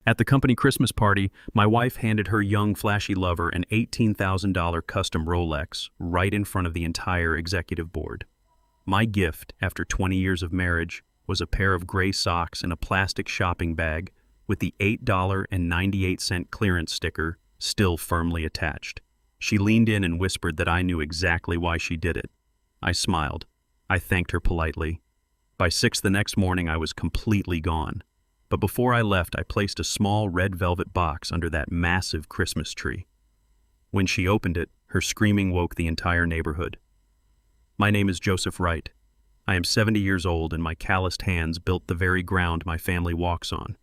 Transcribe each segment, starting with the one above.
At the company Christmas party, my wife handed her young, flashy lover an $18,000 custom Rolex right in front of the entire executive board. My gift, after 20 years of marriage, was a pair of gray socks and a plastic shopping bag with the $8.98 clearance sticker still firmly attached. She leaned in and whispered that I knew exactly why she did it. I smiled. I thanked her politely. By 6 the next morning, I was completely gone. But before I left, I placed a small red velvet box under that massive Christmas tree. When she opened it, her screaming woke the entire neighborhood. My name is Joseph Wright. I am 70 years old, and my calloused hands built the very ground my family walks on.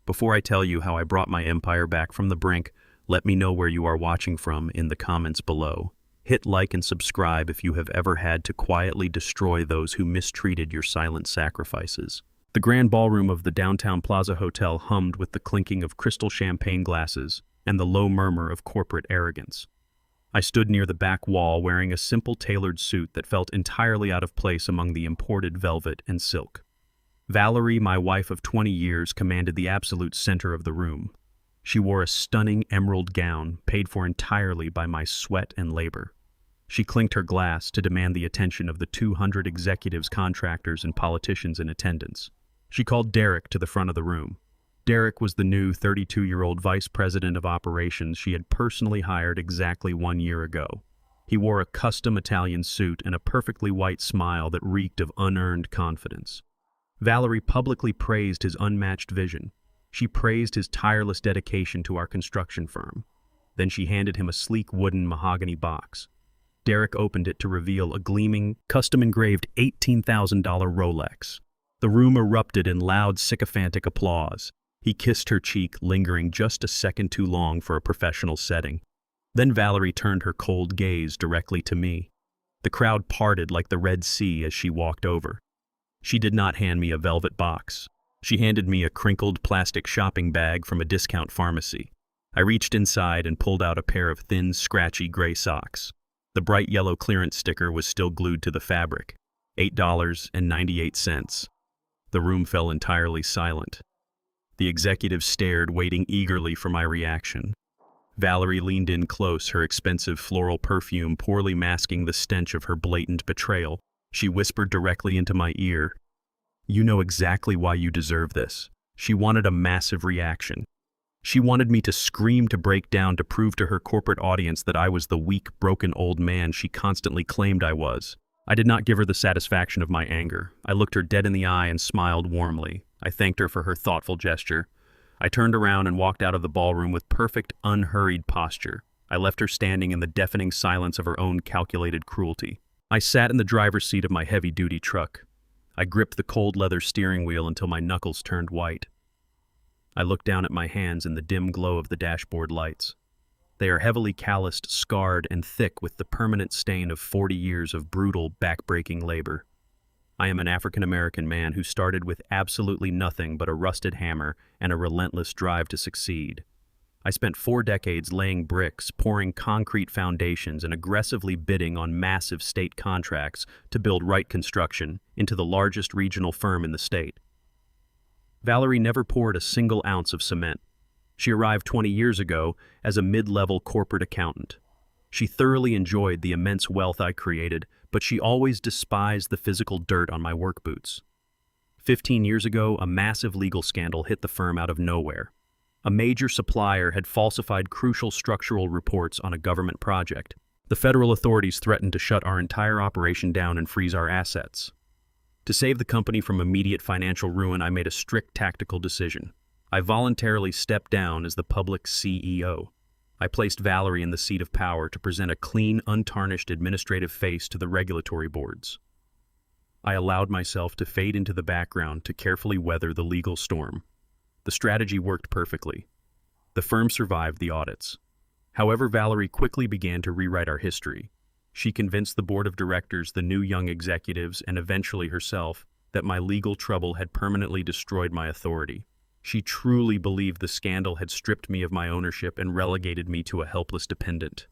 Before I tell you how I brought my empire back from the brink, let me know where you are watching from in the comments below. Hit like and subscribe if you have ever had to quietly destroy those who mistreated your silent sacrifices. The grand ballroom of the downtown Plaza Hotel hummed with the clinking of crystal champagne glasses and the low murmur of corporate arrogance. I stood near the back wall wearing a simple tailored suit that felt entirely out of place among the imported velvet and silk. Valerie, my wife of 20 years, commanded the absolute center of the room. She wore a stunning emerald gown paid for entirely by my sweat and labor. She clinked her glass to demand the attention of the 200 executives, contractors, and politicians in attendance. She called Derek to the front of the room. Derek was the new 32-year-old vice president of operations she had personally hired exactly 1 year ago. He wore a custom Italian suit and a perfectly white smile that reeked of unearned confidence. Valerie publicly praised his unmatched vision. She praised his tireless dedication to our construction firm. Then she handed him a sleek wooden mahogany box. Derek opened it to reveal a gleaming, custom-engraved $18,000 Rolex. The room erupted in loud, sycophantic applause. He kissed her cheek, lingering just a second too long for a professional setting. Then Valerie turned her cold gaze directly to me. The crowd parted like the Red Sea as she walked over. She did not hand me a velvet box. She handed me a crinkled plastic shopping bag from a discount pharmacy. I reached inside and pulled out a pair of thin, scratchy gray socks. The bright yellow clearance sticker was still glued to the fabric. $8.98. The room fell entirely silent. The executives stared, waiting eagerly for my reaction. Valerie leaned in close, her expensive floral perfume poorly masking the stench of her blatant betrayal. She whispered directly into my ear, "You know exactly why you deserve this." She wanted a massive reaction. She wanted me to scream, to break down, to prove to her corporate audience that I was the weak, broken old man she constantly claimed I was. I did not give her the satisfaction of my anger. I looked her dead in the eye and smiled warmly. I thanked her for her thoughtful gesture. I turned around and walked out of the ballroom with perfect, unhurried posture. I left her standing in the deafening silence of her own calculated cruelty. I sat in the driver's seat of my heavy-duty truck. I gripped the cold leather steering wheel until my knuckles turned white. I looked down at my hands in the dim glow of the dashboard lights. They are heavily calloused, scarred, and thick with the permanent stain of 40 years of brutal, back-breaking labor. I am an African-American man who started with absolutely nothing but a rusted hammer and a relentless drive to succeed. I spent 4 decades laying bricks, pouring concrete foundations, and aggressively bidding on massive state contracts to build Wright Construction into the largest regional firm in the state. Valerie never poured a single ounce of cement. She arrived 20 years ago as a mid-level corporate accountant. She thoroughly enjoyed the immense wealth I created, but she always despised the physical dirt on my work boots. 15 years ago, a massive legal scandal hit the firm out of nowhere. A major supplier had falsified crucial structural reports on a government project. The federal authorities threatened to shut our entire operation down and freeze our assets. To save the company from immediate financial ruin, I made a strict tactical decision. I voluntarily stepped down as the public CEO. I placed Valerie in the seat of power to present a clean, untarnished administrative face to the regulatory boards. I allowed myself to fade into the background to carefully weather the legal storm. The strategy worked perfectly. The firm survived the audits. However, Valerie quickly began to rewrite our history. She convinced the board of directors, the new young executives, and eventually herself, that my legal trouble had permanently destroyed my authority. She truly believed the scandal had stripped me of my ownership and relegated me to a helpless dependent.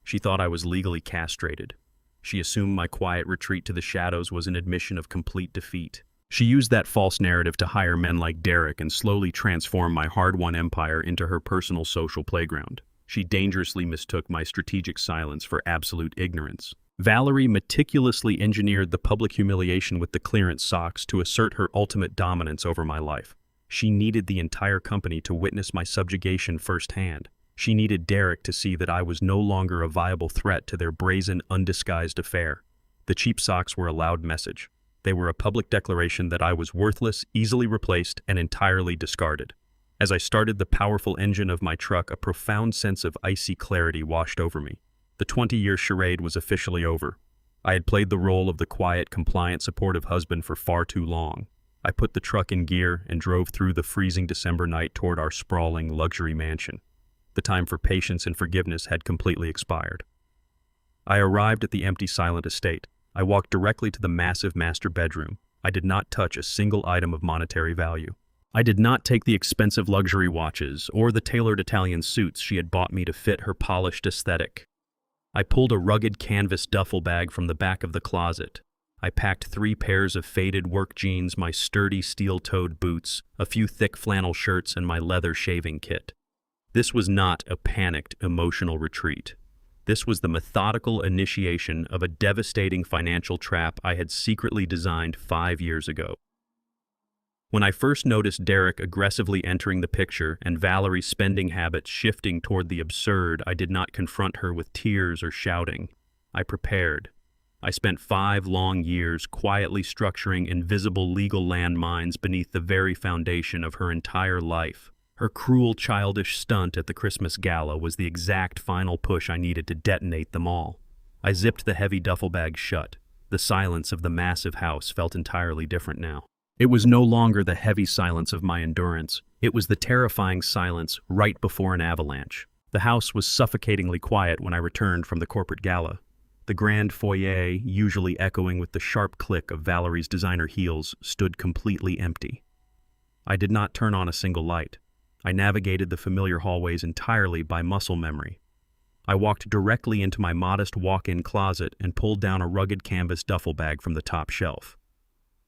She thought I was legally castrated. She assumed my quiet retreat to the shadows was an admission of complete defeat. She used that false narrative to hire men like Derek and slowly transform my hard-won empire into her personal social playground. She dangerously mistook my strategic silence for absolute ignorance. Valerie meticulously engineered the public humiliation with the clearance socks to assert her ultimate dominance over my life. She needed the entire company to witness my subjugation firsthand. She needed Derek to see that I was no longer a viable threat to their brazen, undisguised affair. The cheap socks were a loud message. They were a public declaration that I was worthless, easily replaced, and entirely discarded. As I started the powerful engine of my truck, a profound sense of icy clarity washed over me. The 20-year charade was officially over. I had played the role of the quiet, compliant, supportive husband for far too long. I put the truck in gear and drove through the freezing December night toward our sprawling luxury mansion. The time for patience and forgiveness had completely expired. I arrived at the empty, silent estate. I walked directly to the massive master bedroom. I did not touch a single item of monetary value. I did not take the expensive luxury watches or the tailored Italian suits she had bought me to fit her polished aesthetic. I pulled a rugged canvas duffel bag from the back of the closet. I packed 3 pairs of faded work jeans, my sturdy steel-toed boots, a few thick flannel shirts, and my leather shaving kit. This was not a panicked, emotional retreat. This was the methodical initiation of a devastating financial trap I had secretly designed 5 years ago. When I first noticed Derek aggressively entering the picture and Valerie's spending habits shifting toward the absurd, I did not confront her with tears or shouting. I prepared. I spent 5 long years quietly structuring invisible legal landmines beneath the very foundation of her entire life. Her cruel, childish stunt at the Christmas gala was the exact final push I needed to detonate them all. I zipped the heavy duffel bag shut. The silence of the massive house felt entirely different now. It was no longer the heavy silence of my endurance. It was the terrifying silence right before an avalanche. The house was suffocatingly quiet when I returned from the corporate gala. The grand foyer, usually echoing with the sharp click of Valerie's designer heels, stood completely empty. I did not turn on a single light. I navigated the familiar hallways entirely by muscle memory. I walked directly into my modest walk-in closet and pulled down a rugged canvas duffel bag from the top shelf.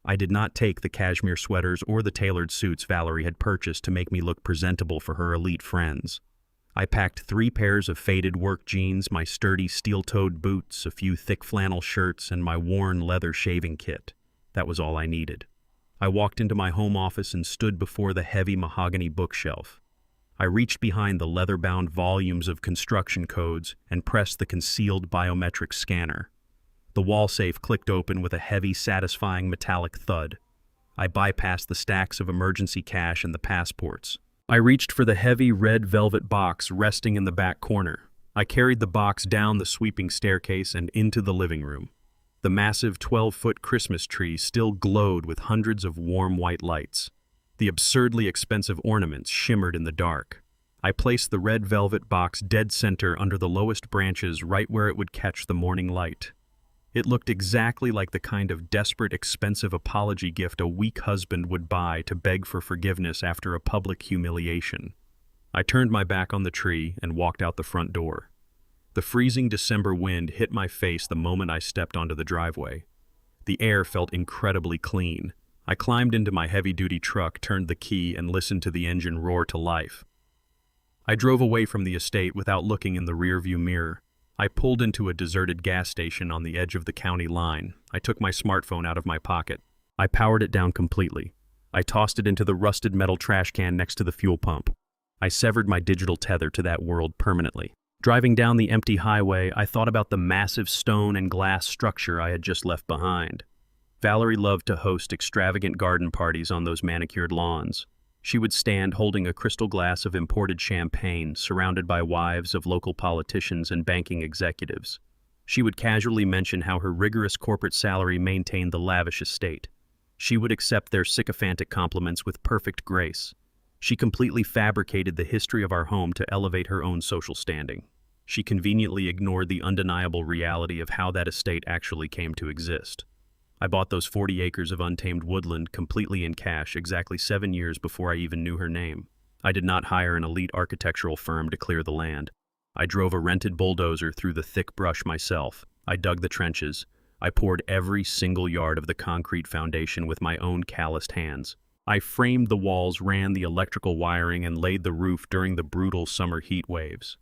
I did not take the cashmere sweaters or the tailored suits Valerie had purchased to make me look presentable for her elite friends. I packed 3 pairs of faded work jeans, my sturdy steel-toed boots, a few thick flannel shirts, and my worn leather shaving kit. That was all I needed. I walked into my home office and stood before the heavy mahogany bookshelf. I reached behind the leather-bound volumes of construction codes and pressed the concealed biometric scanner. The wall safe clicked open with a heavy, satisfying metallic thud. I bypassed the stacks of emergency cash and the passports. I reached for the heavy red velvet box resting in the back corner. I carried the box down the sweeping staircase and into the living room. The massive 12-foot Christmas tree still glowed with hundreds of warm white lights. The absurdly expensive ornaments shimmered in the dark. I placed the red velvet box dead center under the lowest branches, right where it would catch the morning light. It looked exactly like the kind of desperate, expensive apology gift a weak husband would buy to beg for forgiveness after a public humiliation. I turned my back on the tree and walked out the front door. The freezing December wind hit my face the moment I stepped onto the driveway. The air felt incredibly clean. I climbed into my heavy-duty truck, turned the key, and listened to the engine roar to life. I drove away from the estate without looking in the rearview mirror. I pulled into a deserted gas station on the edge of the county line. I took my smartphone out of my pocket. I powered it down completely. I tossed it into the rusted metal trash can next to the fuel pump. I severed my digital tether to that world permanently. Driving down the empty highway, I thought about the massive stone and glass structure I had just left behind. Valerie loved to host extravagant garden parties on those manicured lawns. She would stand holding a crystal glass of imported champagne, surrounded by wives of local politicians and banking executives. She would casually mention how her rigorous corporate salary maintained the lavish estate. She would accept their sycophantic compliments with perfect grace. She completely fabricated the history of our home to elevate her own social standing. She conveniently ignored the undeniable reality of how that estate actually came to exist. I bought those 40 acres of untamed woodland completely in cash exactly 7 years before I even knew her name. I did not hire an elite architectural firm to clear the land. I drove a rented bulldozer through the thick brush myself. I dug the trenches. I poured every single yard of the concrete foundation with my own calloused hands. I framed the walls, ran the electrical wiring, and laid the roof during the brutal summer heat waves.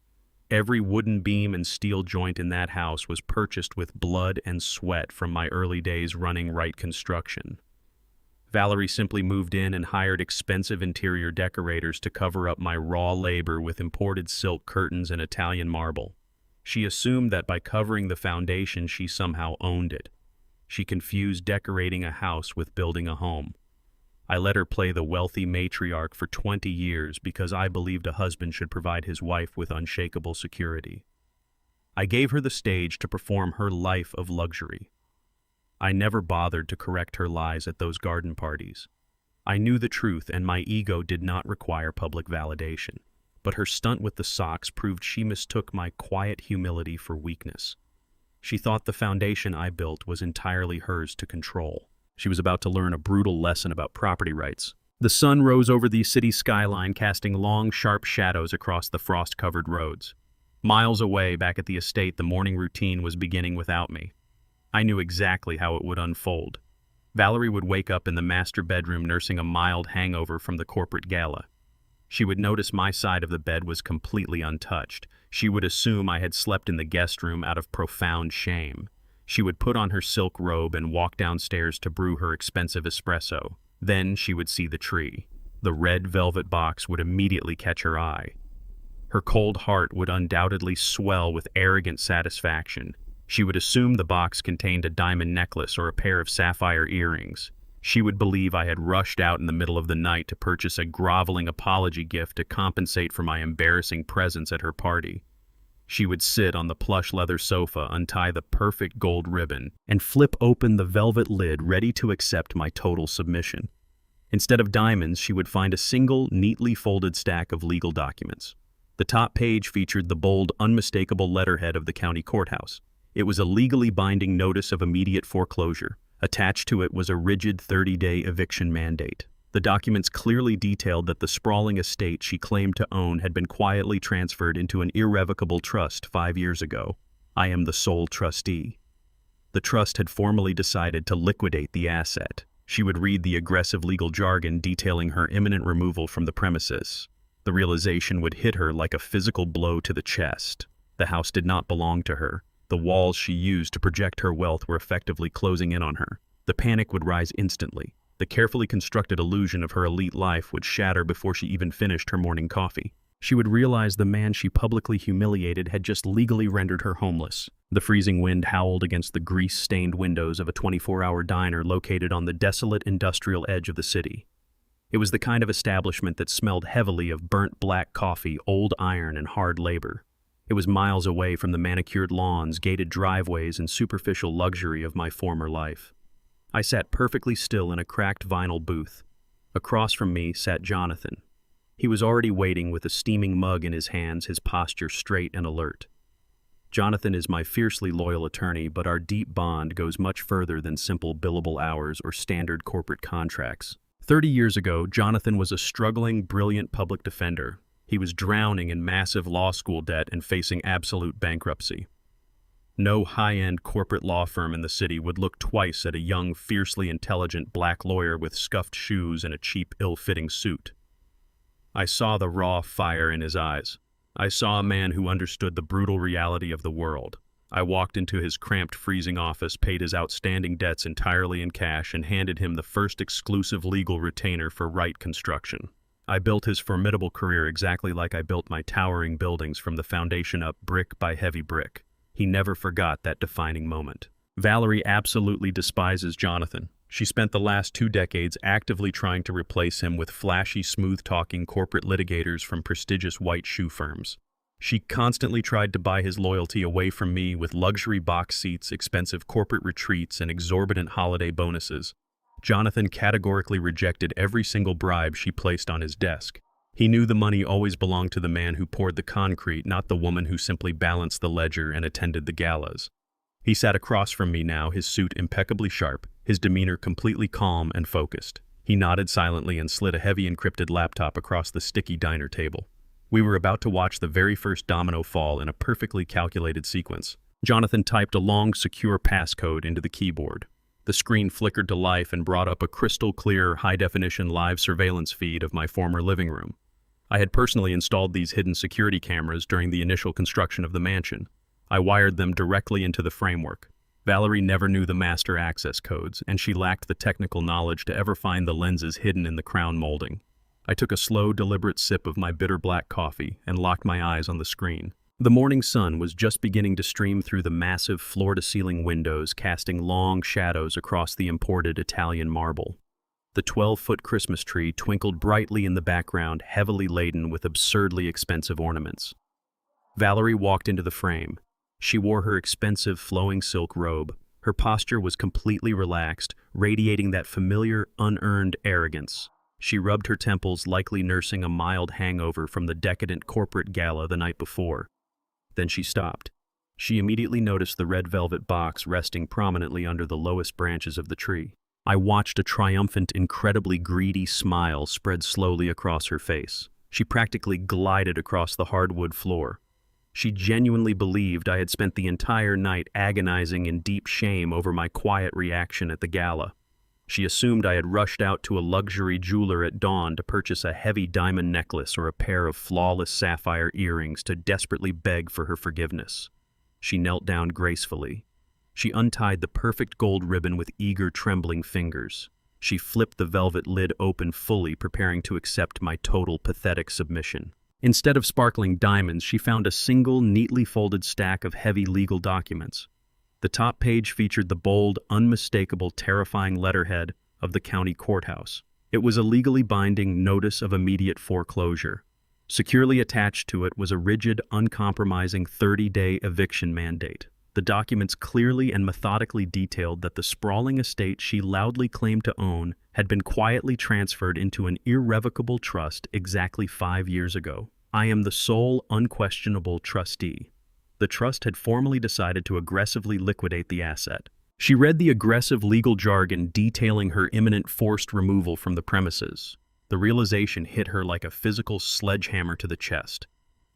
Every wooden beam and steel joint in that house was purchased with blood and sweat from my early days running Wright Construction. Valerie simply moved in and hired expensive interior decorators to cover up my raw labor with imported silk curtains and Italian marble. She assumed that by covering the foundation, she somehow owned it. She confused decorating a house with building a home. I let her play the wealthy matriarch for 20 years because I believed a husband should provide his wife with unshakable security. I gave her the stage to perform her life of luxury. I never bothered to correct her lies at those garden parties. I knew the truth, and my ego did not require public validation. But her stunt with the socks proved she mistook my quiet humility for weakness. She thought the foundation I built was entirely hers to control. She was about to learn a brutal lesson about property rights. The sun rose over the city skyline, casting long, sharp shadows across the frost-covered roads. Miles away, back at the estate, the morning routine was beginning without me. I knew exactly how it would unfold. Valerie would wake up in the master bedroom nursing a mild hangover from the corporate gala. She would notice my side of the bed was completely untouched. She would assume I had slept in the guest room out of profound shame. She would put on her silk robe and walk downstairs to brew her expensive espresso. Then she would see the tree. The red velvet box would immediately catch her eye. Her cold heart would undoubtedly swell with arrogant satisfaction. She would assume the box contained a diamond necklace or a pair of sapphire earrings. She would believe I had rushed out in the middle of the night to purchase a groveling apology gift to compensate for my embarrassing presence at her party. She would sit on the plush leather sofa, untie the perfect gold ribbon, and flip open the velvet lid, ready to accept my total submission. Instead of diamonds, she would find a single, neatly folded stack of legal documents. The top page featured the bold, unmistakable letterhead of the county courthouse. It was a legally binding notice of immediate foreclosure. Attached to it was a rigid 30-day eviction mandate. The documents clearly detailed that the sprawling estate she claimed to own had been quietly transferred into an irrevocable trust 5 years ago. I am the sole trustee. The trust had formally decided to liquidate the asset. She would read the aggressive legal jargon detailing her imminent removal from the premises. The realization would hit her like a physical blow to the chest. The house did not belong to her. The walls she used to project her wealth were effectively closing in on her. The panic would rise instantly. The carefully constructed illusion of her elite life would shatter before she even finished her morning coffee. She would realize the man she publicly humiliated had just legally rendered her homeless. The freezing wind howled against the grease-stained windows of a 24-hour diner located on the desolate industrial edge of the city. It was the kind of establishment that smelled heavily of burnt black coffee, old iron, and hard labor. It was miles away from the manicured lawns, gated driveways, and superficial luxury of my former life. I sat perfectly still in a cracked vinyl booth. Across from me sat Jonathan. He was already waiting with a steaming mug in his hands, his posture straight and alert. Jonathan is my fiercely loyal attorney, but our deep bond goes much further than simple billable hours or standard corporate contracts. 30 years ago, Jonathan was a struggling, brilliant public defender. He was drowning in massive law school debt and facing absolute bankruptcy. No high-end corporate law firm in the city would look twice at a young, fiercely intelligent black lawyer with scuffed shoes and a cheap, ill-fitting suit. I saw the raw fire in his eyes. I saw a man who understood the brutal reality of the world. I walked into his cramped, freezing office, paid his outstanding debts entirely in cash, and handed him the first exclusive legal retainer for Wright Construction. I built his formidable career exactly like I built my towering buildings from the foundation up, brick by heavy brick. He never forgot that defining moment. Valerie absolutely despises Jonathan. She spent the last 2 decades actively trying to replace him with flashy, smooth-talking corporate litigators from prestigious white shoe firms. She constantly tried to buy his loyalty away from me with luxury box seats, expensive corporate retreats, and exorbitant holiday bonuses. Jonathan categorically rejected every single bribe she placed on his desk. He knew the money always belonged to the man who poured the concrete, not the woman who simply balanced the ledger and attended the galas. He sat across from me now, his suit impeccably sharp, his demeanor completely calm and focused. He nodded silently and slid a heavy encrypted laptop across the sticky diner table. We were about to watch the very first domino fall in a perfectly calculated sequence. Jonathan typed a long, secure passcode into the keyboard. The screen flickered to life and brought up a crystal-clear, high-definition live surveillance feed of my former living room. I had personally installed these hidden security cameras during the initial construction of the mansion. I wired them directly into the framework. Valerie never knew the master access codes, and she lacked the technical knowledge to ever find the lenses hidden in the crown molding. I took a slow, deliberate sip of my bitter black coffee and locked my eyes on the screen. The morning sun was just beginning to stream through the massive floor-to-ceiling windows, casting long shadows across the imported Italian marble. The 12-foot Christmas tree twinkled brightly in the background, heavily laden with absurdly expensive ornaments. Valerie walked into the frame. She wore her expensive flowing silk robe. Her posture was completely relaxed, radiating that familiar, unearned arrogance. She rubbed her temples, likely nursing a mild hangover from the decadent corporate gala the night before. Then she stopped. She immediately noticed the red velvet box resting prominently under the lowest branches of the tree. I watched a triumphant, incredibly greedy smile spread slowly across her face. She practically glided across the hardwood floor. She genuinely believed I had spent the entire night agonizing in deep shame over my quiet reaction at the gala. She assumed I had rushed out to a luxury jeweler at dawn to purchase a heavy diamond necklace or a pair of flawless sapphire earrings to desperately beg for her forgiveness. She knelt down gracefully. She untied the perfect gold ribbon with eager, trembling fingers. She flipped the velvet lid open fully, preparing to accept my total, pathetic submission. Instead of sparkling diamonds, she found a single, neatly folded stack of heavy legal documents. The top page featured the bold, unmistakable, terrifying letterhead of the county courthouse. It was a legally binding notice of immediate foreclosure. Securely attached to it was a rigid, uncompromising 30-day eviction mandate. The documents clearly and methodically detailed that the sprawling estate she loudly claimed to own had been quietly transferred into an irrevocable trust exactly 5 years ago. I am the sole, unquestionable trustee. The trust had formally decided to aggressively liquidate the asset. She read the aggressive legal jargon detailing her imminent forced removal from the premises. The realization hit her like a physical sledgehammer to the chest.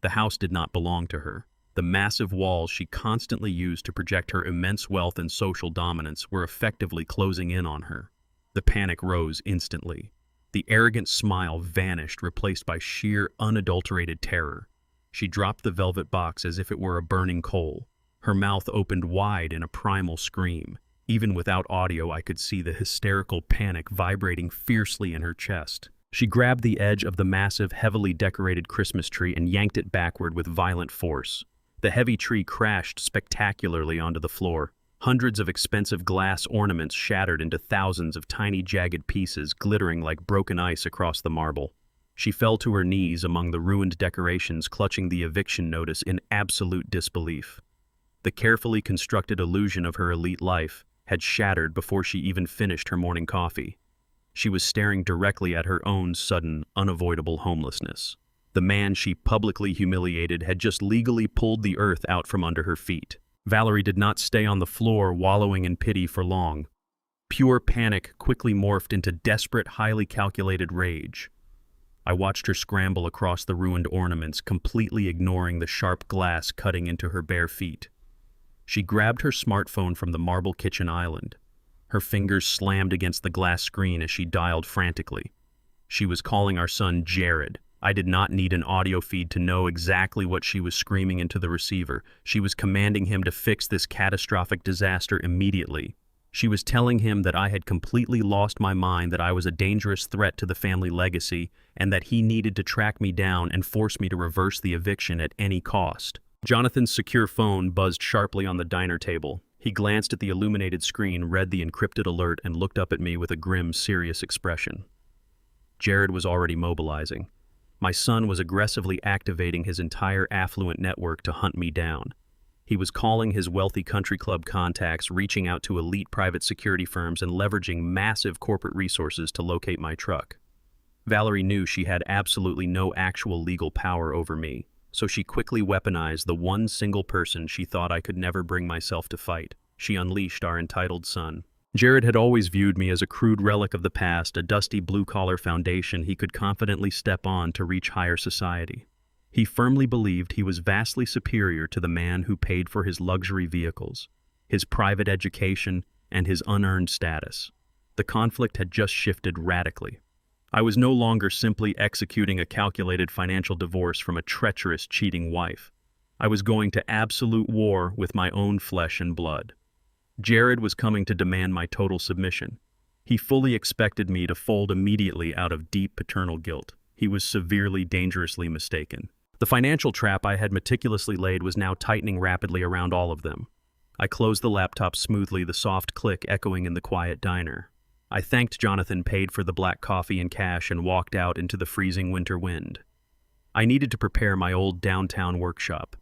The house did not belong to her. The massive walls she constantly used to project her immense wealth and social dominance were effectively closing in on her. The panic rose instantly. The arrogant smile vanished, replaced by sheer, unadulterated terror. She dropped the velvet box as if it were a burning coal. Her mouth opened wide in a primal scream. Even without audio, I could see the hysterical panic vibrating fiercely in her chest. She grabbed the edge of the massive, heavily decorated Christmas tree and yanked it backward with violent force. The heavy tree crashed spectacularly onto the floor. Hundreds of expensive glass ornaments shattered into thousands of tiny, jagged pieces, glittering like broken ice across the marble. She fell to her knees among the ruined decorations, clutching the eviction notice in absolute disbelief. The carefully constructed illusion of her elite life had shattered before she even finished her morning coffee. She was staring directly at her own sudden, unavoidable homelessness. The man she publicly humiliated had just legally pulled the earth out from under her feet. Valerie did not stay on the floor wallowing in pity for long. Pure panic quickly morphed into desperate, highly calculated rage. I watched her scramble across the ruined ornaments, completely ignoring the sharp glass cutting into her bare feet. She grabbed her smartphone from the marble kitchen island. Her fingers slammed against the glass screen as she dialed frantically. She was calling our son Jared. I did not need an audio feed to know exactly what she was screaming into the receiver. She was commanding him to fix this catastrophic disaster immediately. She was telling him that I had completely lost my mind, that I was a dangerous threat to the family legacy, and that he needed to track me down and force me to reverse the eviction at any cost. Jonathan's secure phone buzzed sharply on the diner table. He glanced at the illuminated screen, read the encrypted alert, and looked up at me with a grim, serious expression. Jared was already mobilizing. My son was aggressively activating his entire affluent network to hunt me down. He was calling his wealthy country club contacts, reaching out to elite private security firms, and leveraging massive corporate resources to locate my truck. Valerie knew she had absolutely no actual legal power over me, so she quickly weaponized the one single person she thought I could never bring myself to fight. She unleashed our entitled son. Jared had always viewed me as a crude relic of the past, a dusty blue-collar foundation he could confidently step on to reach higher society. He firmly believed he was vastly superior to the man who paid for his luxury vehicles, his private education, and his unearned status. The conflict had just shifted radically. I was no longer simply executing a calculated financial divorce from a treacherous, cheating wife. I was going to absolute war with my own flesh and blood. Jared was coming to demand my total submission. He fully expected me to fold immediately out of deep paternal guilt. He was severely, dangerously mistaken. The financial trap I had meticulously laid was now tightening rapidly around all of them. I closed the laptop smoothly, the soft click echoing in the quiet diner. I thanked Jonathan, paid for the black coffee in cash, and walked out into the freezing winter wind. I needed to prepare my old downtown workshop.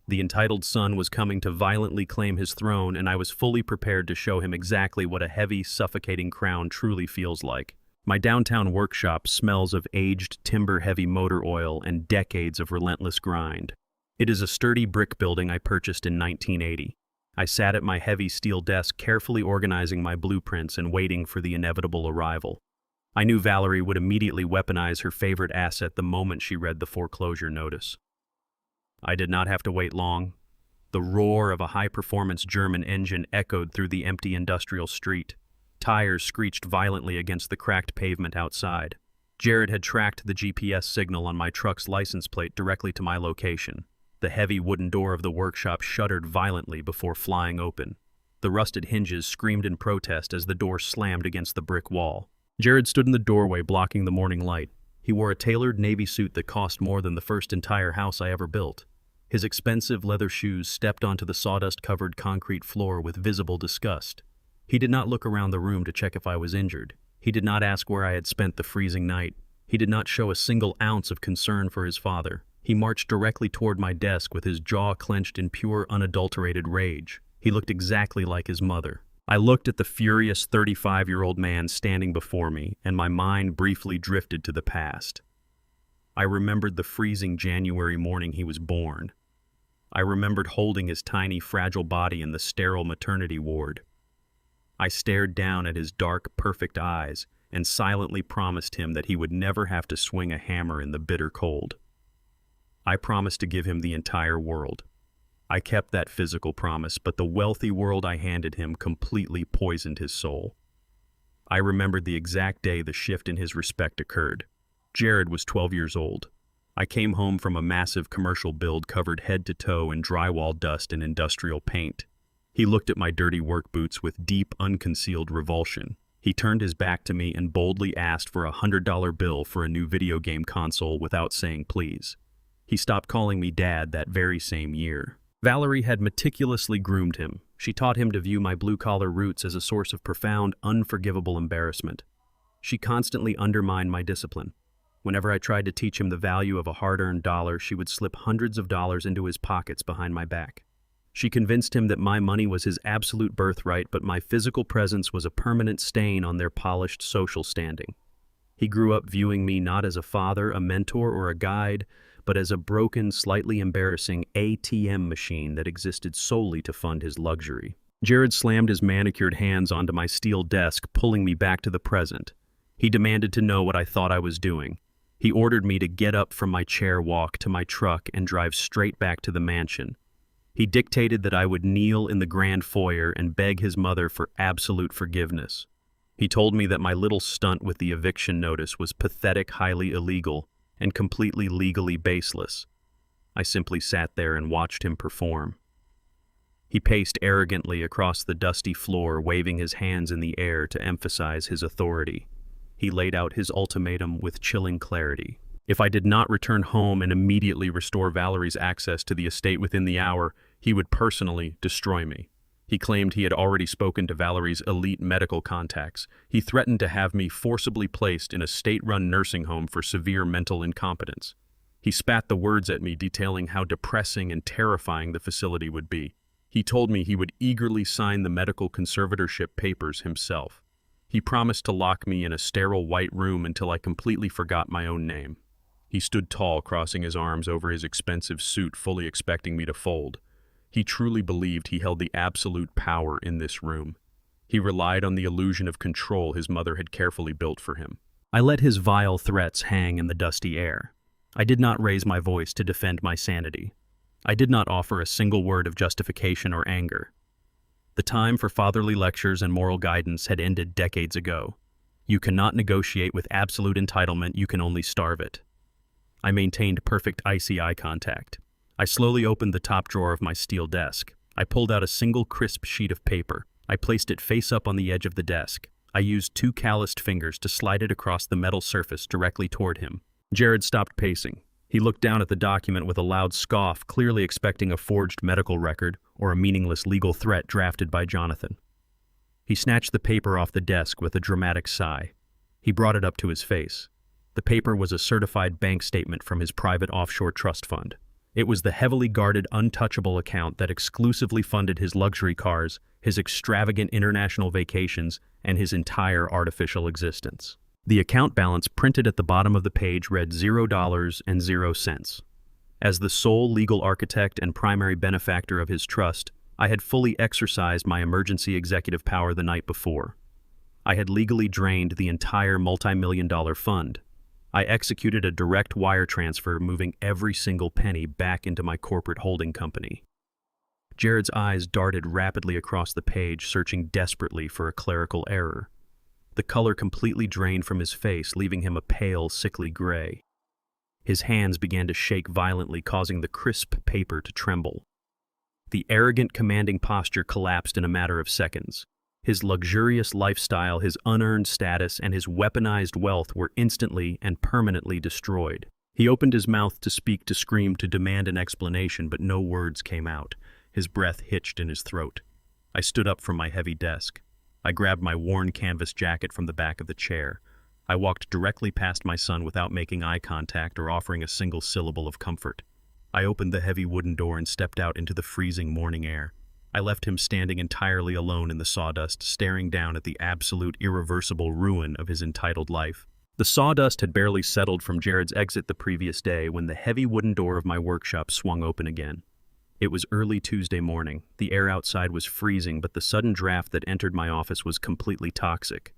The entitled son was coming to violently claim his throne, and I was fully prepared to show him exactly what a heavy, suffocating crown truly feels like. My downtown workshop smells of aged, timber-heavy motor oil and decades of relentless grind. It is a sturdy brick building I purchased in 1980. I sat at my heavy steel desk, carefully organizing my blueprints and waiting for the inevitable arrival. I knew Valerie would immediately weaponize her favorite asset the moment she read the foreclosure notice. I did not have to wait long. The roar of a high-performance German engine echoed through the empty industrial street. Tires screeched violently against the cracked pavement outside. Jared had tracked the GPS signal on my truck's license plate directly to my location. The heavy wooden door of the workshop shuddered violently before flying open. The rusted hinges screamed in protest as the door slammed against the brick wall. Jared stood in the doorway, blocking the morning light. He wore a tailored navy suit that cost more than the first entire house I ever built. His expensive leather shoes stepped onto the sawdust-covered concrete floor with visible disgust. He did not look around the room to check if I was injured. He did not ask where I had spent the freezing night. He did not show a single ounce of concern for his father. He marched directly toward my desk with his jaw clenched in pure, unadulterated rage. He looked exactly like his mother. I looked at the furious 35-year-old man standing before me, and my mind briefly drifted to the past. I remembered the freezing January morning he was born. I remembered holding his tiny, fragile body in the sterile maternity ward. I stared down at his dark, perfect eyes and silently promised him that he would never have to swing a hammer in the bitter cold. I promised to give him the entire world. I kept that physical promise, but the wealthy world I handed him completely poisoned his soul. I remembered the exact day the shift in his respect occurred. Jared was 12 years old. I came home from a massive commercial build covered head to toe in drywall dust and industrial paint. He looked at my dirty work boots with deep, unconcealed revulsion. He turned his back to me and boldly asked for a $100 bill for a new video game console without saying please. He stopped calling me Dad that very same year. Valerie had meticulously groomed him. She taught him to view my blue-collar roots as a source of profound, unforgivable embarrassment. She constantly undermined my discipline. Whenever I tried to teach him the value of a hard-earned dollar, she would slip hundreds of dollars into his pockets behind my back. She convinced him that my money was his absolute birthright, but my physical presence was a permanent stain on their polished social standing. He grew up viewing me not as a father, a mentor, or a guide, but as a broken, slightly embarrassing ATM machine that existed solely to fund his luxury. Jared slammed his manicured hands onto my steel desk, pulling me back to the present. He demanded to know what I thought I was doing. He ordered me to get up from my chair, walk to my truck, and drive straight back to the mansion. He dictated that I would kneel in the grand foyer and beg his mother for absolute forgiveness. He told me that my little stunt with the eviction notice was pathetic, highly illegal, and completely legally baseless. I simply sat there and watched him perform. He paced arrogantly across the dusty floor, waving his hands in the air to emphasize his authority. He laid out his ultimatum with chilling clarity. If I did not return home and immediately restore Valerie's access to the estate within the hour, he would personally destroy me. He claimed he had already spoken to Valerie's elite medical contacts. He threatened to have me forcibly placed in a state-run nursing home for severe mental incompetence. He spat the words at me, detailing how depressing and terrifying the facility would be. He told me he would eagerly sign the medical conservatorship papers himself. He promised to lock me in a sterile white room until I completely forgot my own name. He stood tall, crossing his arms over his expensive suit, fully expecting me to fold. He truly believed he held the absolute power in this room. He relied on the illusion of control his mother had carefully built for him. I let his vile threats hang in the dusty air. I did not raise my voice to defend my sanity. I did not offer a single word of justification or anger. The time for fatherly lectures and moral guidance had ended decades ago. You cannot negotiate with absolute entitlement, you can only starve it. I maintained perfect icy eye contact. I slowly opened the top drawer of my steel desk. I pulled out a single crisp sheet of paper. I placed it face up on the edge of the desk. I used 2 calloused fingers to slide it across the metal surface directly toward him. Jared stopped pacing. He looked down at the document with a loud scoff, clearly expecting a forged medical record or a meaningless legal threat drafted by Jonathan. He snatched the paper off the desk with a dramatic sigh. He brought it up to his face. The paper was a certified bank statement from his private offshore trust fund. It was the heavily guarded, untouchable account that exclusively funded his luxury cars, his extravagant international vacations, and his entire artificial existence. The account balance printed at the bottom of the page read $0.00. As the sole legal architect and primary benefactor of his trust, I had fully exercised my emergency executive power the night before. I had legally drained the entire multi-million-dollar fund. I executed a direct wire transfer, moving every single penny back into my corporate holding company. Jared's eyes darted rapidly across the page, searching desperately for a clerical error. The color completely drained from his face, leaving him a pale, sickly gray. His hands began to shake violently, causing the crisp paper to tremble. The arrogant, commanding posture collapsed in a matter of seconds. His luxurious lifestyle, his unearned status, and his weaponized wealth were instantly and permanently destroyed. He opened his mouth to speak, to scream, to demand an explanation, but no words came out. His breath hitched in his throat. I stood up from my heavy desk. I grabbed my worn canvas jacket from the back of the chair. I walked directly past my son without making eye contact or offering a single syllable of comfort. I opened the heavy wooden door and stepped out into the freezing morning air. I left him standing entirely alone in the sawdust, staring down at the absolute, irreversible ruin of his entitled life. The sawdust had barely settled from Jared's exit the previous day when the heavy wooden door of my workshop swung open again. It was early Tuesday morning. The air outside was freezing, but the sudden draft that entered my office was completely toxic.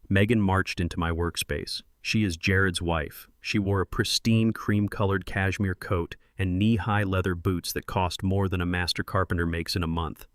Megan marched into my workspace. She is Jared's wife. She wore a pristine cream-colored cashmere coat and knee-high leather boots that cost more than a master carpenter makes in a month.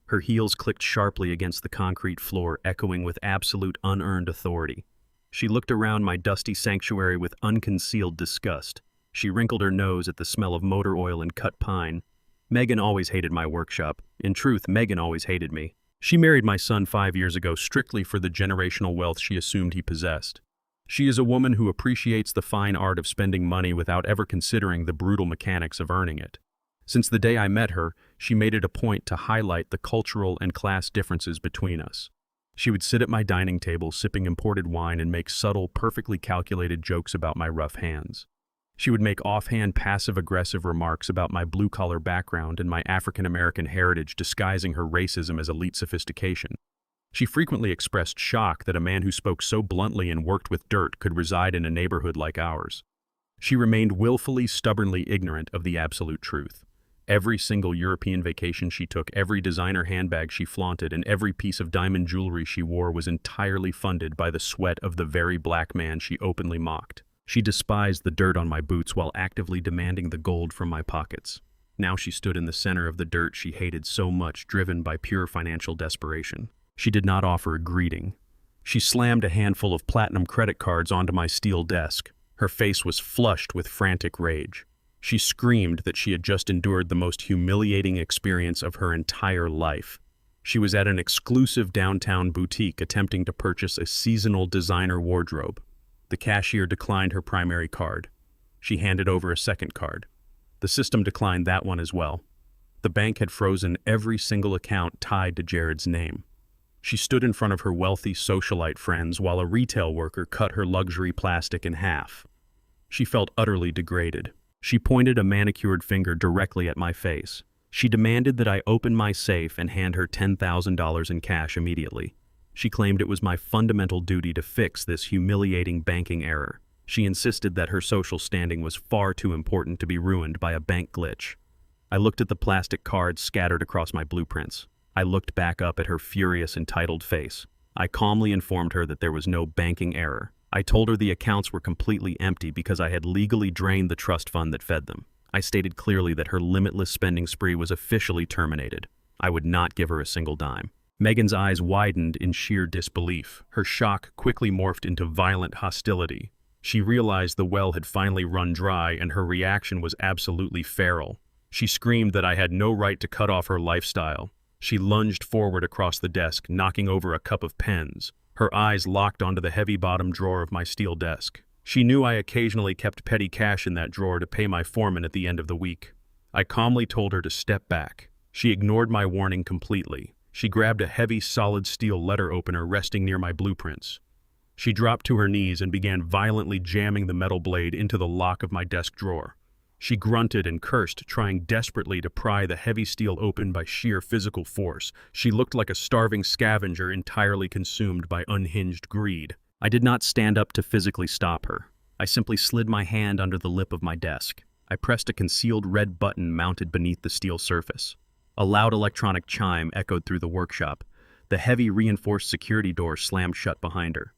Her heels clicked sharply against the concrete floor, echoing with absolute unearned authority. She looked around my dusty sanctuary with unconcealed disgust. She wrinkled her nose at the smell of motor oil and cut pine. Megan always hated my workshop. In truth, Megan always hated me. She married my son 5 years ago strictly for the generational wealth she assumed he possessed. She is a woman who appreciates the fine art of spending money without ever considering the brutal mechanics of earning it. Since the day I met her, she made it a point to highlight the cultural and class differences between us. She would sit at my dining table sipping imported wine and make subtle, perfectly calculated jokes about my rough hands. She would make offhand, passive-aggressive remarks about my blue-collar background and my African-American heritage, disguising her racism as elite sophistication. She frequently expressed shock that a man who spoke so bluntly and worked with dirt could reside in a neighborhood like ours. She remained willfully, stubbornly ignorant of the absolute truth. Every single European vacation she took, every designer handbag she flaunted, and every piece of diamond jewelry she wore was entirely funded by the sweat of the very black man she openly mocked. She despised the dirt on my boots while actively demanding the gold from my pockets. Now she stood in the center of the dirt she hated so much, driven by pure financial desperation. She did not offer a greeting. She slammed a handful of platinum credit cards onto my steel desk. Her face was flushed with frantic rage. She screamed that she had just endured the most humiliating experience of her entire life. She was at an exclusive downtown boutique attempting to purchase a seasonal designer wardrobe. The cashier declined her primary card. She handed over a second card. The system declined that one as well. The bank had frozen every single account tied to Jared's name. She stood in front of her wealthy socialite friends while a retail worker cut her luxury plastic in half. She felt utterly degraded. She pointed a manicured finger directly at my face. She demanded that I open my safe and hand her $10,000 in cash immediately. She claimed it was my fundamental duty to fix this humiliating banking error. She insisted that her social standing was far too important to be ruined by a bank glitch. I looked at the plastic cards scattered across my blueprints. I looked back up at her furious, entitled face. I calmly informed her that there was no banking error. I told her the accounts were completely empty because I had legally drained the trust fund that fed them. I stated clearly that her limitless spending spree was officially terminated. I would not give her a single dime. Megan's eyes widened in sheer disbelief. Her shock quickly morphed into violent hostility. She realized the well had finally run dry, and her reaction was absolutely feral. She screamed that I had no right to cut off her lifestyle. She lunged forward across the desk, knocking over a cup of pens. Her eyes locked onto the heavy bottom drawer of my steel desk. She knew I occasionally kept petty cash in that drawer to pay my foreman at the end of the week. I calmly told her to step back. She ignored my warning completely. She grabbed a heavy, solid steel letter opener resting near my blueprints. She dropped to her knees and began violently jamming the metal blade into the lock of my desk drawer. She grunted and cursed, trying desperately to pry the heavy steel open by sheer physical force. She looked like a starving scavenger entirely consumed by unhinged greed. I did not stand up to physically stop her. I simply slid my hand under the lip of my desk. I pressed a concealed red button mounted beneath the steel surface. A loud electronic chime echoed through the workshop. The heavy reinforced security door slammed shut behind her.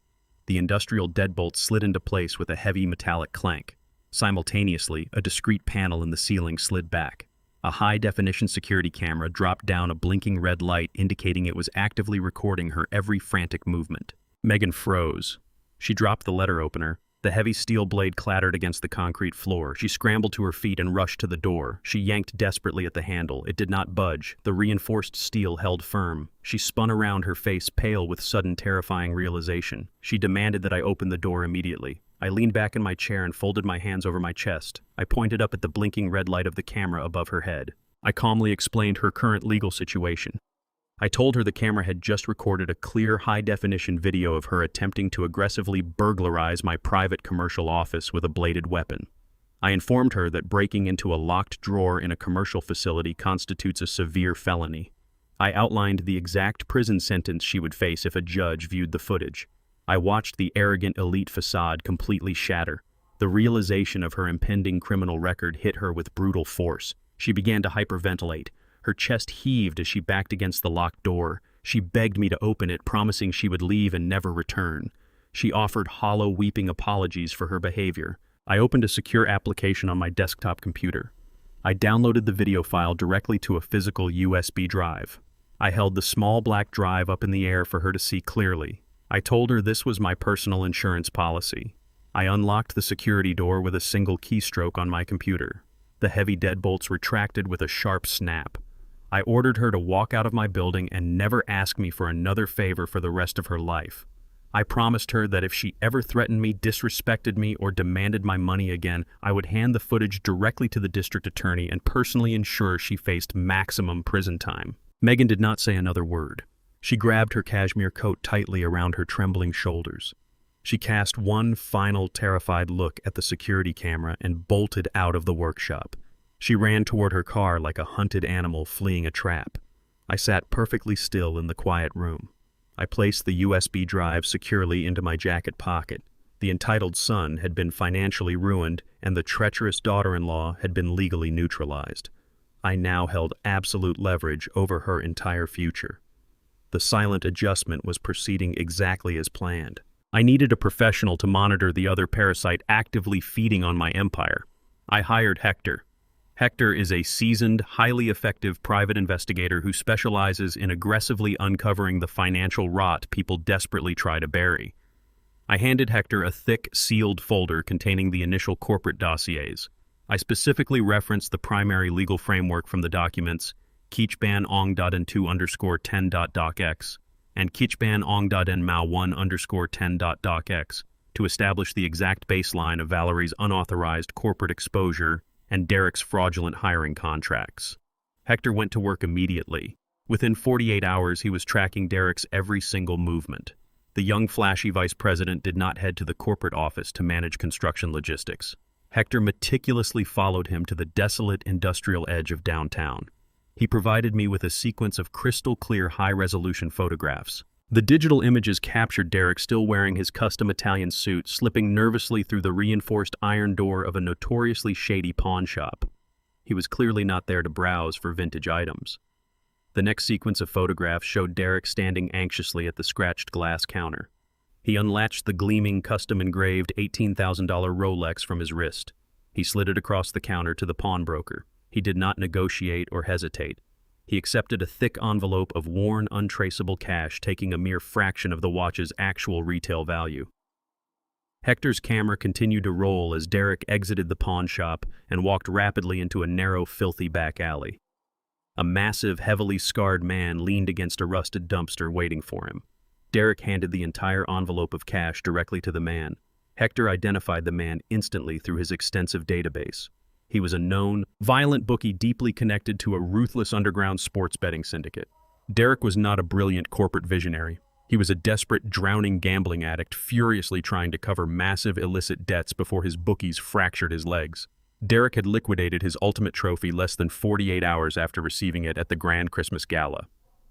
The industrial deadbolt slid into place with a heavy metallic clank. Simultaneously, a discrete panel in the ceiling slid back. A high-definition security camera dropped down a blinking red light indicating it was actively recording her every frantic movement. Megan froze. She dropped the letter opener. The heavy steel blade clattered against the concrete floor. She scrambled to her feet and rushed to the door. She yanked desperately at the handle. It did not budge. The reinforced steel held firm. She spun around, her face pale with sudden terrifying realization. She demanded that I open the door immediately. I leaned back in my chair and folded my hands over my chest. I pointed up at the blinking red light of the camera above her head. I calmly explained her current legal situation. I told her the camera had just recorded a clear, high-definition video of her attempting to aggressively burglarize my private commercial office with a bladed weapon. I informed her that breaking into a locked drawer in a commercial facility constitutes a severe felony. I outlined the exact prison sentence she would face if a judge viewed the footage. I watched the arrogant elite facade completely shatter. The realization of her impending criminal record hit her with brutal force. She began to hyperventilate. Her chest heaved as she backed against the locked door. She begged me to open it, promising she would leave and never return. She offered hollow, weeping apologies for her behavior. I opened a secure application on my desktop computer. I downloaded the video file directly to a physical USB drive. I held the small black drive up in the air for her to see clearly. I told her this was my personal insurance policy. I unlocked the security door with a single keystroke on my computer. The heavy deadbolts retracted with a sharp snap. I ordered her to walk out of my building and never ask me for another favor for the rest of her life. I promised her that if she ever threatened me, disrespected me, or demanded my money again, I would hand the footage directly to the district attorney and personally ensure she faced maximum prison time. Megan did not say another word. She grabbed her cashmere coat tightly around her trembling shoulders. She cast one final terrified look at the security camera and bolted out of the workshop. She ran toward her car like a hunted animal fleeing a trap. I sat perfectly still in the quiet room. I placed the USB drive securely into my jacket pocket. The entitled son had been financially ruined, and the treacherous daughter-in-law had been legally neutralized. I now held absolute leverage over her entire future. The silent adjustment was proceeding exactly as planned. I needed a professional to monitor the other parasite actively feeding on my empire. I hired Hector. Hector is a seasoned, highly effective private investigator who specializes in aggressively uncovering the financial rot people desperately try to bury. I handed Hector a thick, sealed folder containing the initial corporate dossiers. I specifically referenced the primary legal framework from the documents Kichban ong.n2_10.docx and Kichban ong.nmao1_10.docx to establish the exact baseline of Valerie's unauthorized corporate exposure and Derek's fraudulent hiring contracts. Hector went to work immediately. Within 48 hours, he was tracking Derek's every single movement. The young, flashy vice president did not head to the corporate office to manage construction logistics. Hector meticulously followed him to the desolate industrial edge of downtown. He provided me with a sequence of crystal-clear, high-resolution photographs. The digital images captured Derek still wearing his custom Italian suit, slipping nervously through the reinforced iron door of a notoriously shady pawn shop. He was clearly not there to browse for vintage items. The next sequence of photographs showed Derek standing anxiously at the scratched glass counter. He unlatched the gleaming, custom-engraved $18,000 Rolex from his wrist. He slid it across the counter to the pawnbroker. He did not negotiate or hesitate. He accepted a thick envelope of worn, untraceable cash, taking a mere fraction of the watch's actual retail value. Hector's camera continued to roll as Derek exited the pawn shop and walked rapidly into a narrow, filthy back alley. A massive, heavily scarred man leaned against a rusted dumpster waiting for him. Derek handed the entire envelope of cash directly to the man. Hector identified the man instantly through his extensive database. He was a known, violent bookie deeply connected to a ruthless underground sports betting syndicate. Derek was not a brilliant corporate visionary. He was a desperate, drowning gambling addict furiously trying to cover massive illicit debts before his bookies fractured his legs. Derek had liquidated his ultimate trophy less than 48 hours after receiving it at the Grand Christmas Gala.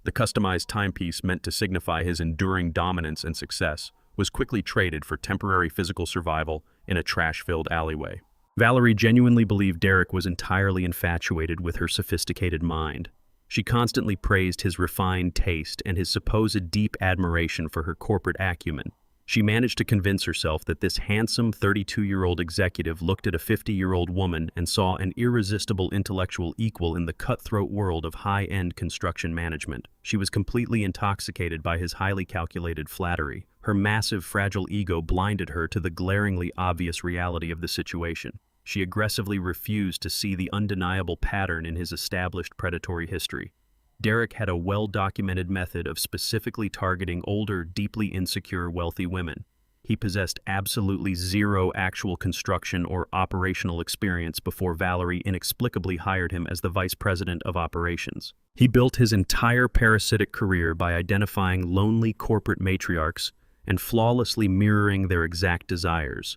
The customized timepiece meant to signify his enduring dominance and success was quickly traded for temporary physical survival in a trash-filled alleyway. Valerie genuinely believed Derek was entirely infatuated with her sophisticated mind. She constantly praised his refined taste and his supposed deep admiration for her corporate acumen. She managed to convince herself that this handsome 32-year-old executive looked at a 50-year-old woman and saw an irresistible intellectual equal in the cutthroat world of high-end construction management. She was completely intoxicated by his highly calculated flattery. Her massive, fragile ego blinded her to the glaringly obvious reality of the situation. She aggressively refused to see the undeniable pattern in his established predatory history. Derek had a well-documented method of specifically targeting older, deeply insecure, wealthy women. He possessed absolutely zero actual construction or operational experience before Valerie inexplicably hired him as the vice president of operations. He built his entire parasitic career by identifying lonely corporate matriarchs and flawlessly mirroring their exact desires.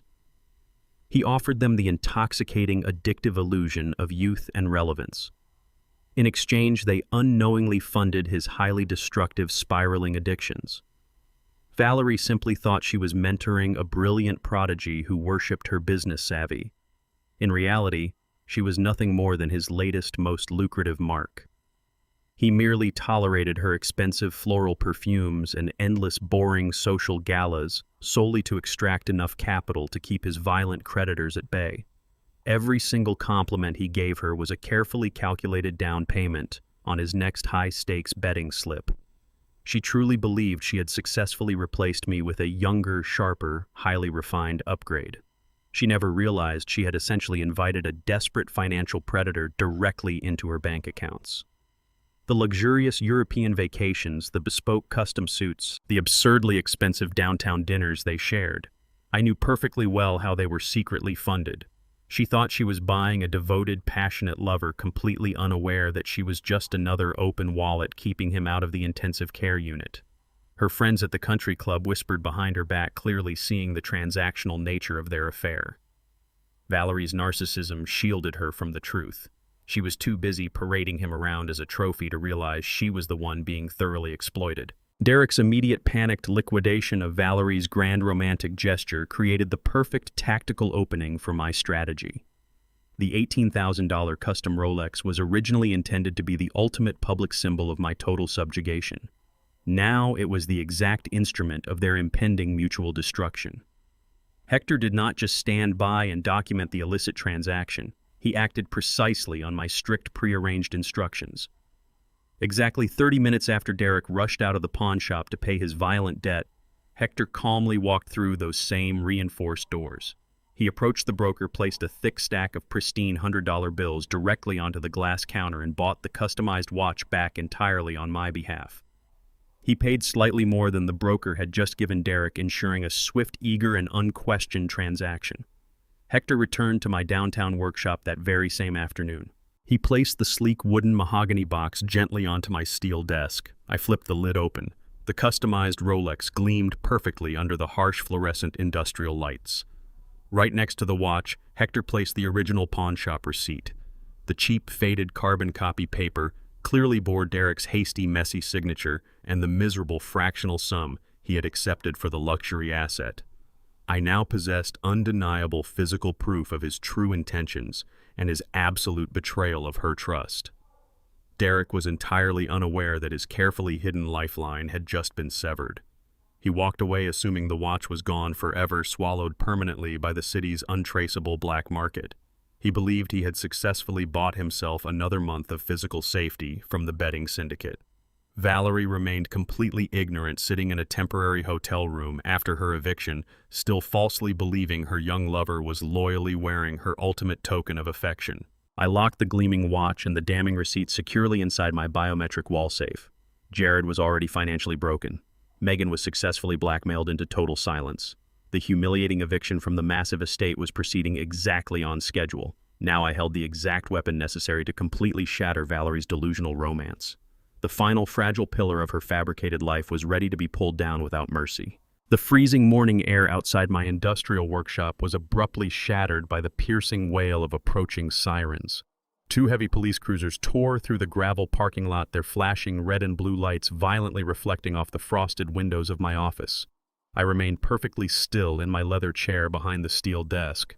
He offered them the intoxicating, addictive illusion of youth and relevance. In exchange, they unknowingly funded his highly destructive, spiraling addictions. Valerie simply thought she was mentoring a brilliant prodigy who worshipped her business savvy. In reality, she was nothing more than his latest, most lucrative mark. He merely tolerated her expensive floral perfumes and endless boring social galas solely to extract enough capital to keep his violent creditors at bay. Every single compliment he gave her was a carefully calculated down payment on his next high-stakes betting slip. She truly believed she had successfully replaced me with a younger, sharper, highly refined upgrade. She never realized she had essentially invited a desperate financial predator directly into her bank accounts. The luxurious European vacations, the bespoke custom suits, the absurdly expensive downtown dinners they shared. I knew perfectly well how they were secretly funded. She thought she was buying a devoted, passionate lover, completely unaware that she was just another open wallet keeping him out of the intensive care unit. Her friends at the country club whispered behind her back, clearly seeing the transactional nature of their affair. Valerie's narcissism shielded her from the truth. She was too busy parading him around as a trophy to realize she was the one being thoroughly exploited. Derek's immediate panicked liquidation of Valerie's grand romantic gesture created the perfect tactical opening for my strategy. The $18,000 custom Rolex was originally intended to be the ultimate public symbol of my total subjugation. Now it was the exact instrument of their impending mutual destruction. Hector did not just stand by and document the illicit transaction. He acted precisely on my strict prearranged instructions. Exactly 30 minutes after Derek rushed out of the pawn shop to pay his violent debt, Hector calmly walked through those same reinforced doors. He approached the broker, placed a thick stack of pristine $100 bills directly onto the glass counter, and bought the customized watch back entirely on my behalf. He paid slightly more than the broker had just given Derek, ensuring a swift, eager, and unquestioned transaction. Hector returned to my downtown workshop that very same afternoon. He placed the sleek wooden mahogany box gently onto my steel desk. I flipped the lid open. The customized Rolex gleamed perfectly under the harsh fluorescent industrial lights. Right next to the watch, Hector placed the original pawn shop receipt. The cheap, faded carbon copy paper clearly bore Derek's hasty, messy signature and the miserable fractional sum he had accepted for the luxury asset. I now possessed undeniable physical proof of his true intentions and his absolute betrayal of her trust. Derek was entirely unaware that his carefully hidden lifeline had just been severed. He walked away assuming the watch was gone forever, swallowed permanently by the city's untraceable black market. He believed he had successfully bought himself another month of physical safety from the betting syndicate. Valerie remained completely ignorant, sitting in a temporary hotel room after her eviction, still falsely believing her young lover was loyally wearing her ultimate token of affection. I locked the gleaming watch and the damning receipt securely inside my biometric wall safe. Jared was already financially broken. Megan was successfully blackmailed into total silence. The humiliating eviction from the massive estate was proceeding exactly on schedule. Now I held the exact weapon necessary to completely shatter Valerie's delusional romance. The final fragile pillar of her fabricated life was ready to be pulled down without mercy. The freezing morning air outside my industrial workshop was abruptly shattered by the piercing wail of approaching sirens. 2 heavy police cruisers tore through the gravel parking lot, their flashing red and blue lights violently reflecting off the frosted windows of my office. I remained perfectly still in my leather chair behind the steel desk.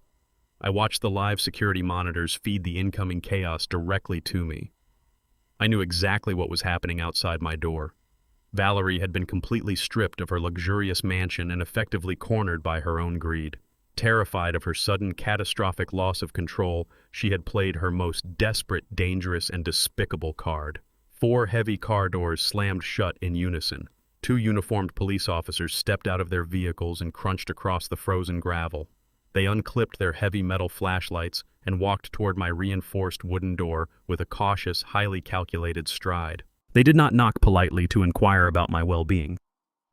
I watched the live security monitors feed the incoming chaos directly to me. I knew exactly what was happening outside my door. Valerie had been completely stripped of her luxurious mansion and effectively cornered by her own greed. Terrified of her sudden catastrophic loss of control, she had played her most desperate, dangerous, and despicable card. 4 heavy car doors slammed shut in unison. 2 uniformed police officers stepped out of their vehicles and crunched across the frozen gravel. They unclipped their heavy metal flashlights and walked toward my reinforced wooden door with a cautious, highly calculated stride. They did not knock politely to inquire about my well-being.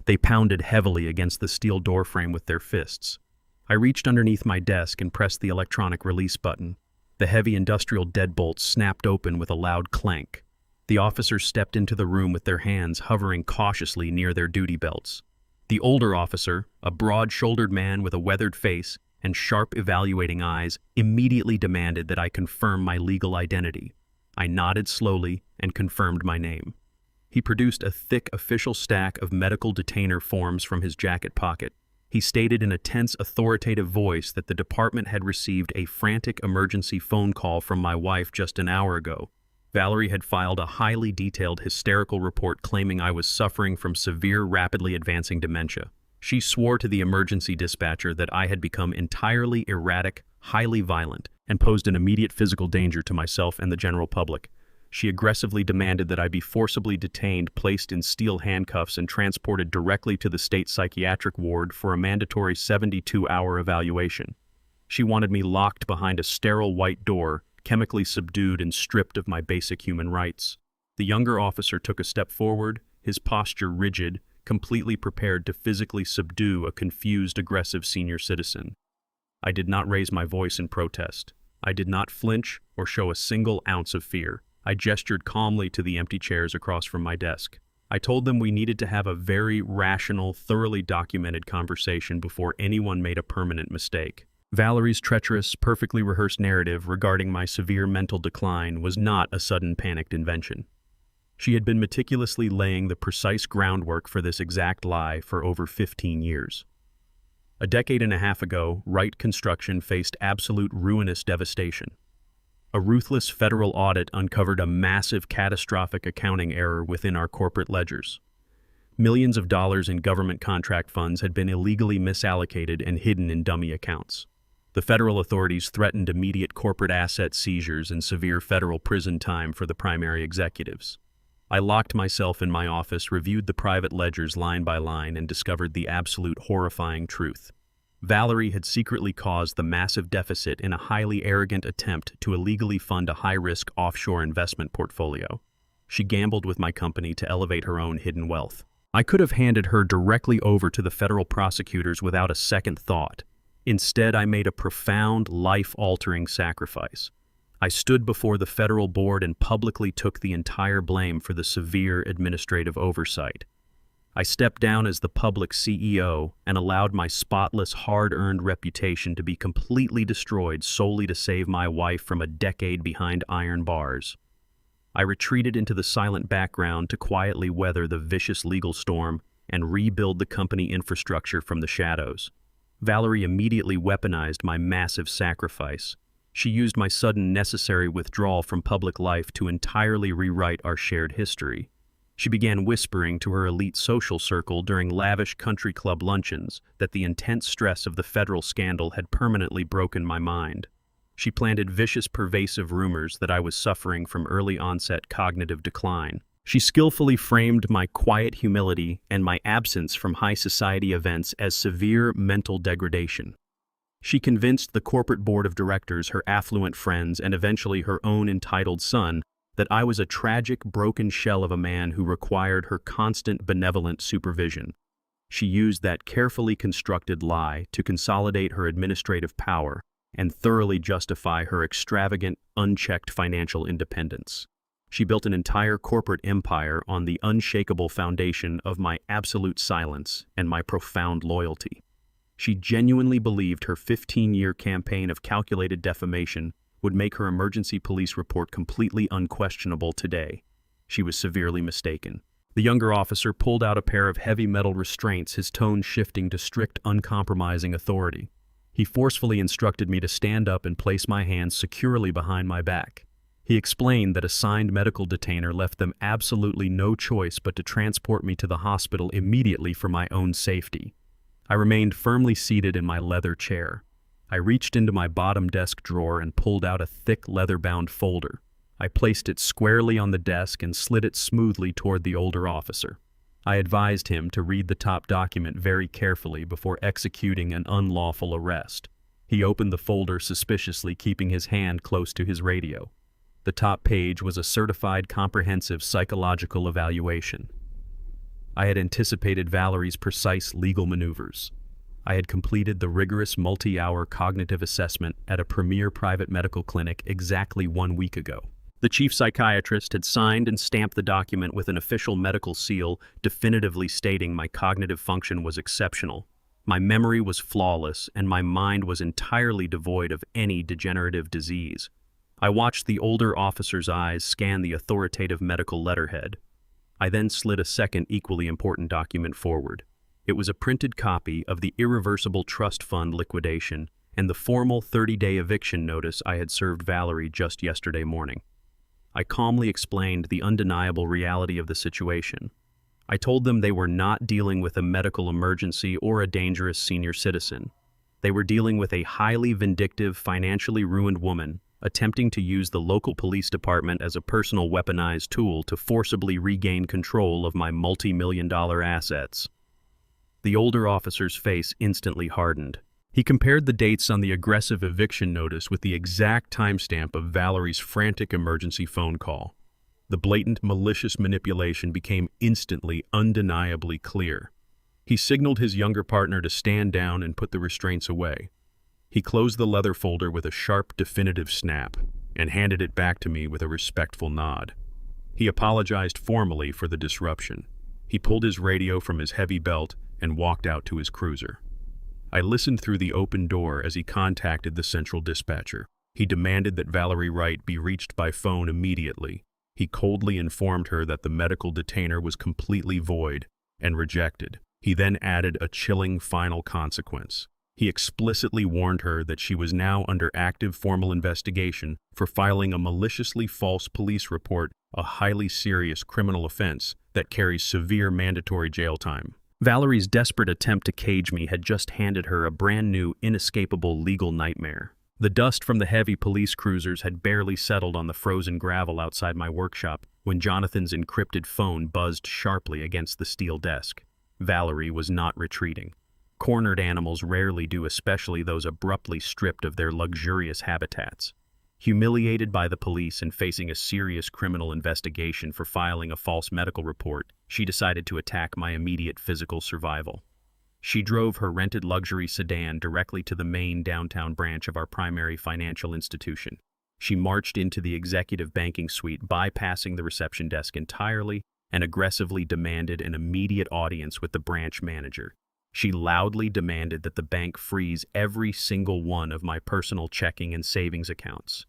They pounded heavily against the steel doorframe with their fists. I reached underneath my desk and pressed the electronic release button. The heavy industrial deadbolts snapped open with a loud clank. The officers stepped into the room with their hands hovering cautiously near their duty belts. The older officer, a broad-shouldered man with a weathered face and sharp, evaluating eyes, immediately demanded that I confirm my legal identity. I nodded slowly and confirmed my name. He produced a thick official stack of medical detainer forms from his jacket pocket. He stated in a tense, authoritative voice that the department had received a frantic emergency phone call from my wife just an hour ago. Valerie had filed a highly detailed, hysterical report claiming I was suffering from severe, rapidly advancing dementia. She swore to the emergency dispatcher that I had become entirely erratic, highly violent, and posed an immediate physical danger to myself and the general public. She aggressively demanded that I be forcibly detained, placed in steel handcuffs, and transported directly to the state psychiatric ward for a mandatory 72-hour evaluation. She wanted me locked behind a sterile white door, chemically subdued and stripped of my basic human rights. The younger officer took a step forward, his posture rigid, completely prepared to physically subdue a confused, aggressive senior citizen. I did not raise my voice in protest. I did not flinch or show a single ounce of fear. I gestured calmly to the empty chairs across from my desk. I told them we needed to have a very rational, thoroughly documented conversation before anyone made a permanent mistake. Valerie's treacherous, perfectly rehearsed narrative regarding my severe mental decline was not a sudden panicked invention. She had been meticulously laying the precise groundwork for this exact lie for over 15 years. A decade and a half ago, Wright Construction faced absolute ruinous devastation. A ruthless federal audit uncovered a massive, catastrophic accounting error within our corporate ledgers. Millions of dollars in government contract funds had been illegally misallocated and hidden in dummy accounts. The federal authorities threatened immediate corporate asset seizures and severe federal prison time for the primary executives. I locked myself in my office, reviewed the private ledgers line by line, and discovered the absolute horrifying truth. Valerie had secretly caused the massive deficit in a highly arrogant attempt to illegally fund a high-risk offshore investment portfolio. She gambled with my company to elevate her own hidden wealth. I could have handed her directly over to the federal prosecutors without a second thought. Instead, I made a profound, life-altering sacrifice. I stood before the federal board and publicly took the entire blame for the severe administrative oversight. I stepped down as the public CEO and allowed my spotless, hard-earned reputation to be completely destroyed solely to save my wife from a decade behind iron bars. I retreated into the silent background to quietly weather the vicious legal storm and rebuild the company infrastructure from the shadows. Valerie immediately weaponized my massive sacrifice. She used my sudden necessary withdrawal from public life to entirely rewrite our shared history. She began whispering to her elite social circle during lavish country club luncheons that the intense stress of the federal scandal had permanently broken my mind. She planted vicious, pervasive rumors that I was suffering from early-onset cognitive decline. She skillfully framed my quiet humility and my absence from high society events as severe mental degradation. She convinced the corporate board of directors, her affluent friends, and eventually her own entitled son that I was a tragic, broken shell of a man who required her constant benevolent supervision. She used that carefully constructed lie to consolidate her administrative power and thoroughly justify her extravagant, unchecked financial independence. She built an entire corporate empire on the unshakable foundation of my absolute silence and my profound loyalty. She genuinely believed her 15-year campaign of calculated defamation would make her emergency police report completely unquestionable today. She was severely mistaken. The younger officer pulled out a pair of heavy metal restraints, his tone shifting to strict, uncompromising authority. He forcefully instructed me to stand up and place my hands securely behind my back. He explained that a signed medical detainer left them absolutely no choice but to transport me to the hospital immediately for my own safety. I remained firmly seated in my leather chair. I reached into my bottom desk drawer and pulled out a thick leather-bound folder. I placed it squarely on the desk and slid it smoothly toward the older officer. I advised him to read the top document very carefully before executing an unlawful arrest. He opened the folder suspiciously, keeping his hand close to his radio. The top page was a certified comprehensive psychological evaluation. I had anticipated Valerie's precise legal maneuvers. I had completed the rigorous multi-hour cognitive assessment at a premier private medical clinic exactly 1 week ago. The chief psychiatrist had signed and stamped the document with an official medical seal, definitively stating my cognitive function was exceptional. My memory was flawless, and my mind was entirely devoid of any degenerative disease. I watched the older officer's eyes scan the authoritative medical letterhead. I then slid a second equally important document forward. It was a printed copy of the irreversible trust fund liquidation and the formal 30-day eviction notice I had served Valerie just yesterday morning. I calmly explained the undeniable reality of the situation. I told them they were not dealing with a medical emergency or a dangerous senior citizen. They were dealing with a highly vindictive, financially ruined woman attempting to use the local police department as a personal weaponized tool to forcibly regain control of my multi-million-dollar assets. The older officer's face instantly hardened. He compared the dates on the aggressive eviction notice with the exact timestamp of Valerie's frantic emergency phone call. The blatant, malicious manipulation became instantly, undeniably clear. He signaled his younger partner to stand down and put the restraints away. He closed the leather folder with a sharp, definitive snap and handed it back to me with a respectful nod. He apologized formally for the disruption. He pulled his radio from his heavy belt and walked out to his cruiser. I listened through the open door as he contacted the central dispatcher. He demanded that Valerie Wright be reached by phone immediately. He coldly informed her that the medical detainer was completely void and rejected. He then added a chilling final consequence. He explicitly warned her that she was now under active formal investigation for filing a maliciously false police report, a highly serious criminal offense that carries severe mandatory jail time. Valerie's desperate attempt to cage me had just handed her a brand new, inescapable legal nightmare. The dust from the heavy police cruisers had barely settled on the frozen gravel outside my workshop when Jonathan's encrypted phone buzzed sharply against the steel desk. Valerie was not retreating. Cornered animals rarely do, especially those abruptly stripped of their luxurious habitats. Humiliated by the police and facing a serious criminal investigation for filing a false medical report, she decided to attack my immediate physical survival. She drove her rented luxury sedan directly to the main downtown branch of our primary financial institution. She marched into the executive banking suite, bypassing the reception desk entirely, and aggressively demanded an immediate audience with the branch manager. She loudly demanded that the bank freeze every single one of my personal checking and savings accounts.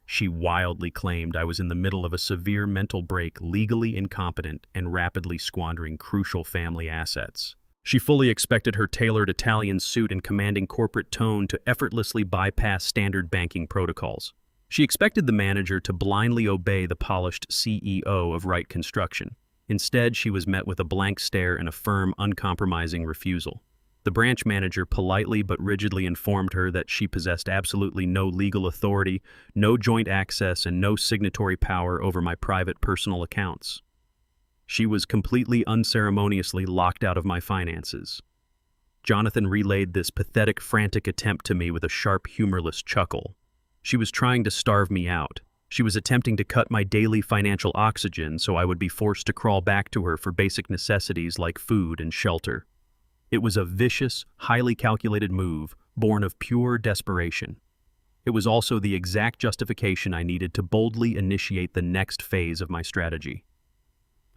She wildly claimed I was in the middle of a severe mental break, legally incompetent, and rapidly squandering crucial family assets. She fully expected her tailored Italian suit and commanding corporate tone to effortlessly bypass standard banking protocols. She expected the manager to blindly obey the polished CEO of Wright Construction. Instead, she was met with a blank stare and a firm, uncompromising refusal. The branch manager politely but rigidly informed her that she possessed absolutely no legal authority, no joint access, and no signatory power over my private personal accounts. She was completely unceremoniously locked out of my finances. Jonathan relayed this pathetic, frantic attempt to me with a sharp, humorless chuckle. She was trying to starve me out. She was attempting to cut my daily financial oxygen so I would be forced to crawl back to her for basic necessities like food and shelter. It was a vicious, highly calculated move, born of pure desperation. It was also the exact justification I needed to boldly initiate the next phase of my strategy.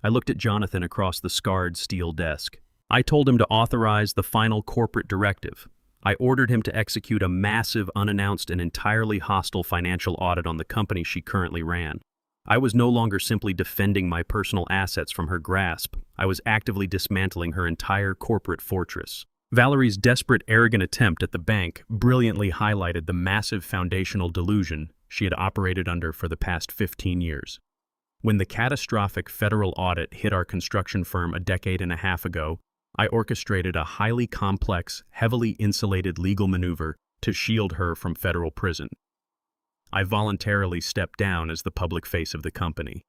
I looked at Jonathan across the scarred steel desk. I told him to authorize the final corporate directive. I ordered him to execute a massive, unannounced, and entirely hostile financial audit on the company she currently ran. I was no longer simply defending my personal assets from her grasp. I was actively dismantling her entire corporate fortress. Valerie's desperate, arrogant attempt at the bank brilliantly highlighted the massive foundational delusion she had operated under for the past 15 years. When the catastrophic federal audit hit our construction firm a decade and a half ago, I orchestrated a highly complex, heavily insulated legal maneuver to shield her from federal prison. I voluntarily stepped down as the public face of the company.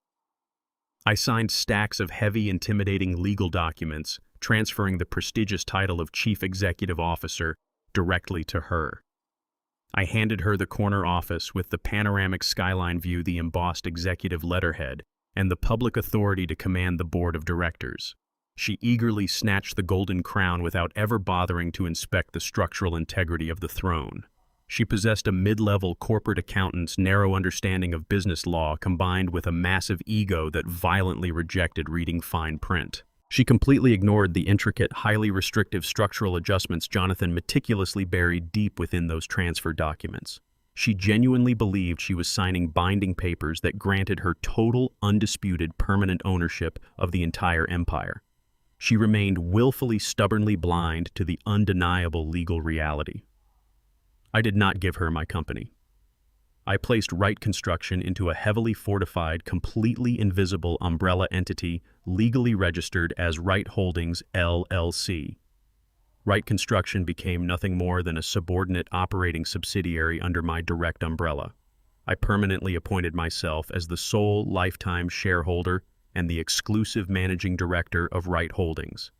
I signed stacks of heavy, intimidating legal documents, transferring the prestigious title of Chief Executive Officer directly to her. I handed her the corner office with the panoramic skyline view, the embossed executive letterhead, and the public authority to command the board of directors. She eagerly snatched the golden crown without ever bothering to inspect the structural integrity of the throne. She possessed a mid-level corporate accountant's narrow understanding of business law combined with a massive ego that violently rejected reading fine print. She completely ignored the intricate, highly restrictive structural adjustments Jonathan meticulously buried deep within those transfer documents. She genuinely believed she was signing binding papers that granted her total, undisputed, permanent ownership of the entire empire. She remained willfully, stubbornly blind to the undeniable legal reality. I did not give her my company. I placed Wright Construction into a heavily fortified, completely invisible umbrella entity legally registered as Wright Holdings, LLC. Wright Construction became nothing more than a subordinate operating subsidiary under my direct umbrella. I permanently appointed myself as the sole lifetime shareholder and the exclusive managing director of Wright Holdings.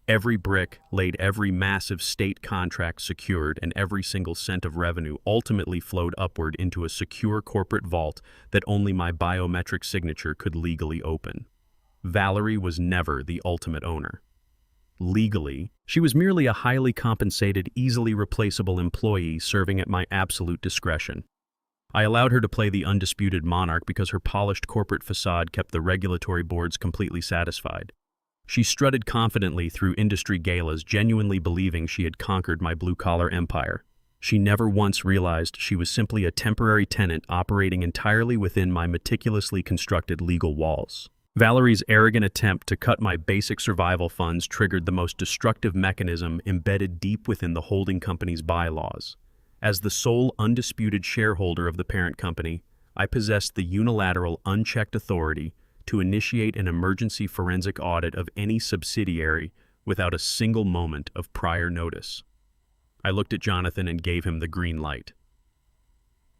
Every brick laid, every massive state contract secured, and every single cent of revenue ultimately flowed upward into a secure corporate vault that only my biometric signature could legally open. Valerie was never the ultimate owner. Legally, she was merely a highly compensated, easily replaceable employee serving at my absolute discretion. I allowed her to play the undisputed monarch because her polished corporate facade kept the regulatory boards completely satisfied. She strutted confidently through industry galas, genuinely believing she had conquered my blue-collar empire. She never once realized she was simply a temporary tenant operating entirely within my meticulously constructed legal walls. Valerie's arrogant attempt to cut my basic survival funds triggered the most destructive mechanism embedded deep within the holding company's bylaws. As the sole undisputed shareholder of the parent company, I possessed the unilateral, unchecked authority to initiate an emergency forensic audit of any subsidiary without a single moment of prior notice. I looked at Jonathan and gave him the green light.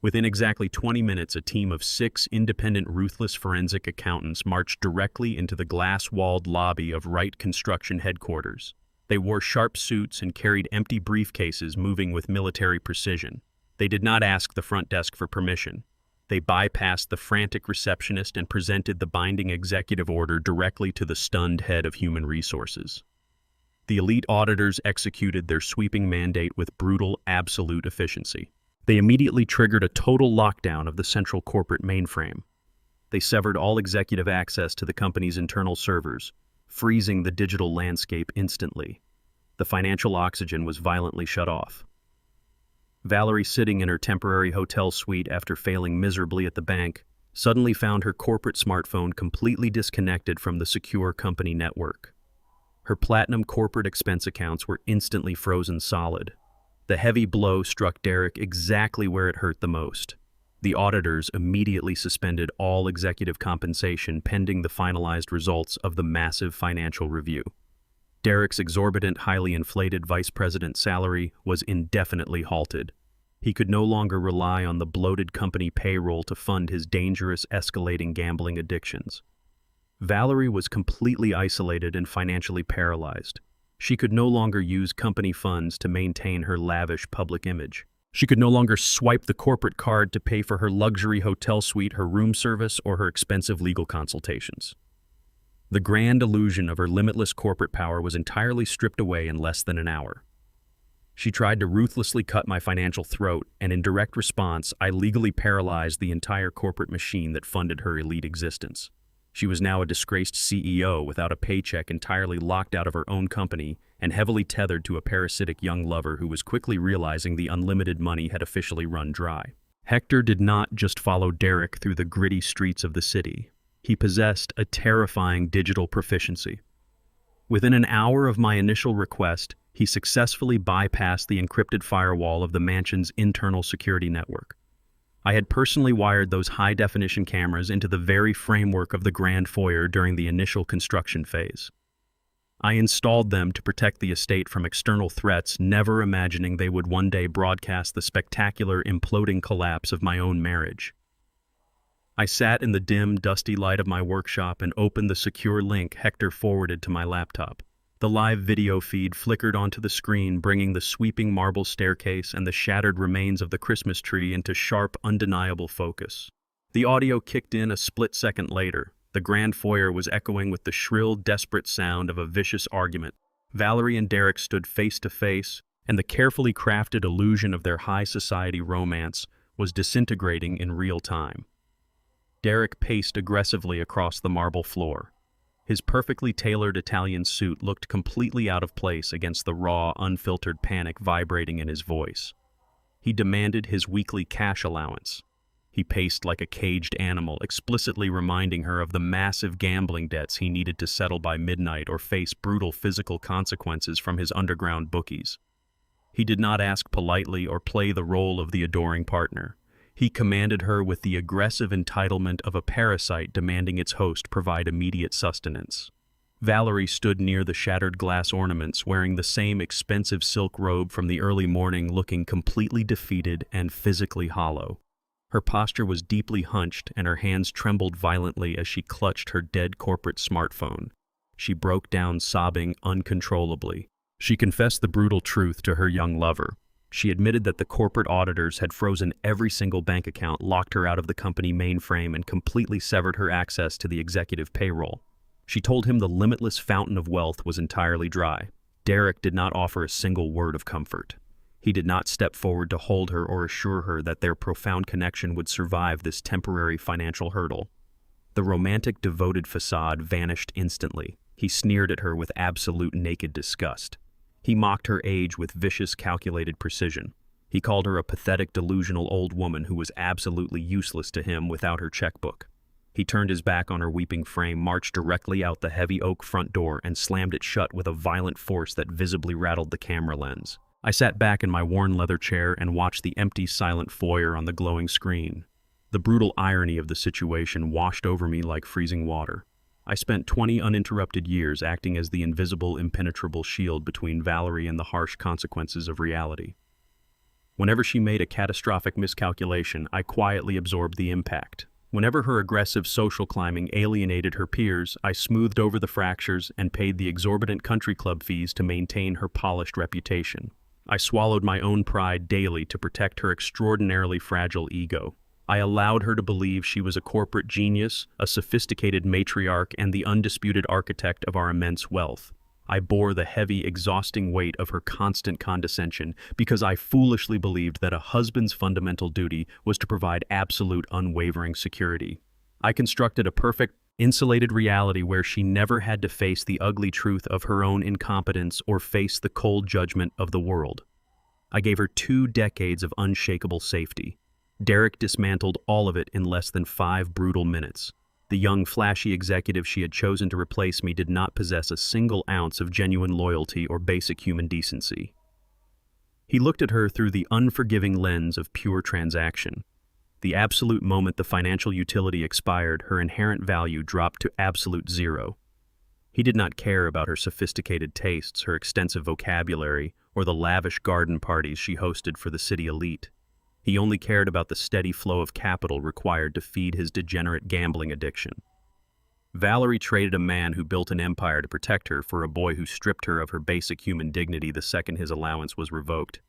Within exactly 20 minutes, a team of 6 independent, ruthless forensic accountants marched directly into the glass-walled lobby of Wright Construction headquarters. They wore sharp suits and carried empty briefcases moving with military precision. They did not ask the front desk for permission. They bypassed the frantic receptionist and presented the binding executive order directly to the stunned head of human resources. The elite auditors executed their sweeping mandate with brutal, absolute efficiency. They immediately triggered a total lockdown of the central corporate mainframe. They severed all executive access to the company's internal servers, freezing the digital landscape instantly. The financial oxygen was violently shut off. Valerie, sitting in her temporary hotel suite after failing miserably at the bank, suddenly found her corporate smartphone completely disconnected from the secure company network. Her platinum corporate expense accounts were instantly frozen solid. The heavy blow struck Derek exactly where it hurt the most. The auditors immediately suspended all executive compensation pending the finalized results of the massive financial review. Derek's exorbitant, highly inflated vice president salary was indefinitely halted. He could no longer rely on the bloated company payroll to fund his dangerous, escalating gambling addictions. Valerie was completely isolated and financially paralyzed. She could no longer use company funds to maintain her lavish public image. She could no longer swipe the corporate card to pay for her luxury hotel suite, her room service, or her expensive legal consultations. The grand illusion of her limitless corporate power was entirely stripped away in less than an hour. She tried to ruthlessly cut my financial throat, and in direct response, I legally paralyzed the entire corporate machine that funded her elite existence. She was now a disgraced CEO without a paycheck, entirely locked out of her own company, and heavily tethered to a parasitic young lover who was quickly realizing the unlimited money had officially run dry. Hector did not just follow Derek through the gritty streets of the city. He possessed a terrifying digital proficiency. Within an hour of my initial request, he successfully bypassed the encrypted firewall of the mansion's internal security network. I had personally wired those high-definition cameras into the very framework of the grand foyer during the initial construction phase. I installed them to protect the estate from external threats, never imagining they would one day broadcast the spectacular imploding collapse of my own marriage. I sat in the dim, dusty light of my workshop and opened the secure link Hector forwarded to my laptop. The live video feed flickered onto the screen, bringing the sweeping marble staircase and the shattered remains of the Christmas tree into sharp, undeniable focus. The audio kicked in a split second later. The grand foyer was echoing with the shrill, desperate sound of a vicious argument. Valerie and Derek stood face to face, and the carefully crafted illusion of their high society romance was disintegrating in real time. Derek paced aggressively across the marble floor. His perfectly tailored Italian suit looked completely out of place against the raw, unfiltered panic vibrating in his voice. He demanded his weekly cash allowance. He paced like a caged animal, explicitly reminding her of the massive gambling debts he needed to settle by midnight or face brutal physical consequences from his underground bookies. He did not ask politely or play the role of the adoring partner. He commanded her with the aggressive entitlement of a parasite demanding its host provide immediate sustenance. Valerie stood near the shattered glass ornaments, wearing the same expensive silk robe from the early morning, looking completely defeated and physically hollow. Her posture was deeply hunched, and her hands trembled violently as she clutched her dead corporate smartphone. She broke down, sobbing uncontrollably. She confessed the brutal truth to her young lover. She admitted that the corporate auditors had frozen every single bank account, locked her out of the company mainframe, and completely severed her access to the executive payroll. She told him the limitless fountain of wealth was entirely dry. Derek did not offer a single word of comfort. He did not step forward to hold her or assure her that their profound connection would survive this temporary financial hurdle. The romantic, devoted facade vanished instantly. He sneered at her with absolute naked disgust. He mocked her age with vicious, calculated precision. He called her a pathetic, delusional old woman who was absolutely useless to him without her checkbook. He turned his back on her weeping frame, marched directly out the heavy oak front door, and slammed it shut with a violent force that visibly rattled the camera lens. I sat back in my worn leather chair and watched the empty, silent foyer on the glowing screen. The brutal irony of the situation washed over me like freezing water. I spent 20 uninterrupted years acting as the invisible, impenetrable shield between Valerie and the harsh consequences of reality. Whenever she made a catastrophic miscalculation, I quietly absorbed the impact. Whenever her aggressive social climbing alienated her peers, I smoothed over the fractures and paid the exorbitant country club fees to maintain her polished reputation. I swallowed my own pride daily to protect her extraordinarily fragile ego. I allowed her to believe she was a corporate genius, a sophisticated matriarch, and the undisputed architect of our immense wealth. I bore the heavy, exhausting weight of her constant condescension because I foolishly believed that a husband's fundamental duty was to provide absolute, unwavering security. I constructed a perfect, insulated reality where she never had to face the ugly truth of her own incompetence or face the cold judgment of the world. I gave her 2 decades of unshakable safety. Derek dismantled all of it in less than 5 brutal minutes. The young, flashy executive she had chosen to replace me did not possess a single ounce of genuine loyalty or basic human decency. He looked at her through the unforgiving lens of pure transaction. The absolute moment the financial utility expired, her inherent value dropped to absolute zero. He did not care about her sophisticated tastes, her extensive vocabulary, or the lavish garden parties she hosted for the city elite. He only cared about the steady flow of capital required to feed his degenerate gambling addiction. Valerie traded a man who built an empire to protect her for a boy who stripped her of her basic human dignity the second his allowance was revoked.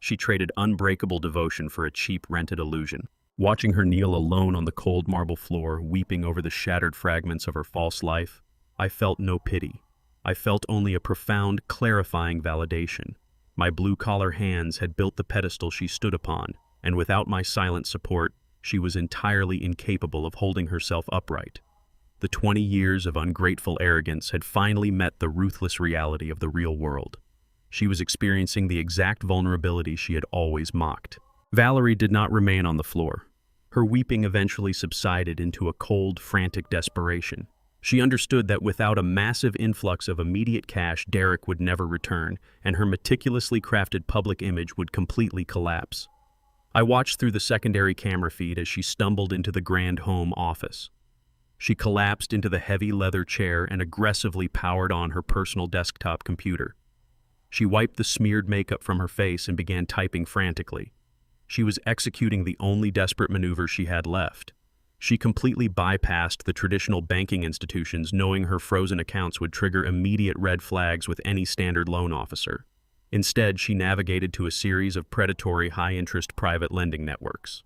She traded unbreakable devotion for a cheap rented illusion. Watching her kneel alone on the cold marble floor, weeping over the shattered fragments of her false life, I felt no pity. I felt only a profound, clarifying validation. My blue-collar hands had built the pedestal she stood upon, and without my silent support, she was entirely incapable of holding herself upright. The 20 years of ungrateful arrogance had finally met the ruthless reality of the real world. She was experiencing the exact vulnerability she had always mocked. Valerie did not remain on the floor. Her weeping eventually subsided into a cold, frantic desperation. She understood that without a massive influx of immediate cash, Derek would never return, and her meticulously crafted public image would completely collapse. I watched through the secondary camera feed as she stumbled into the grand home office. She collapsed into the heavy leather chair and aggressively powered on her personal desktop computer. She wiped the smeared makeup from her face and began typing frantically. She was executing the only desperate maneuver she had left. She completely bypassed the traditional banking institutions, knowing her frozen accounts would trigger immediate red flags with any standard loan officer. Instead, she navigated to a series of predatory high-interest private lending networks.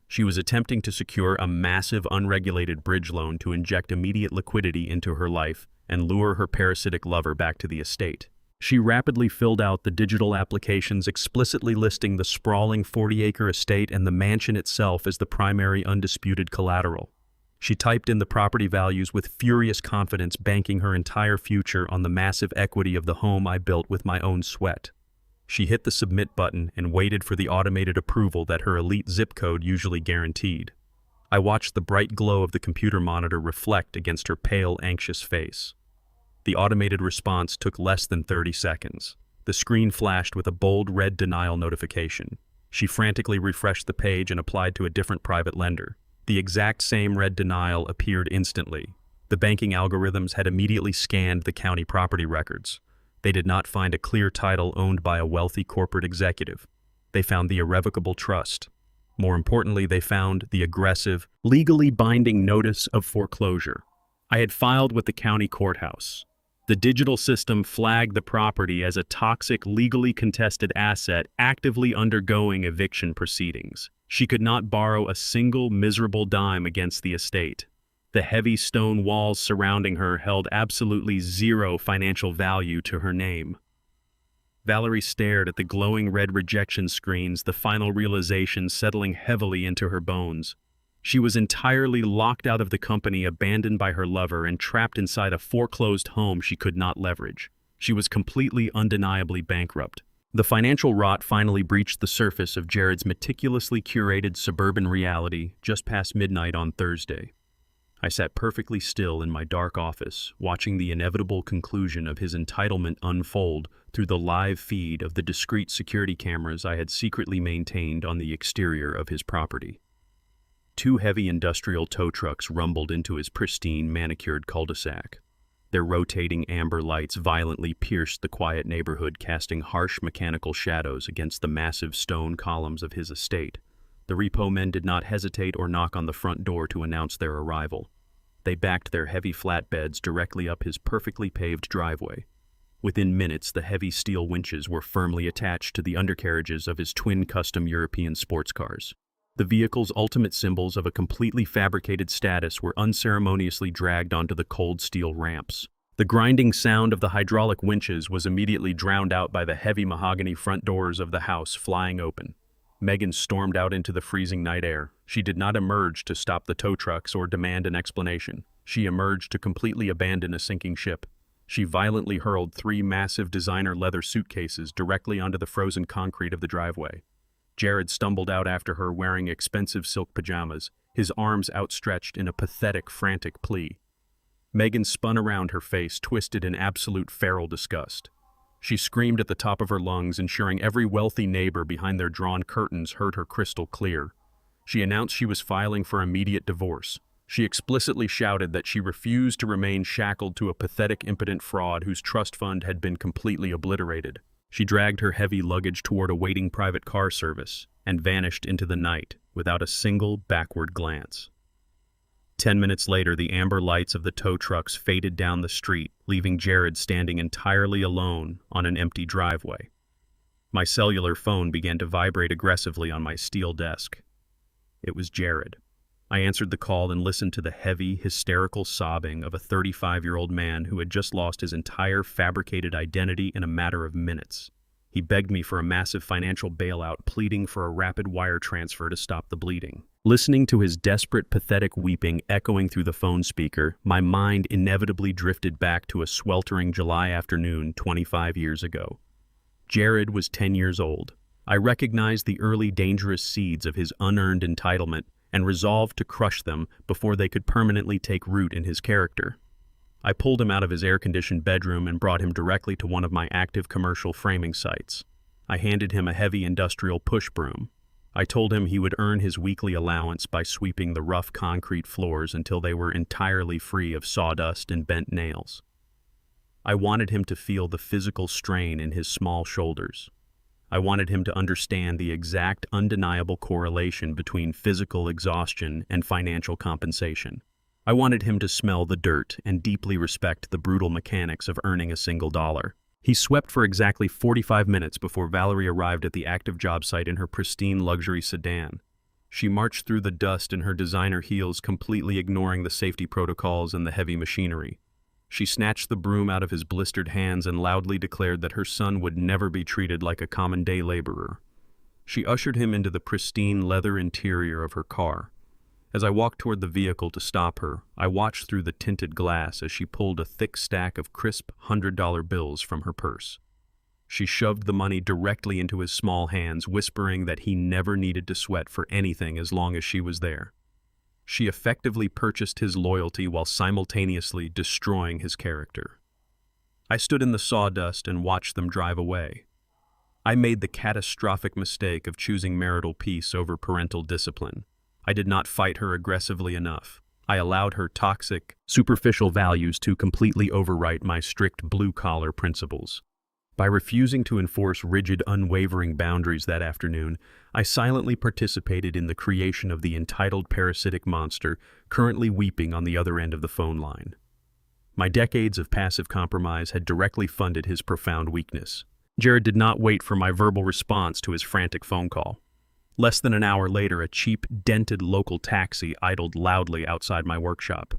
She was attempting to secure a massive unregulated bridge loan to inject immediate liquidity into her life and lure her parasitic lover back to the estate. She rapidly filled out the digital applications explicitly listing the sprawling 40-acre estate and the mansion itself as the primary undisputed collateral. She typed in the property values with furious confidence, banking her entire future on the massive equity of the home I built with my own sweat. She hit the submit button and waited for the automated approval that her elite zip code usually guaranteed. I watched the bright glow of the computer monitor reflect against her pale, anxious face. The automated response took less than 30 seconds. The screen flashed with a bold red denial notification. She frantically refreshed the page and applied to a different private lender. The exact same red denial appeared instantly. The banking algorithms had immediately scanned the county property records. They did not find a clear title owned by a wealthy corporate executive. They found the irrevocable trust. More importantly, they found the aggressive, legally binding notice of foreclosure. I had filed with the county courthouse. The digital system flagged the property as a toxic, legally contested asset actively undergoing eviction proceedings. She could not borrow a single miserable dime against the estate. The heavy stone walls surrounding her held absolutely zero financial value to her name. Valerie stared at the glowing red rejection screens, the final realization settling heavily into her bones. She was entirely locked out of the company, abandoned by her lover, and trapped inside a foreclosed home she could not leverage. She was completely, undeniably bankrupt. The financial rot finally breached the surface of Jared's meticulously curated suburban reality just past midnight on Thursday. I sat perfectly still in my dark office, watching the inevitable conclusion of his entitlement unfold through the live feed of the discreet security cameras I had secretly maintained on the exterior of his property. 2 heavy industrial tow trucks rumbled into his pristine, manicured cul-de-sac. Their rotating amber lights violently pierced the quiet neighborhood, casting harsh mechanical shadows against the massive stone columns of his estate. The repo men did not hesitate or knock on the front door to announce their arrival. They backed their heavy flatbeds directly up his perfectly paved driveway. Within minutes, the heavy steel winches were firmly attached to the undercarriages of his twin custom European sports cars. The vehicle's ultimate symbols of a completely fabricated status were unceremoniously dragged onto the cold steel ramps. The grinding sound of the hydraulic winches was immediately drowned out by the heavy mahogany front doors of the house flying open. Megan stormed out into the freezing night air. She did not emerge to stop the tow trucks or demand an explanation. She emerged to completely abandon a sinking ship. She violently hurled 3 massive designer leather suitcases directly onto the frozen concrete of the driveway. Jared stumbled out after her wearing expensive silk pajamas, his arms outstretched in a pathetic, frantic plea. Megan spun around, her face twisted in absolute feral disgust. She screamed at the top of her lungs, ensuring every wealthy neighbor behind their drawn curtains heard her crystal clear. She announced she was filing for immediate divorce. She explicitly shouted that she refused to remain shackled to a pathetic, impotent fraud whose trust fund had been completely obliterated. She dragged her heavy luggage toward a waiting private car service and vanished into the night without a single backward glance. 10 minutes later, the amber lights of the tow trucks faded down the street, leaving Jared standing entirely alone on an empty driveway. My cellular phone began to vibrate aggressively on my steel desk. It was Jared. I answered the call and listened to the heavy, hysterical sobbing of a 35-year-old man who had just lost his entire fabricated identity in a matter of minutes. He begged me for a massive financial bailout, pleading for a rapid wire transfer to stop the bleeding. Listening to his desperate, pathetic weeping echoing through the phone speaker, my mind inevitably drifted back to a sweltering July afternoon 25 years ago. Jared was 10 years old. I recognized the early dangerous seeds of his unearned entitlement and resolved to crush them before they could permanently take root in his character. I pulled him out of his air-conditioned bedroom and brought him directly to one of my active commercial framing sites. I handed him a heavy industrial push broom. I told him he would earn his weekly allowance by sweeping the rough concrete floors until they were entirely free of sawdust and bent nails. I wanted him to feel the physical strain in his small shoulders. I wanted him to understand the exact, undeniable correlation between physical exhaustion and financial compensation. I wanted him to smell the dirt and deeply respect the brutal mechanics of earning a single dollar. He swept for exactly 45 minutes before Valerie arrived at the active job site in her pristine luxury sedan. She marched through the dust in her designer heels, completely ignoring the safety protocols and the heavy machinery. She snatched the broom out of his blistered hands and loudly declared that her son would never be treated like a common day laborer. She ushered him into the pristine leather interior of her car. As I walked toward the vehicle to stop her, I watched through the tinted glass as she pulled a thick stack of crisp $100 bills from her purse. She shoved the money directly into his small hands, whispering that he never needed to sweat for anything as long as she was there. She effectively purchased his loyalty while simultaneously destroying his character. I stood in the sawdust and watched them drive away. I made the catastrophic mistake of choosing marital peace over parental discipline. I did not fight her aggressively enough. I allowed her toxic, superficial values to completely overwrite my strict blue-collar principles. By refusing to enforce rigid, unwavering boundaries that afternoon, I silently participated in the creation of the entitled parasitic monster currently weeping on the other end of the phone line. My decades of passive compromise had directly funded his profound weakness. Jared did not wait for my verbal response to his frantic phone call. Less than an hour later, a cheap, dented local taxi idled loudly outside my workshop.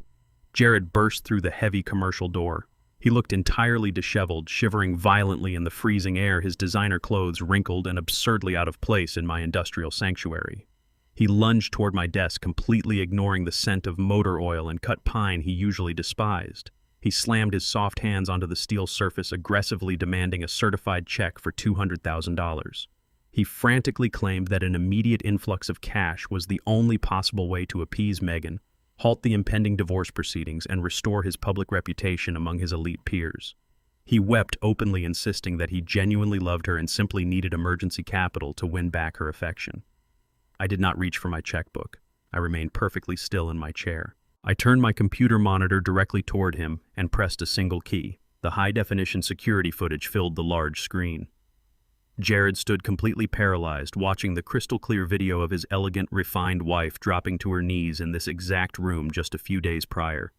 Jared burst through the heavy commercial door. He looked entirely disheveled, shivering violently in the freezing air, his designer clothes wrinkled and absurdly out of place in my industrial sanctuary. He lunged toward my desk, completely ignoring the scent of motor oil and cut pine he usually despised. He slammed his soft hands onto the steel surface, aggressively demanding a certified check for $200,000. He frantically claimed that an immediate influx of cash was the only possible way to appease Megan, halt the impending divorce proceedings, and restore his public reputation among his elite peers. He wept openly, insisting that he genuinely loved her and simply needed emergency capital to win back her affection. I did not reach for my checkbook. I remained perfectly still in my chair. I turned my computer monitor directly toward him and pressed a single key. The high-definition security footage filled the large screen. Jared stood completely paralyzed, watching the crystal-clear video of his elegant, refined wife dropping to her knees in this exact room just a few days prior.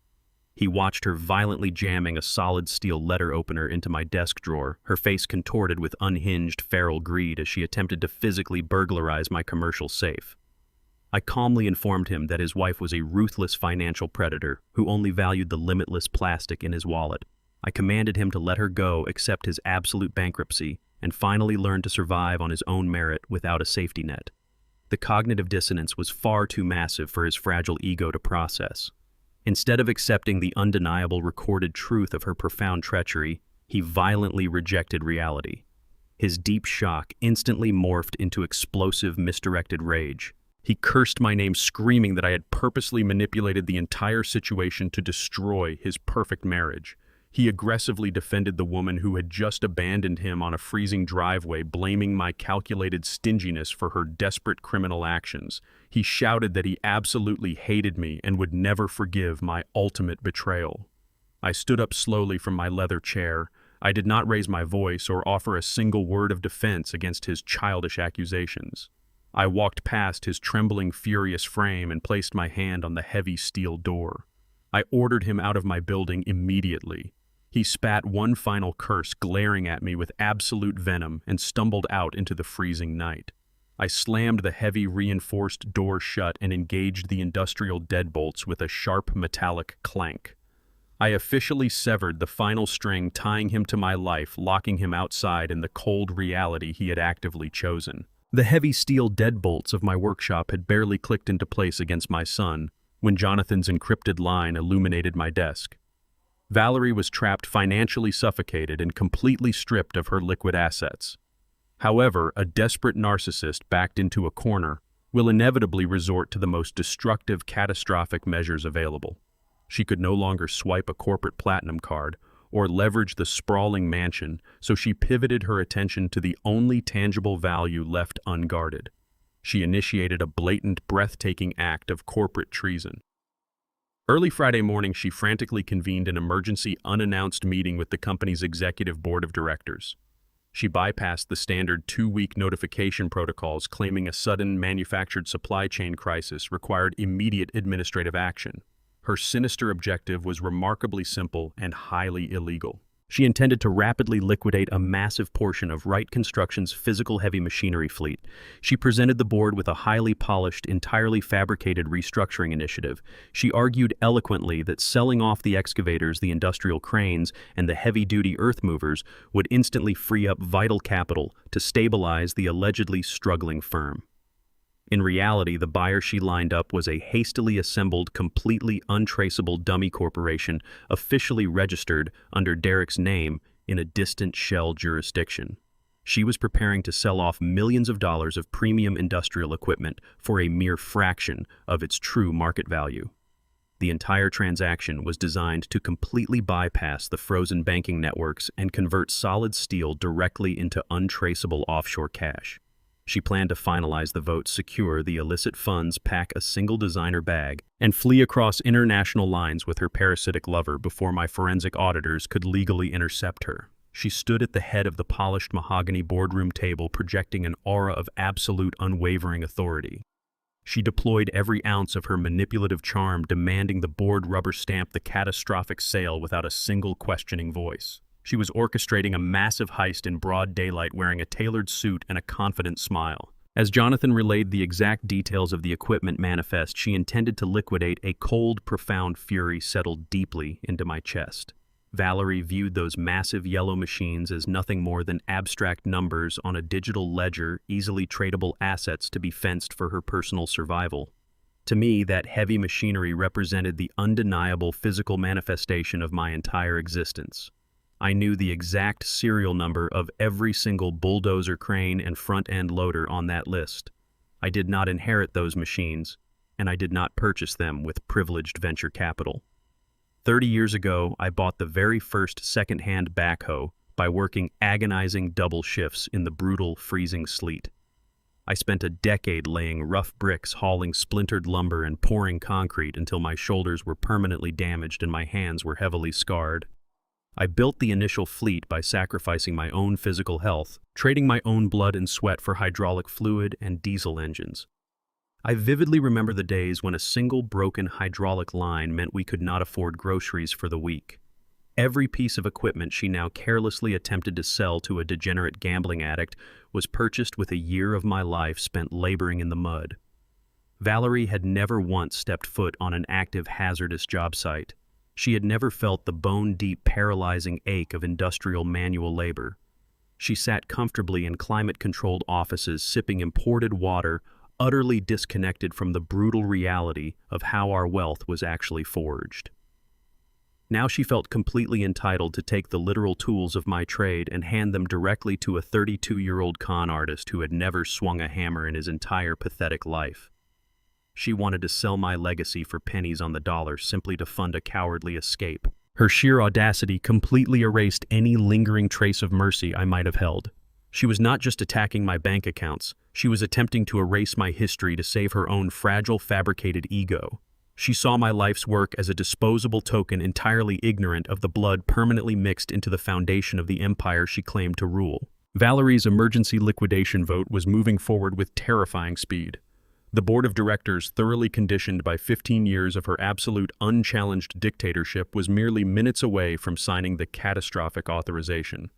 He watched her violently jamming a solid steel letter opener into my desk drawer, her face contorted with unhinged, feral greed as she attempted to physically burglarize my commercial safe. I calmly informed him that his wife was a ruthless financial predator who only valued the limitless plastic in his wallet. I commanded him to let her go, accept his absolute bankruptcy, and finally learn to survive on his own merit without a safety net. The cognitive dissonance was far too massive for his fragile ego to process. Instead of accepting the undeniable recorded truth of her profound treachery, he violently rejected reality. His deep shock instantly morphed into explosive, misdirected rage. He cursed my name, screaming that I had purposely manipulated the entire situation to destroy his perfect marriage. He aggressively defended the woman who had just abandoned him on a freezing driveway, blaming my calculated stinginess for her desperate criminal actions. He shouted that he absolutely hated me and would never forgive my ultimate betrayal. I stood up slowly from my leather chair. I did not raise my voice or offer a single word of defense against his childish accusations. I walked past his trembling, furious frame and placed my hand on the heavy steel door. I ordered him out of my building immediately. He spat one final curse, glaring at me with absolute venom, and stumbled out into the freezing night. I slammed the heavy, reinforced door shut and engaged the industrial deadbolts with a sharp metallic clank. I officially severed the final string tying him to my life, locking him outside in the cold reality he had actively chosen. The heavy steel deadbolts of my workshop had barely clicked into place against my son when Jonathan's encrypted line illuminated my desk. Valerie was trapped, financially suffocated, and completely stripped of her liquid assets. However, a desperate narcissist backed into a corner will inevitably resort to the most destructive, catastrophic measures available. She could no longer swipe a corporate platinum card or leverage the sprawling mansion, so she pivoted her attention to the only tangible value left unguarded. She initiated a blatant, breathtaking act of corporate treason. Early Friday morning, she frantically convened an emergency, unannounced meeting with the company's executive board of directors. She bypassed the standard 2-week notification protocols, claiming a sudden manufactured supply chain crisis required immediate administrative action. Her sinister objective was remarkably simple and highly illegal. She intended to rapidly liquidate a massive portion of Wright Construction's physical heavy machinery fleet. She presented the board with a highly polished, entirely fabricated restructuring initiative. She argued eloquently that selling off the excavators, the industrial cranes, and the heavy-duty earth movers would instantly free up vital capital to stabilize the allegedly struggling firm. In reality, the buyer she lined up was a hastily assembled, completely untraceable dummy corporation officially registered under Derek's name in a distant shell jurisdiction. She was preparing to sell off millions of dollars of premium industrial equipment for a mere fraction of its true market value. The entire transaction was designed to completely bypass the frozen banking networks and convert solid steel directly into untraceable offshore cash. She planned to finalize the vote, secure the illicit funds, pack a single designer bag, and flee across international lines with her parasitic lover before my forensic auditors could legally intercept her. She stood at the head of the polished mahogany boardroom table, projecting an aura of absolute, unwavering authority. She deployed every ounce of her manipulative charm, demanding the board rubber stamp the catastrophic sale without a single questioning voice. She was orchestrating a massive heist in broad daylight, wearing a tailored suit and a confident smile. As Jonathan relayed the exact details of the equipment manifest she intended to liquidate, a cold, profound fury settled deeply into my chest. Valerie viewed those massive yellow machines as nothing more than abstract numbers on a digital ledger, easily tradable assets to be fenced for her personal survival. To me, that heavy machinery represented the undeniable physical manifestation of my entire existence. I knew the exact serial number of every single bulldozer, crane, and front-end loader on that list. I did not inherit those machines, and I did not purchase them with privileged venture capital. 30 years ago, I bought the very first second-hand backhoe by working agonizing double shifts in the brutal, freezing sleet. I spent a decade laying rough bricks, hauling splintered lumber, and pouring concrete until my shoulders were permanently damaged and my hands were heavily scarred. I built the initial fleet by sacrificing my own physical health, trading my own blood and sweat for hydraulic fluid and diesel engines. I vividly remember the days when a single broken hydraulic line meant we could not afford groceries for the week. Every piece of equipment she now carelessly attempted to sell to a degenerate gambling addict was purchased with a year of my life spent laboring in the mud. Valerie had never once stepped foot on an active, hazardous job site. She had never felt the bone-deep, paralyzing ache of industrial manual labor. She sat comfortably in climate-controlled offices, sipping imported water, utterly disconnected from the brutal reality of how our wealth was actually forged. Now she felt completely entitled to take the literal tools of my trade and hand them directly to a 32-year-old con artist who had never swung a hammer in his entire pathetic life. She wanted to sell my legacy for pennies on the dollar simply to fund a cowardly escape. Her sheer audacity completely erased any lingering trace of mercy I might have held. She was not just attacking my bank accounts, she was attempting to erase my history to save her own fragile, fabricated ego. She saw my life's work as a disposable token entirely ignorant of the blood permanently mixed into the foundation of the empire she claimed to rule. Valerie's emergency liquidation vote was moving forward with terrifying speed. The board of directors, thoroughly conditioned by 15 years of her absolute unchallenged dictatorship, was merely minutes away from signing the catastrophic authorization.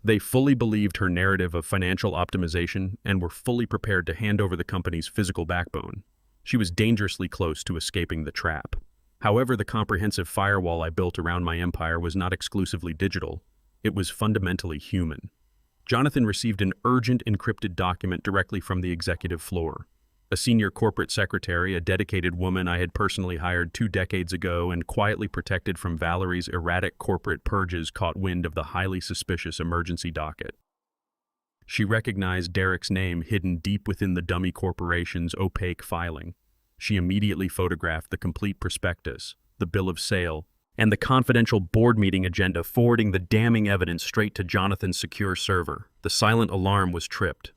They fully believed her narrative of financial optimization and were fully prepared to hand over the company's physical backbone. She was dangerously close to escaping the trap. However, the comprehensive firewall I built around my empire was not exclusively digital. It was fundamentally human. Jonathan received an urgent encrypted document directly from the executive floor. A senior corporate secretary, a dedicated woman I had personally hired 2 decades ago and quietly protected from Valerie's erratic corporate purges, caught wind of the highly suspicious emergency docket. She recognized Derek's name hidden deep within the dummy corporation's opaque filing. She immediately photographed the complete prospectus, the bill of sale, and the confidential board meeting agenda, forwarding the damning evidence straight to Jonathan's secure server. The silent alarm was tripped.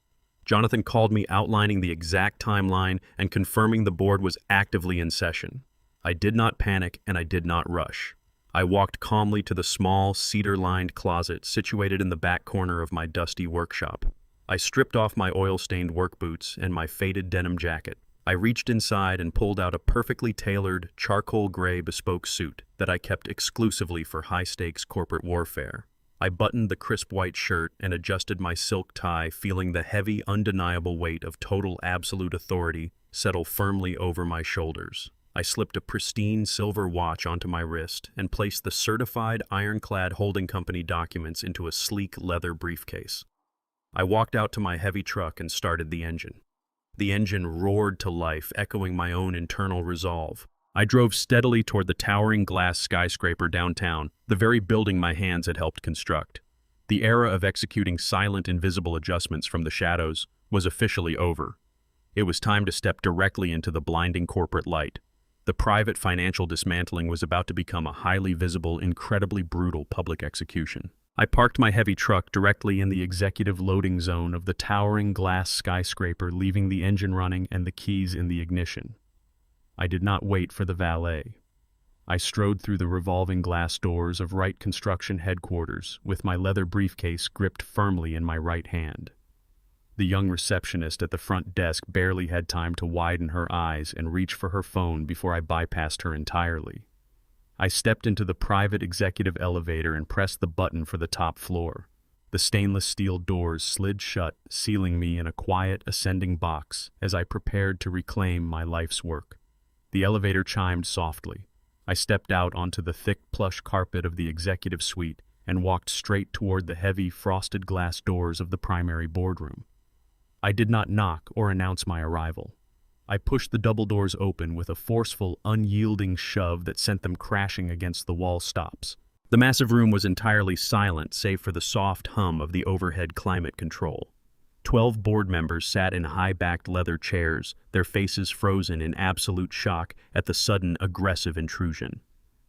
Jonathan called me, outlining the exact timeline and confirming the board was actively in session. I did not panic and I did not rush. I walked calmly to the small, cedar-lined closet situated in the back corner of my dusty workshop. I stripped off my oil-stained work boots and my faded denim jacket. I reached inside and pulled out a perfectly tailored, charcoal gray bespoke suit that I kept exclusively for high-stakes corporate warfare. I buttoned the crisp white shirt and adjusted my silk tie, feeling the heavy, undeniable weight of total absolute authority settle firmly over my shoulders. I slipped a pristine silver watch onto my wrist and placed the certified ironclad holding company documents into a sleek leather briefcase. I walked out to my heavy truck and started the engine. The engine roared to life, echoing my own internal resolve. I drove steadily toward the towering glass skyscraper downtown, the very building my hands had helped construct. The era of executing silent, invisible adjustments from the shadows was officially over. It was time to step directly into the blinding corporate light. The private financial dismantling was about to become a highly visible, incredibly brutal public execution. I parked my heavy truck directly in the executive loading zone of the towering glass skyscraper, leaving the engine running and the keys in the ignition. I did not wait for the valet. I strode through the revolving glass doors of Wright Construction headquarters with my leather briefcase gripped firmly in my right hand. The young receptionist at the front desk barely had time to widen her eyes and reach for her phone before I bypassed her entirely. I stepped into the private executive elevator and pressed the button for the top floor. The stainless steel doors slid shut, sealing me in a quiet, ascending box as I prepared to reclaim my life's work. The elevator chimed softly. I stepped out onto the thick plush carpet of the executive suite and walked straight toward the heavy, frosted glass doors of the primary boardroom. I did not knock or announce my arrival. I pushed the double doors open with a forceful, unyielding shove that sent them crashing against the wall stops. The massive room was entirely silent, save for the soft hum of the overhead climate control. 12 board members sat in high-backed leather chairs, their faces frozen in absolute shock at the sudden, aggressive intrusion.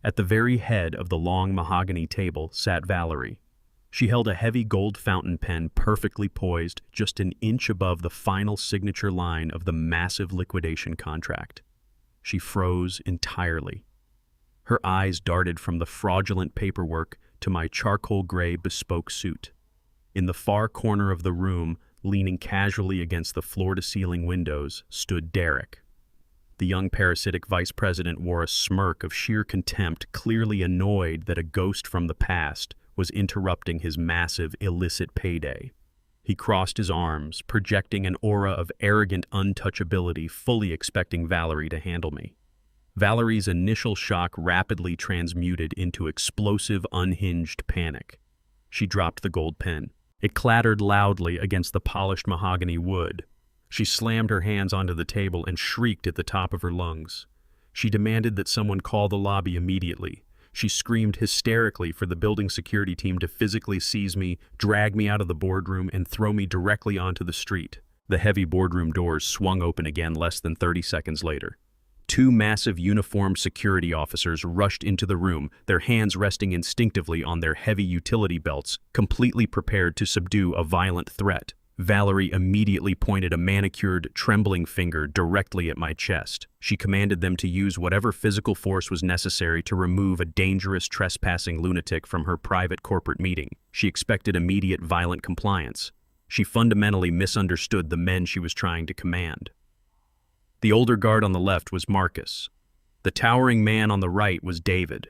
At the very head of the long mahogany table sat Valerie. She held a heavy gold fountain pen perfectly poised just an inch above the final signature line of the massive liquidation contract. She froze entirely. Her eyes darted from the fraudulent paperwork to my charcoal gray bespoke suit. In the far corner of the room, leaning casually against the floor-to-ceiling windows, stood Derek. The young parasitic vice president wore a smirk of sheer contempt, clearly annoyed that a ghost from the past was interrupting his massive, illicit payday. He crossed his arms, projecting an aura of arrogant untouchability, fully expecting Valerie to handle me. Valerie's initial shock rapidly transmuted into explosive, unhinged panic. She dropped the gold pen. It clattered loudly against the polished mahogany wood. She slammed her hands onto the table and shrieked at the top of her lungs. She demanded that someone call the lobby immediately. She screamed hysterically for the building security team to physically seize me, drag me out of the boardroom, and throw me directly onto the street. The heavy boardroom doors swung open again less than 30 seconds later. Two massive uniformed security officers rushed into the room, their hands resting instinctively on their heavy utility belts, completely prepared to subdue a violent threat. Valerie immediately pointed a manicured, trembling finger directly at my chest. She commanded them to use whatever physical force was necessary to remove a dangerous trespassing lunatic from her private corporate meeting. She expected immediate violent compliance. She fundamentally misunderstood the men she was trying to command. The older guard on the left was Marcus. The towering man on the right was David.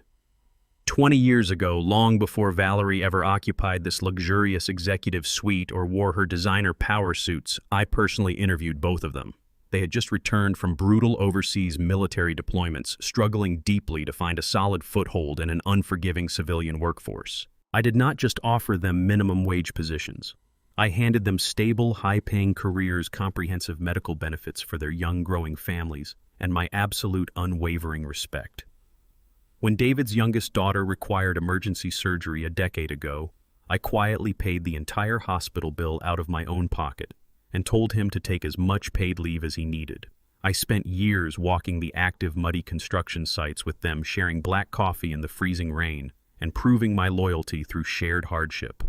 20 years ago, long before Valerie ever occupied this luxurious executive suite or wore her designer power suits, I personally interviewed both of them. They had just returned from brutal overseas military deployments, struggling deeply to find a solid foothold in an unforgiving civilian workforce. I did not just offer them minimum wage positions. I handed them stable, high-paying careers, comprehensive medical benefits for their young, growing families, and my absolute unwavering respect. When David's youngest daughter required emergency surgery a decade ago, I quietly paid the entire hospital bill out of my own pocket and told him to take as much paid leave as he needed. I spent years walking the active, muddy construction sites with them, sharing black coffee in the freezing rain and proving my loyalty through shared hardship.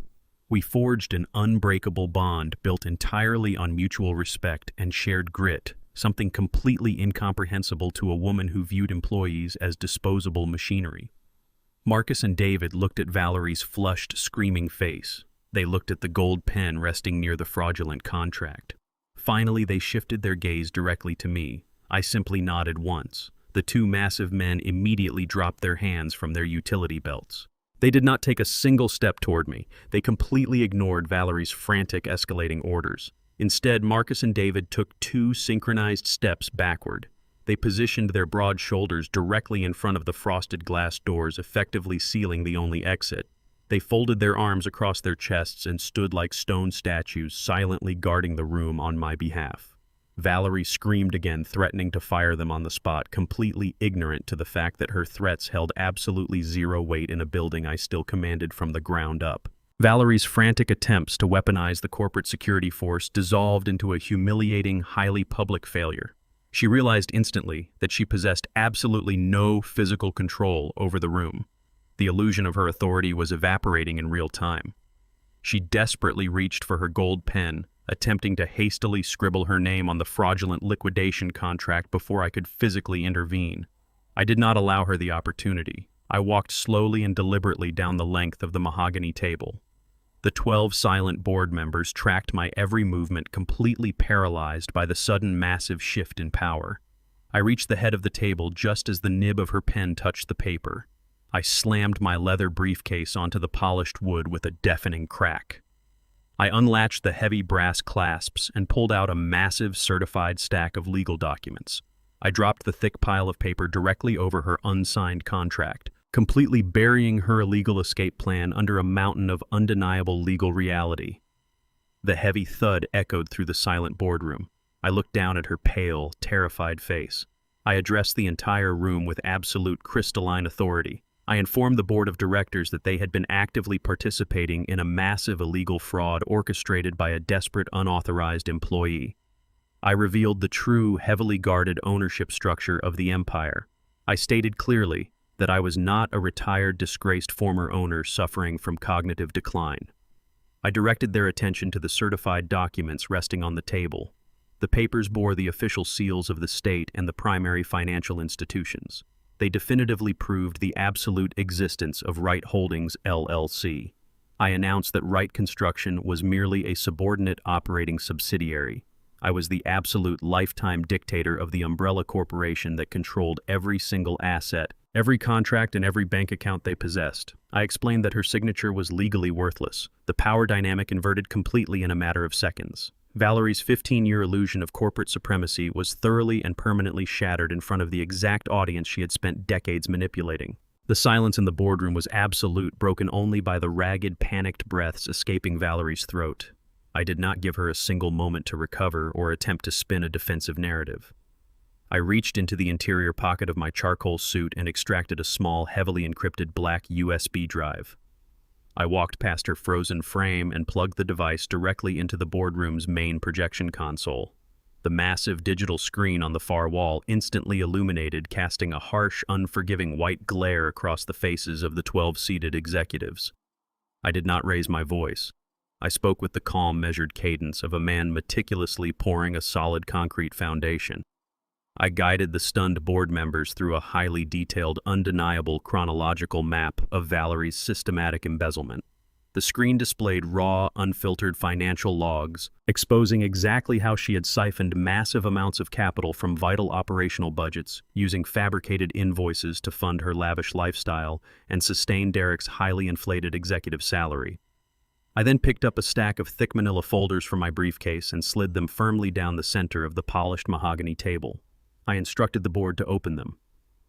We forged an unbreakable bond built entirely on mutual respect and shared grit, something completely incomprehensible to a woman who viewed employees as disposable machinery. Marcus and David looked at Valerie's flushed, screaming face. They looked at the gold pen resting near the fraudulent contract. Finally, they shifted their gaze directly to me. I simply nodded once. The two massive men immediately dropped their hands from their utility belts. They did not take a single step toward me. They completely ignored Valerie's frantic, escalating orders. Instead, Marcus and David took two synchronized steps backward. They positioned their broad shoulders directly in front of the frosted glass doors, effectively sealing the only exit. They folded their arms across their chests and stood like stone statues, silently guarding the room on my behalf. Valerie screamed again, threatening to fire them on the spot, completely ignorant to the fact that her threats held absolutely zero weight in a building I still commanded from the ground up. Valerie's frantic attempts to weaponize the corporate security force dissolved into a humiliating, highly public failure. She realized instantly that she possessed absolutely no physical control over the room. The illusion of her authority was evaporating in real time. She desperately reached for her gold pen, attempting to hastily scribble her name on the fraudulent liquidation contract before I could physically intervene. I did not allow her the opportunity. I walked slowly and deliberately down the length of the mahogany table. The 12 silent board members tracked my every movement, completely paralyzed by the sudden massive shift in power. I reached the head of the table just as the nib of her pen touched the paper. I slammed my leather briefcase onto the polished wood with a deafening crack. I unlatched the heavy brass clasps and pulled out a massive certified stack of legal documents. I dropped the thick pile of paper directly over her unsigned contract, completely burying her illegal escape plan under a mountain of undeniable legal reality. The heavy thud echoed through the silent boardroom. I looked down at her pale, terrified face. I addressed the entire room with absolute crystalline authority. I informed the board of directors that they had been actively participating in a massive illegal fraud orchestrated by a desperate, unauthorized employee. I revealed the true, heavily guarded ownership structure of the empire. I stated clearly that I was not a retired, disgraced former owner suffering from cognitive decline. I directed their attention to the certified documents resting on the table. The papers bore the official seals of the state and the primary financial institutions. They definitively proved the absolute existence of Wright Holdings, LLC. I announced that Wright Construction was merely a subordinate operating subsidiary. I was the absolute lifetime dictator of the umbrella corporation that controlled every single asset, every contract, and every bank account they possessed. I explained that her signature was legally worthless. The power dynamic inverted completely in a matter of seconds. Valerie's 15-year illusion of corporate supremacy was thoroughly and permanently shattered in front of the exact audience she had spent decades manipulating. The silence in the boardroom was absolute, broken only by the ragged, panicked breaths escaping Valerie's throat. I did not give her a single moment to recover or attempt to spin a defensive narrative. I reached into the interior pocket of my charcoal suit and extracted a small, heavily encrypted black USB drive. I walked past her frozen frame and plugged the device directly into the boardroom's main projection console. The massive digital screen on the far wall instantly illuminated, casting a harsh, unforgiving white glare across the faces of the 12 seated executives. I did not raise my voice. I spoke with the calm, measured cadence of a man meticulously pouring a solid concrete foundation. I guided the stunned board members through a highly detailed, undeniable chronological map of Valerie's systematic embezzlement. The screen displayed raw, unfiltered financial logs, exposing exactly how she had siphoned massive amounts of capital from vital operational budgets, using fabricated invoices to fund her lavish lifestyle and sustain Derek's highly inflated executive salary. I then picked up a stack of thick manila folders from my briefcase and slid them firmly down the center of the polished mahogany table. I instructed the board to open them.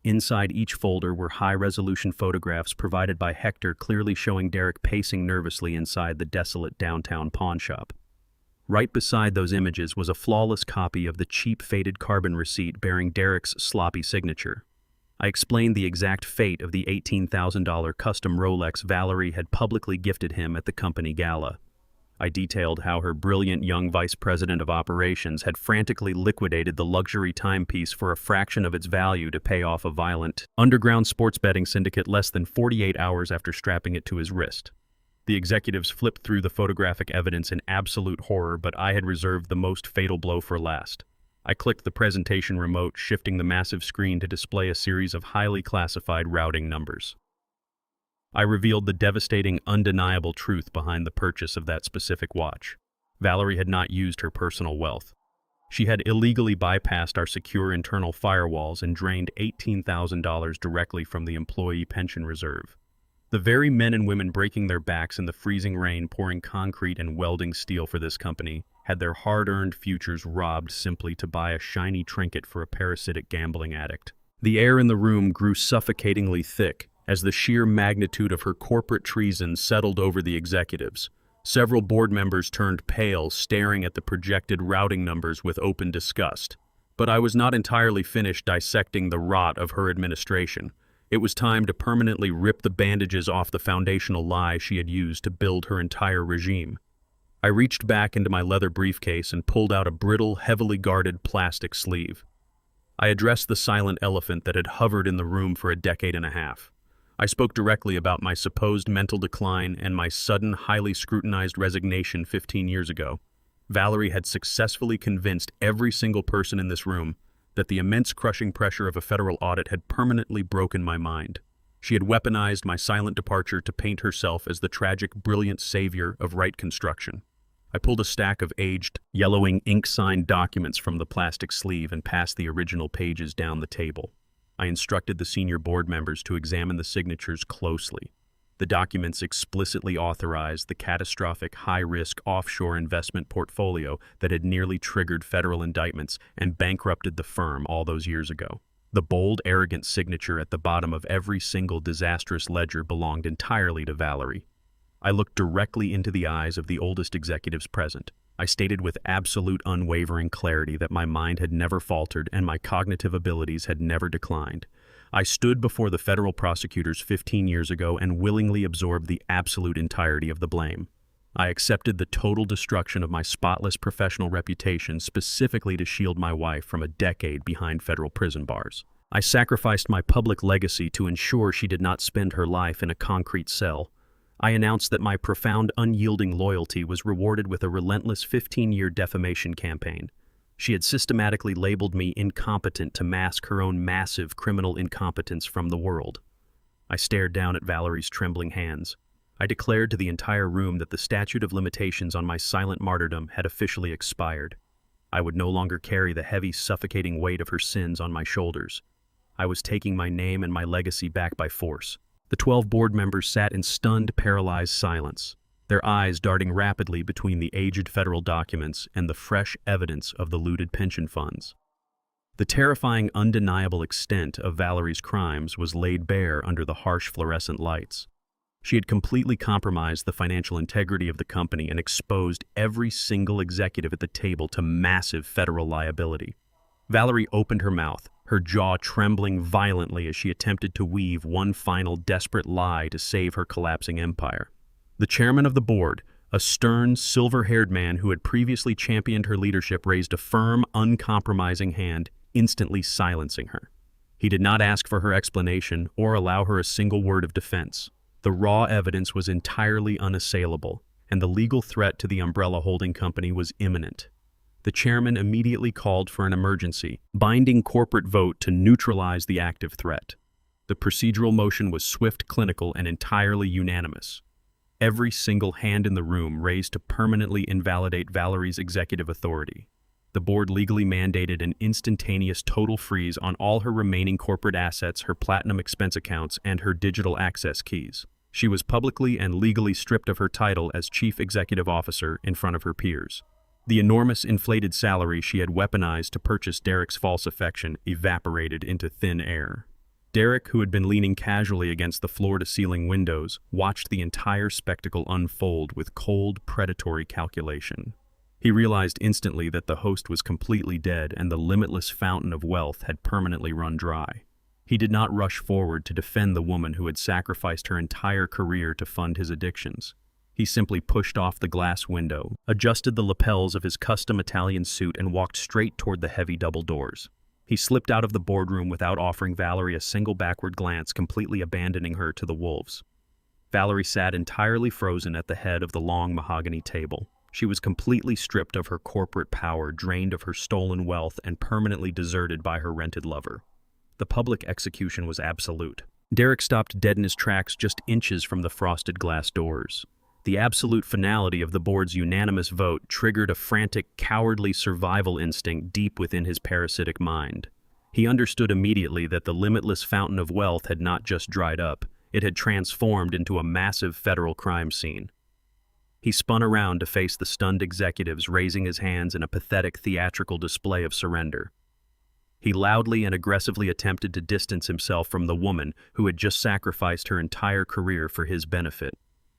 Inside each folder were high-resolution photographs provided by Hector, clearly showing Derek pacing nervously inside the desolate downtown pawnshop. Right beside those images was a flawless copy of the cheap, faded carbon receipt bearing Derek's sloppy signature. I explained the exact fate of the $18,000 custom Rolex Valerie had publicly gifted him at the company gala. I detailed how her brilliant young vice president of operations had frantically liquidated the luxury timepiece for a fraction of its value to pay off a violent, underground sports betting syndicate less than 48 hours after strapping it to his wrist. The executives flipped through the photographic evidence in absolute horror, but I had reserved the most fatal blow for last. I clicked the presentation remote, shifting the massive screen to display a series of highly classified routing numbers. I revealed the devastating, undeniable truth behind the purchase of that specific watch. Valerie had not used her personal wealth. She had illegally bypassed our secure internal firewalls and drained $18,000 directly from the employee pension reserve. The very men and women breaking their backs in the freezing rain, pouring concrete and welding steel for this company, had their hard-earned futures robbed simply to buy a shiny trinket for a parasitic gambling addict. The air in the room grew suffocatingly thick as the sheer magnitude of her corporate treason settled over the executives. Several board members turned pale, staring at the projected routing numbers with open disgust. But I was not entirely finished dissecting the rot of her administration. It was time to permanently rip the bandages off the foundational lie she had used to build her entire regime. I reached back into my leather briefcase and pulled out a brittle, heavily guarded plastic sleeve. I addressed the silent elephant that had hovered in the room for a decade and a half. I spoke directly about my supposed mental decline and my sudden, highly scrutinized resignation 15 years ago. Valerie had successfully convinced every single person in this room that the immense crushing pressure of a federal audit had permanently broken my mind. She had weaponized my silent departure to paint herself as the tragic, brilliant savior of right construction. I pulled a stack of aged, yellowing, ink-signed documents from the plastic sleeve and passed the original pages down the table. I instructed the senior board members to examine the signatures closely. The documents explicitly authorized the catastrophic, high-risk offshore investment portfolio that had nearly triggered federal indictments and bankrupted the firm all those years ago. The bold, arrogant signature at the bottom of every single disastrous ledger belonged entirely to Valerie. I looked directly into the eyes of the oldest executives present. I stated with absolute unwavering clarity that my mind had never faltered and my cognitive abilities had never declined. I stood before the federal prosecutors 15 years ago and willingly absorbed the absolute entirety of the blame. I accepted the total destruction of my spotless professional reputation specifically to shield my wife from a decade behind federal prison bars. I sacrificed my public legacy to ensure she did not spend her life in a concrete cell. I announced that my profound, unyielding loyalty was rewarded with a relentless 15-year defamation campaign. She had systematically labeled me incompetent to mask her own massive criminal incompetence from the world. I stared down at Valerie's trembling hands. I declared to the entire room that the statute of limitations on my silent martyrdom had officially expired. I would no longer carry the heavy, suffocating weight of her sins on my shoulders. I was taking my name and my legacy back by force. The 12 board members sat in stunned, paralyzed silence, their eyes darting rapidly between the aged federal documents and the fresh evidence of the looted pension funds. The terrifying, undeniable extent of Valerie's crimes was laid bare under the harsh fluorescent lights. She had completely compromised the financial integrity of the company and exposed every single executive at the table to massive federal liability. Valerie opened her mouth, her jaw trembling violently as she attempted to weave one final desperate lie to save her collapsing empire. The chairman of the board, A stern, silver-haired man who had previously championed her leadership raised a firm, uncompromising hand, instantly silencing her. He did not ask for her explanation or allow her a single word of defense. The raw evidence was entirely unassailable, and the legal threat to the umbrella holding company was imminent. The chairman immediately called for an emergency, binding corporate vote to neutralize the active threat. The procedural motion was swift, clinical, and entirely unanimous. Every single hand in the room raised to permanently invalidate Valerie's executive authority. The board legally mandated an instantaneous total freeze on all her remaining corporate assets, her platinum expense accounts, and her digital access keys. She was publicly and legally stripped of her title as chief executive officer in front of her peers. The enormous inflated salary she had weaponized to purchase Derek's false affection evaporated into thin air. Derek, who had been leaning casually against the floor-to-ceiling windows, watched the entire spectacle unfold with cold, predatory calculation. He realized instantly that the host was completely dead and the limitless fountain of wealth had permanently run dry. He did not rush forward to defend the woman who had sacrificed her entire career to fund his addictions. He simply pushed off the glass window, adjusted the lapels of his custom Italian suit, and walked straight toward the heavy double doors. He slipped out of the boardroom without offering Valerie a single backward glance, completely abandoning her to the wolves. Valerie sat entirely frozen at the head of the long mahogany table. She was completely stripped of her corporate power, drained of her stolen wealth, and permanently deserted by her rented lover. The public execution was absolute. Derek stopped dead in his tracks just inches from the frosted glass doors. The absolute finality of the board's unanimous vote triggered a frantic, cowardly survival instinct deep within his parasitic mind. He understood immediately that the limitless fountain of wealth had not just dried up, it had transformed into a massive federal crime scene. He spun around to face the stunned executives, raising his hands in a pathetic theatrical display of surrender. He loudly and aggressively attempted to distance himself from the woman who had just sacrificed her entire career for his benefit.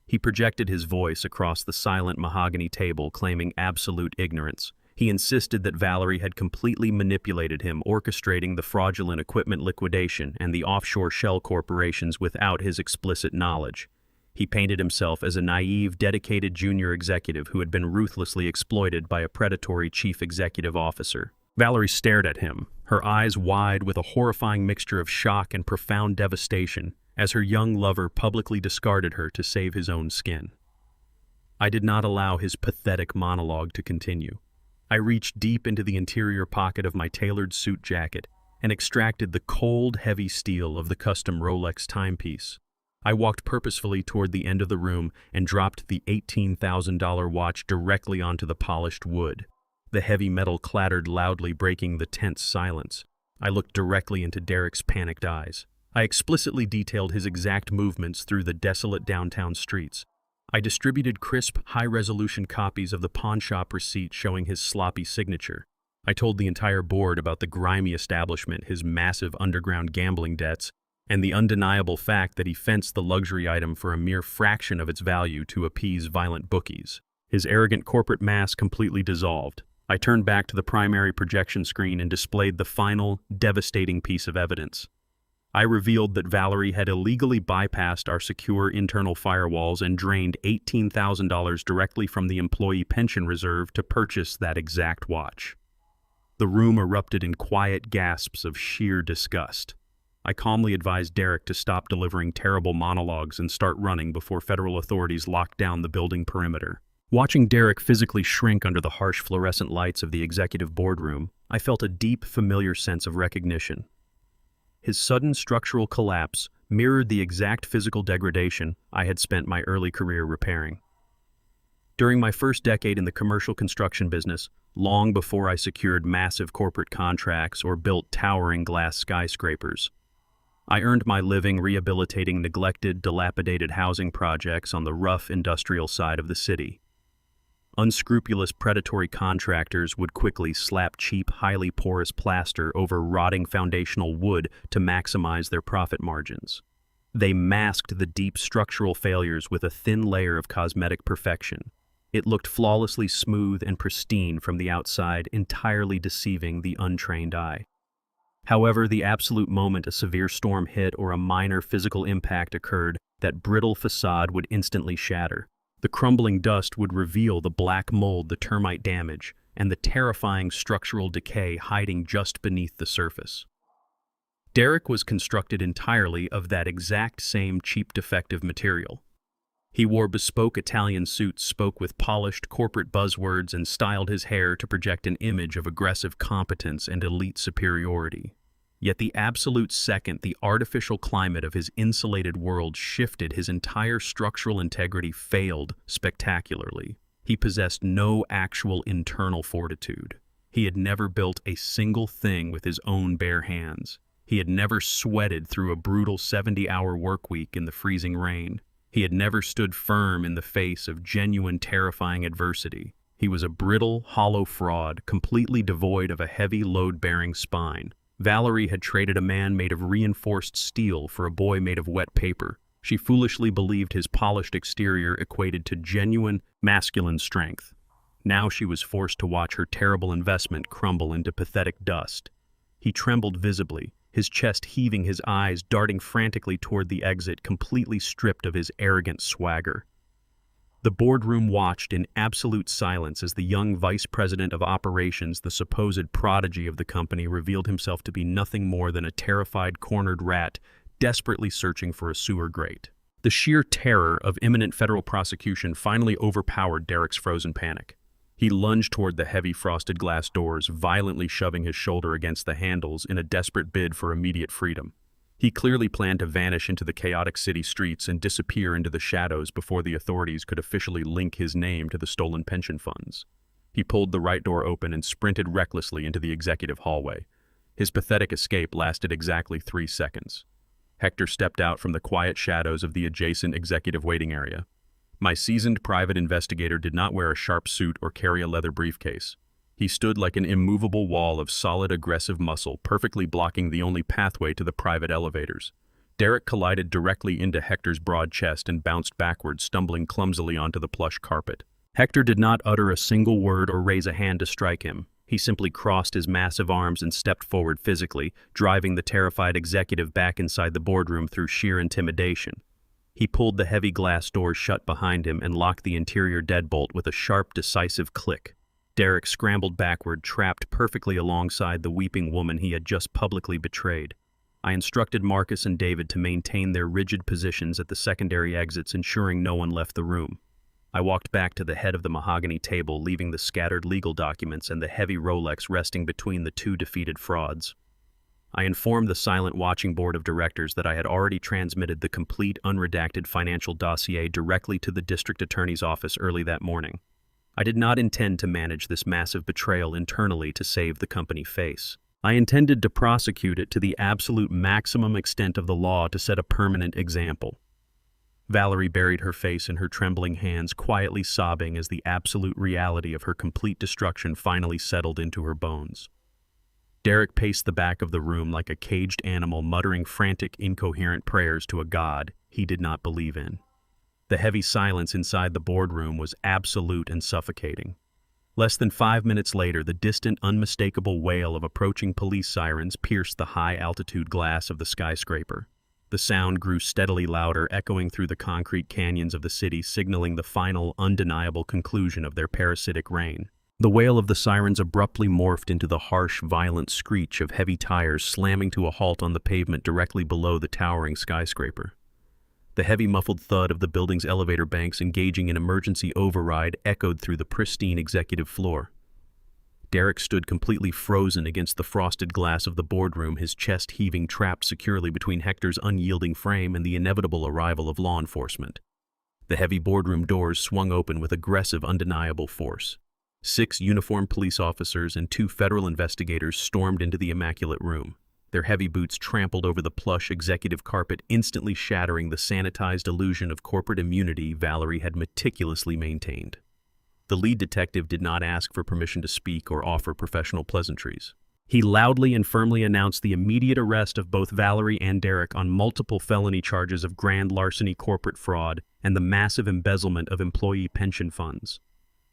He projected his voice across the silent mahogany table, claiming absolute ignorance. He insisted that Valerie had completely manipulated him, orchestrating the fraudulent equipment liquidation and the offshore shell corporations without his explicit knowledge. He painted himself as a naive, dedicated junior executive who had been ruthlessly exploited by a predatory chief executive officer. Valerie stared at him, her eyes wide with a horrifying mixture of shock and profound devastation, as her young lover publicly discarded her to save his own skin. I did not allow his pathetic monologue to continue. I reached deep into the interior pocket of my tailored suit jacket and extracted the cold, heavy steel of the custom Rolex timepiece. I walked purposefully toward the end of the room and dropped the $18,000 watch directly onto the polished wood. The heavy metal clattered loudly, breaking the tense silence. I looked directly into Derek's panicked eyes. I explicitly detailed his exact movements through the desolate downtown streets. I distributed crisp, high-resolution copies of the pawnshop receipt showing his sloppy signature. I told the entire board about the grimy establishment, his massive underground gambling debts, and the undeniable fact that he fenced the luxury item for a mere fraction of its value to appease violent bookies. His arrogant corporate mask completely dissolved. I turned back to the primary projection screen and displayed the final, devastating piece of evidence. I revealed that Valerie had illegally bypassed our secure internal firewalls and drained $18,000 directly from the employee pension reserve to purchase that exact watch. The room erupted in quiet gasps of sheer disgust. I calmly advised Derek to stop delivering terrible monologues and start running before federal authorities locked down the building perimeter. Watching Derek physically shrink under the harsh fluorescent lights of the executive boardroom, I felt a deep, familiar sense of recognition. His sudden structural collapse mirrored the exact physical degradation I had spent my early career repairing. During my first decade in the commercial construction business, long before I secured massive corporate contracts or built towering glass skyscrapers, I earned my living rehabilitating neglected, dilapidated housing projects on the rough industrial side of the city. Unscrupulous predatory contractors would quickly slap cheap, highly porous plaster over rotting foundational wood to maximize their profit margins. They masked the deep structural failures with a thin layer of cosmetic perfection. It looked flawlessly smooth and pristine from the outside, entirely deceiving the untrained eye. However, the absolute moment a severe storm hit or a minor physical impact occurred, that brittle facade would instantly shatter. The crumbling dust would reveal the black mold, the termite damage, and the terrifying structural decay hiding just beneath the surface. Derek was constructed entirely of that exact same cheap defective material. He wore bespoke Italian suits, spoke with polished corporate buzzwords, and styled his hair to project an image of aggressive competence and elite superiority. Yet the absolute second the artificial climate of his insulated world shifted, his entire structural integrity failed spectacularly. He possessed no actual internal fortitude. He had never built a single thing with his own bare hands. He had never sweated through a brutal 70-hour work week in the freezing rain. He had never stood firm in the face of genuine, terrifying adversity. He was a brittle, hollow fraud, completely devoid of a heavy, load-bearing spine. Valerie had traded a man made of reinforced steel for a boy made of wet paper. She foolishly believed his polished exterior equated to genuine, masculine strength. Now she was forced to watch her terrible investment crumble into pathetic dust. He trembled visibly, his chest heaving, his eyes darting frantically toward the exit, completely stripped of his arrogant swagger. The boardroom watched in absolute silence as the young vice president of operations, the supposed prodigy of the company, revealed himself to be nothing more than a terrified, cornered rat, desperately searching for a sewer grate. The sheer terror of imminent federal prosecution finally overpowered Derek's frozen panic. He lunged toward the heavy frosted glass doors, violently shoving his shoulder against the handles in a desperate bid for immediate freedom. He clearly planned to vanish into the chaotic city streets and disappear into the shadows before the authorities could officially link his name to the stolen pension funds. He pulled the right door open and sprinted recklessly into the executive hallway. His pathetic escape lasted exactly 3 seconds. Hector stepped out from the quiet shadows of the adjacent executive waiting area. My seasoned private investigator did not wear a sharp suit or carry a leather briefcase. He stood like an immovable wall of solid, aggressive muscle, perfectly blocking the only pathway to the private elevators. Derek collided directly into Hector's broad chest and bounced backwards, stumbling clumsily onto the plush carpet. Hector did not utter a single word or raise a hand to strike him. He simply crossed his massive arms and stepped forward physically, driving the terrified executive back inside the boardroom through sheer intimidation. He pulled the heavy glass doors shut behind him and locked the interior deadbolt with a sharp, decisive click. Derek scrambled backward, trapped perfectly alongside the weeping woman he had just publicly betrayed. I instructed Marcus and David to maintain their rigid positions at the secondary exits, ensuring no one left the room. I walked back to the head of the mahogany table, leaving the scattered legal documents and the heavy Rolex resting between the two defeated frauds. I informed the silent watching board of directors that I had already transmitted the complete, unredacted financial dossier directly to the district attorney's office early that morning. I did not intend to manage this massive betrayal internally to save the company face. I intended to prosecute it to the absolute maximum extent of the law to set a permanent example. Valerie buried her face in her trembling hands, quietly sobbing as the absolute reality of her complete destruction finally settled into her bones. Derek paced the back of the room like a caged animal, muttering frantic, incoherent prayers to a god he did not believe in. The heavy silence inside the boardroom was absolute and suffocating. Less than 5 minutes later, the distant, unmistakable wail of approaching police sirens pierced the high-altitude glass of the skyscraper. The sound grew steadily louder, echoing through the concrete canyons of the city, signaling the final, undeniable conclusion of their parasitic reign. The wail of the sirens abruptly morphed into the harsh, violent screech of heavy tires slamming to a halt on the pavement directly below the towering skyscraper. The heavy, muffled thud of the building's elevator banks engaging in emergency override echoed through the pristine executive floor. Derek stood completely frozen against the frosted glass of the boardroom, his chest heaving, trapped securely between Hector's unyielding frame and the inevitable arrival of law enforcement. The heavy boardroom doors swung open with aggressive, undeniable force. 6 uniformed police officers and 2 federal investigators stormed into the immaculate room. Their heavy boots trampled over the plush executive carpet, instantly shattering the sanitized illusion of corporate immunity Valerie had meticulously maintained. The lead detective did not ask for permission to speak or offer professional pleasantries. He loudly and firmly announced the immediate arrest of both Valerie and Derek on multiple felony charges of grand larceny, corporate fraud, and the massive embezzlement of employee pension funds.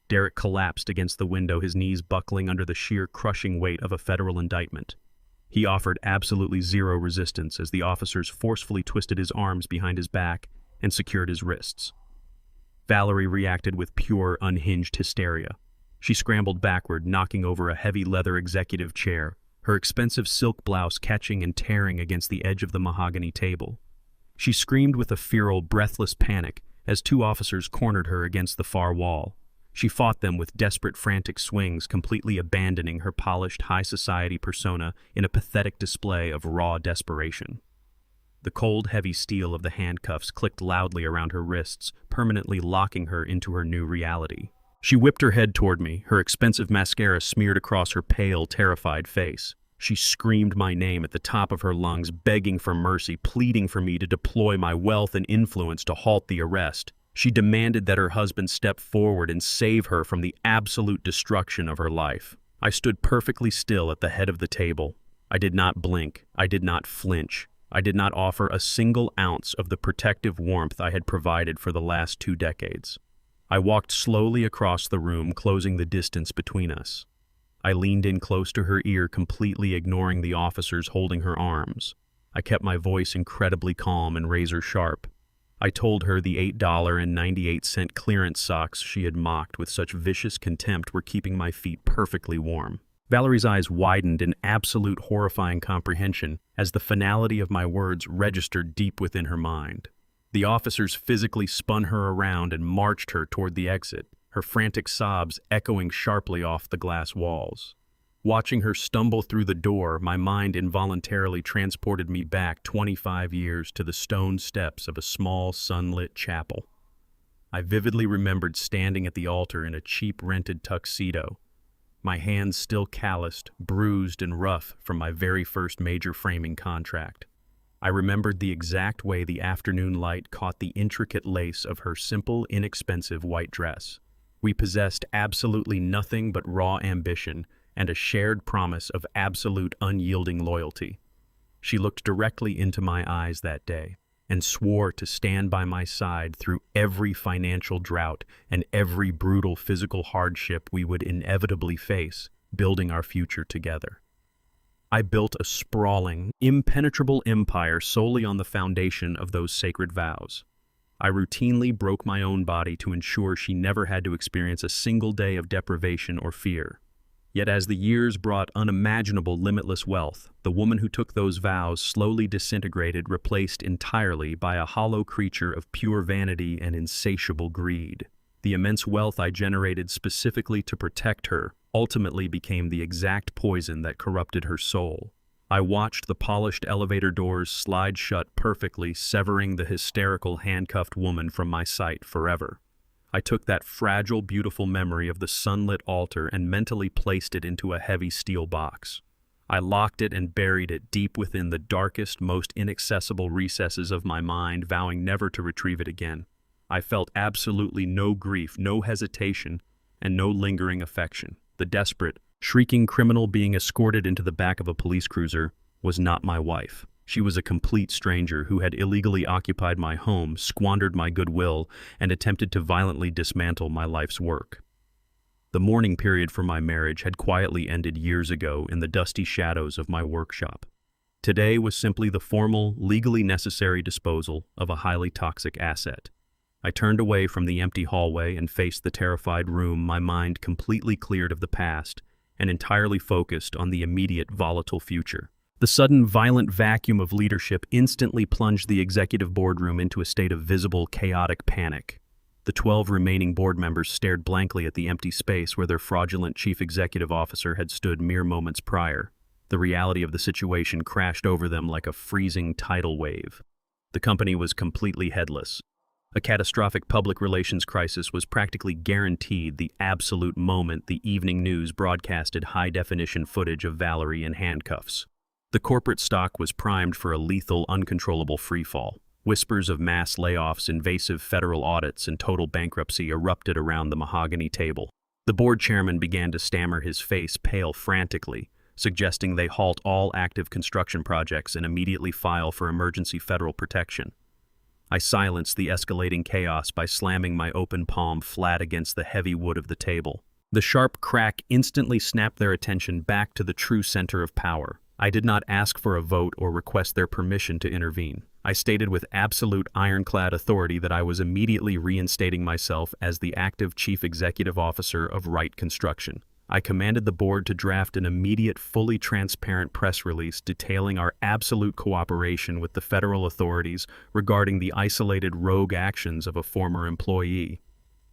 Derek collapsed against the window, his knees buckling under the sheer crushing weight of a federal indictment. He offered absolutely zero resistance as the officers forcefully twisted his arms behind his back and secured his wrists. Valerie reacted with pure, unhinged hysteria. She scrambled backward, knocking over a heavy leather executive chair, her expensive silk blouse catching and tearing against the edge of the mahogany table. She screamed with a feral, breathless panic as two officers cornered her against the far wall. She fought them with desperate, frantic swings, completely abandoning her polished, high society persona in a pathetic display of raw desperation. The cold, heavy steel of the handcuffs clicked loudly around her wrists, permanently locking her into her new reality. She whipped her head toward me, her expensive mascara smeared across her pale, terrified face. She screamed my name at the top of her lungs, begging for mercy, pleading for me to deploy my wealth and influence to halt the arrest. She demanded that her husband step forward and save her from the absolute destruction of her life. I stood perfectly still at the head of the table. I did not blink. I did not flinch. I did not offer a single ounce of the protective warmth I had provided for the last 2 decades. I walked slowly across the room, closing the distance between us. I leaned in close to her ear, completely ignoring the officers holding her arms. I kept my voice incredibly calm and razor sharp. I told her the $8.98 clearance socks she had mocked with such vicious contempt were keeping my feet perfectly warm. Valerie's eyes widened in absolute horrifying comprehension as the finality of my words registered deep within her mind. The officers physically spun her around and marched her toward the exit, her frantic sobs echoing sharply off the glass walls. Watching her stumble through the door, my mind involuntarily transported me back 25 years to the stone steps of a small, sunlit chapel. I vividly remembered standing at the altar in a cheap rented tuxedo, my hands still calloused, bruised, and rough from my very first major framing contract. I remembered the exact way the afternoon light caught the intricate lace of her simple, inexpensive white dress. We possessed absolutely nothing but raw ambition and a shared promise of absolute unyielding loyalty. She looked directly into my eyes that day and swore to stand by my side through every financial drought and every brutal physical hardship we would inevitably face, building our future together. I built a sprawling, impenetrable empire solely on the foundation of those sacred vows. I routinely broke my own body to ensure she never had to experience a single day of deprivation or fear. Yet as the years brought unimaginable limitless wealth, the woman who took those vows slowly disintegrated, replaced entirely by a hollow creature of pure vanity and insatiable greed. The immense wealth I generated specifically to protect her ultimately became the exact poison that corrupted her soul. I watched the polished elevator doors slide shut perfectly, severing the hysterical handcuffed woman from my sight forever. I took that fragile, beautiful memory of the sunlit altar and mentally placed it into a heavy steel box. I locked it and buried it deep within the darkest, most inaccessible recesses of my mind, vowing never to retrieve it again. I felt absolutely no grief, no hesitation, and no lingering affection. The desperate, shrieking criminal being escorted into the back of a police cruiser was not my wife. She was a complete stranger who had illegally occupied my home, squandered my goodwill, and attempted to violently dismantle my life's work. The mourning period for my marriage had quietly ended years ago in the dusty shadows of my workshop. Today was simply the formal, legally necessary disposal of a highly toxic asset. I turned away from the empty hallway and faced the terrified room, my mind completely cleared of the past and entirely focused on the immediate volatile future. The sudden, violent vacuum of leadership instantly plunged the executive boardroom into a state of visible, chaotic panic. The 12 remaining board members stared blankly at the empty space where their fraudulent chief executive officer had stood mere moments prior. The reality of the situation crashed over them like a freezing tidal wave. The company was completely headless. A catastrophic public relations crisis was practically guaranteed the absolute moment the evening news broadcasted high-definition footage of Valerie in handcuffs. The corporate stock was primed for a lethal, uncontrollable freefall. Whispers of mass layoffs, invasive federal audits, and total bankruptcy erupted around the mahogany table. The board chairman began to stammer, his face pale frantically, suggesting they halt all active construction projects and immediately file for emergency federal protection. I silenced the escalating chaos by slamming my open palm flat against the heavy wood of the table. The sharp crack instantly snapped their attention back to the true center of power. I did not ask for a vote or request their permission to intervene. I stated with absolute ironclad authority that I was immediately reinstating myself as the active chief executive officer of Wright Construction. I commanded the board to draft an immediate, fully transparent press release detailing our absolute cooperation with the federal authorities regarding the isolated rogue actions of a former employee.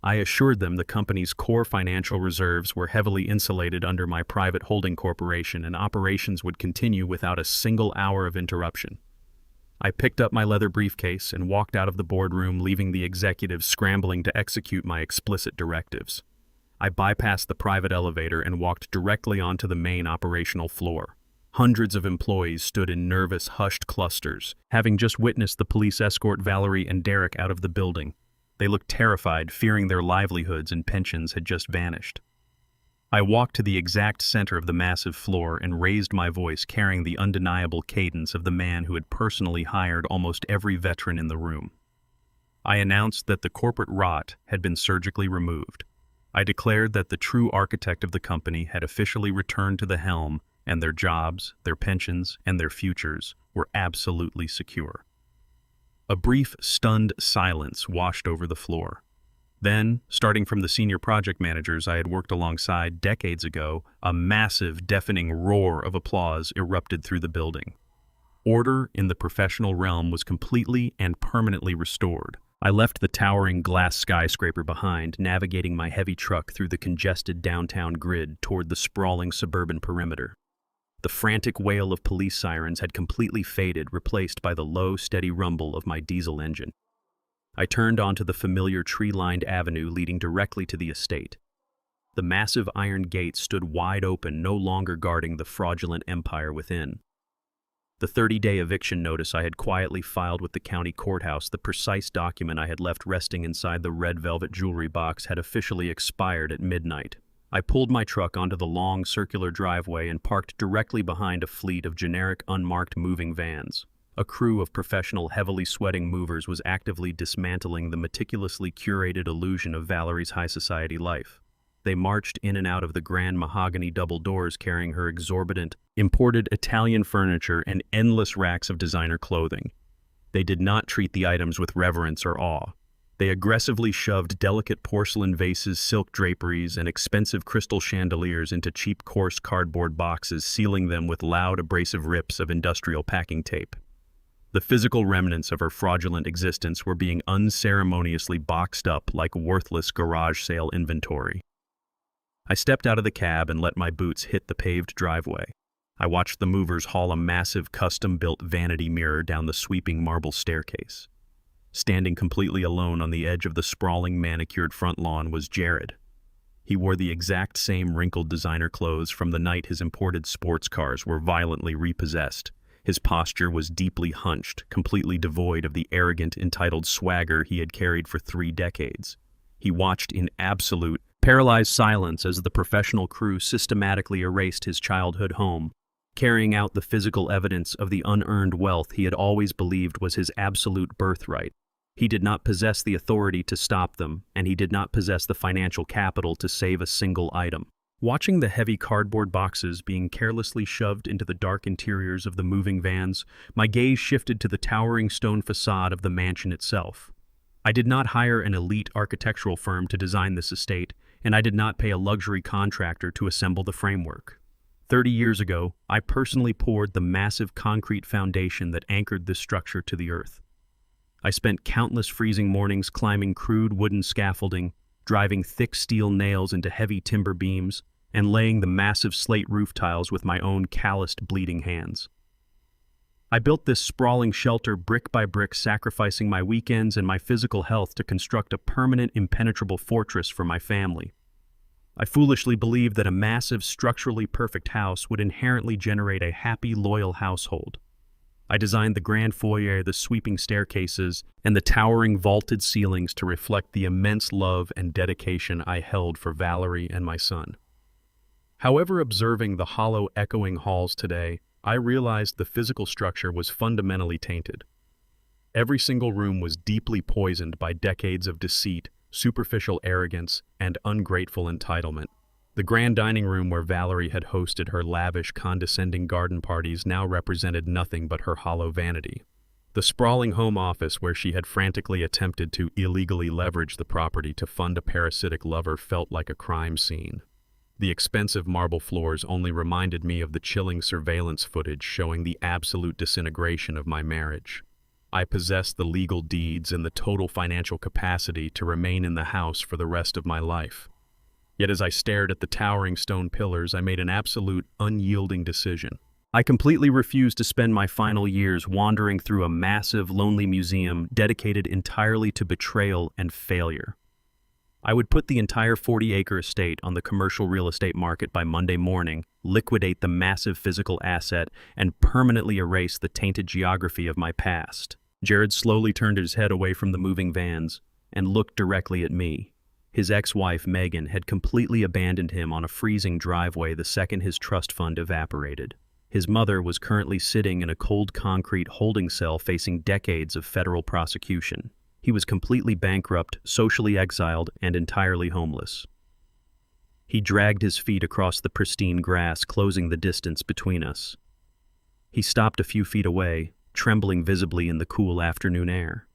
I assured them the company's core financial reserves were heavily insulated under my private holding corporation and operations would continue without a single hour of interruption. I picked up my leather briefcase and walked out of the boardroom, leaving the executives scrambling to execute my explicit directives. I bypassed the private elevator and walked directly onto the main operational floor. Hundreds of employees stood in nervous, hushed clusters, having just witnessed the police escort Valerie and Derek out of the building. They looked terrified, fearing their livelihoods and pensions had just vanished. I walked to the exact center of the massive floor and raised my voice, carrying the undeniable cadence of the man who had personally hired almost every veteran in the room. I announced that the corporate rot had been surgically removed. I declared that the true architect of the company had officially returned to the helm, and their jobs, their pensions, and their futures were absolutely secure. A brief, stunned silence washed over the floor. Then, starting from the senior project managers I had worked alongside decades ago, a massive, deafening roar of applause erupted through the building. Order in the professional realm was completely and permanently restored. I left the towering glass skyscraper behind, navigating my heavy truck through the congested downtown grid toward the sprawling suburban perimeter. The frantic wail of police sirens had completely faded, replaced by the low, steady rumble of my diesel engine. I turned onto the familiar tree-lined avenue leading directly to the estate. The massive iron gates stood wide open, no longer guarding the fraudulent empire within. The 30-day eviction notice I had quietly filed with the county courthouse, the precise document I had left resting inside the red velvet jewelry box, had officially expired at midnight. I pulled my truck onto the long, circular driveway and parked directly behind a fleet of generic, unmarked moving vans. A crew of professional, heavily sweating movers was actively dismantling the meticulously curated illusion of Valerie's high society life. They marched in and out of the grand mahogany double doors carrying her exorbitant, imported Italian furniture and endless racks of designer clothing. They did not treat the items with reverence or awe. They aggressively shoved delicate porcelain vases, silk draperies, and expensive crystal chandeliers into cheap, coarse cardboard boxes, sealing them with loud, abrasive rips of industrial packing tape. The physical remnants of her fraudulent existence were being unceremoniously boxed up like worthless garage sale inventory. I stepped out of the cab and let my boots hit the paved driveway. I watched the movers haul a massive custom-built vanity mirror down the sweeping marble staircase. Standing completely alone on the edge of the sprawling manicured front lawn was Jared. He wore the exact same wrinkled designer clothes from the night his imported sports cars were violently repossessed. His posture was deeply hunched, completely devoid of the arrogant, entitled swagger he had carried for 3 decades. He watched in absolute, paralyzed silence as the professional crew systematically erased his childhood home, carrying out the physical evidence of the unearned wealth he had always believed was his absolute birthright. He did not possess the authority to stop them, and he did not possess the financial capital to save a single item. Watching the heavy cardboard boxes being carelessly shoved into the dark interiors of the moving vans, my gaze shifted to the towering stone facade of the mansion itself. I did not hire an elite architectural firm to design this estate, and I did not pay a luxury contractor to assemble the framework. 30 years ago, I personally poured the massive concrete foundation that anchored this structure to the earth. I spent countless freezing mornings climbing crude wooden scaffolding, driving thick steel nails into heavy timber beams, and laying the massive slate roof tiles with my own calloused, bleeding hands. I built this sprawling shelter brick by brick, sacrificing my weekends and my physical health to construct a permanent, impenetrable fortress for my family. I foolishly believed that a massive, structurally perfect house would inherently generate a happy, loyal household. I designed the grand foyer, the sweeping staircases, and the towering vaulted ceilings to reflect the immense love and dedication I held for Valerie and my son. However, observing the hollow, echoing halls today, I realized the physical structure was fundamentally tainted. Every single room was deeply poisoned by decades of deceit, superficial arrogance, and ungrateful entitlement. The grand dining room where Valerie had hosted her lavish, condescending garden parties now represented nothing but her hollow vanity. The sprawling home office where she had frantically attempted to illegally leverage the property to fund a parasitic lover felt like a crime scene. The expensive marble floors only reminded me of the chilling surveillance footage showing the absolute disintegration of my marriage. I possessed the legal deeds and the total financial capacity to remain in the house for the rest of my life. Yet as I stared at the towering stone pillars, I made an absolute, unyielding decision. I completely refused to spend my final years wandering through a massive, lonely museum dedicated entirely to betrayal and failure. I would put the entire 40-acre estate on the commercial real estate market by Monday morning, liquidate the massive physical asset, and permanently erase the tainted geography of my past. Jared slowly turned his head away from the moving vans and looked directly at me. His ex-wife, Megan, had completely abandoned him on a freezing driveway the second his trust fund evaporated. His mother was currently sitting in a cold concrete holding cell facing decades of federal prosecution. He was completely bankrupt, socially exiled, and entirely homeless. He dragged his feet across the pristine grass, closing the distance between us. He stopped a few feet away, trembling visibly in the cool afternoon air.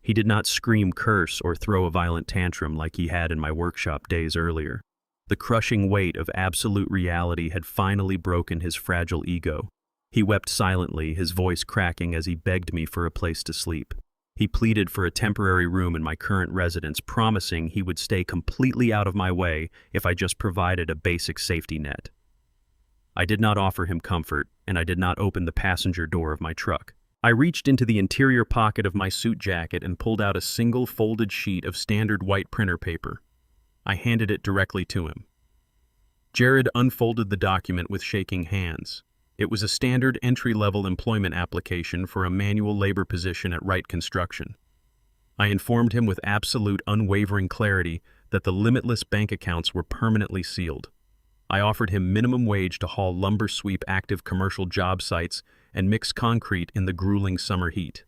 He did not scream, curse, or throw a violent tantrum like he had in my workshop days earlier. The crushing weight of absolute reality had finally broken his fragile ego. He wept silently, his voice cracking as he begged me for a place to sleep. He pleaded for a temporary room in my current residence, promising he would stay completely out of my way if I just provided a basic safety net. I did not offer him comfort, and I did not open the passenger door of my truck. I reached into the interior pocket of my suit jacket and pulled out a single folded sheet of standard white printer paper. I handed it directly to him. Jared unfolded the document with shaking hands. It was a standard entry-level employment application for a manual labor position at Wright Construction. I informed him with absolute, unwavering clarity that the limitless bank accounts were permanently sealed. I offered him minimum wage to haul lumber sweep active commercial job sites and mix concrete in the grueling summer heat.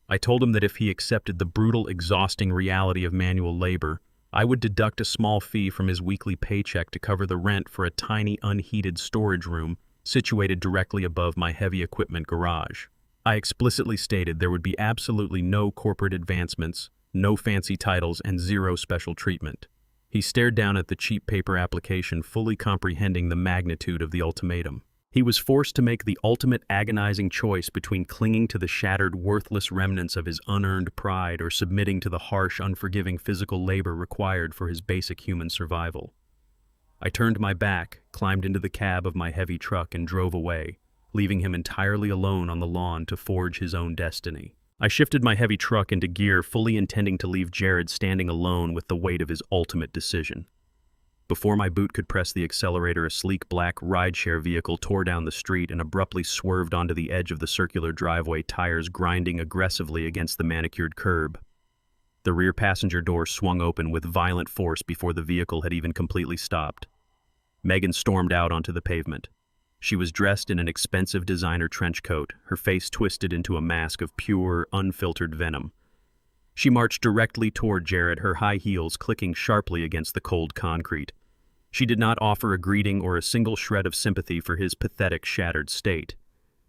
I told him that if he accepted the brutal, exhausting reality of manual labor, I would deduct a small fee from his weekly paycheck to cover the rent for a tiny, unheated storage room situated directly above my heavy equipment garage. I explicitly stated there would be absolutely no corporate advancements, no fancy titles, and zero special treatment. He stared down at the cheap paper application, fully comprehending the magnitude of the ultimatum. He was forced to make the ultimate agonizing choice between clinging to the shattered, worthless remnants of his unearned pride or submitting to the harsh, unforgiving physical labor required for his basic human survival. I turned my back, climbed into the cab of my heavy truck, and drove away, leaving him entirely alone on the lawn to forge his own destiny. I shifted my heavy truck into gear, fully intending to leave Jared standing alone with the weight of his ultimate decision. Before my boot could press the accelerator, a sleek black rideshare vehicle tore down the street and abruptly swerved onto the edge of the circular driveway, tires grinding aggressively against the manicured curb. The rear passenger door swung open with violent force before the vehicle had even completely stopped. Megan stormed out onto the pavement. She was dressed in an expensive designer trench coat, her face twisted into a mask of pure, unfiltered venom. She marched directly toward Jared, her high heels clicking sharply against the cold concrete. She did not offer a greeting or a single shred of sympathy for his pathetic, shattered state.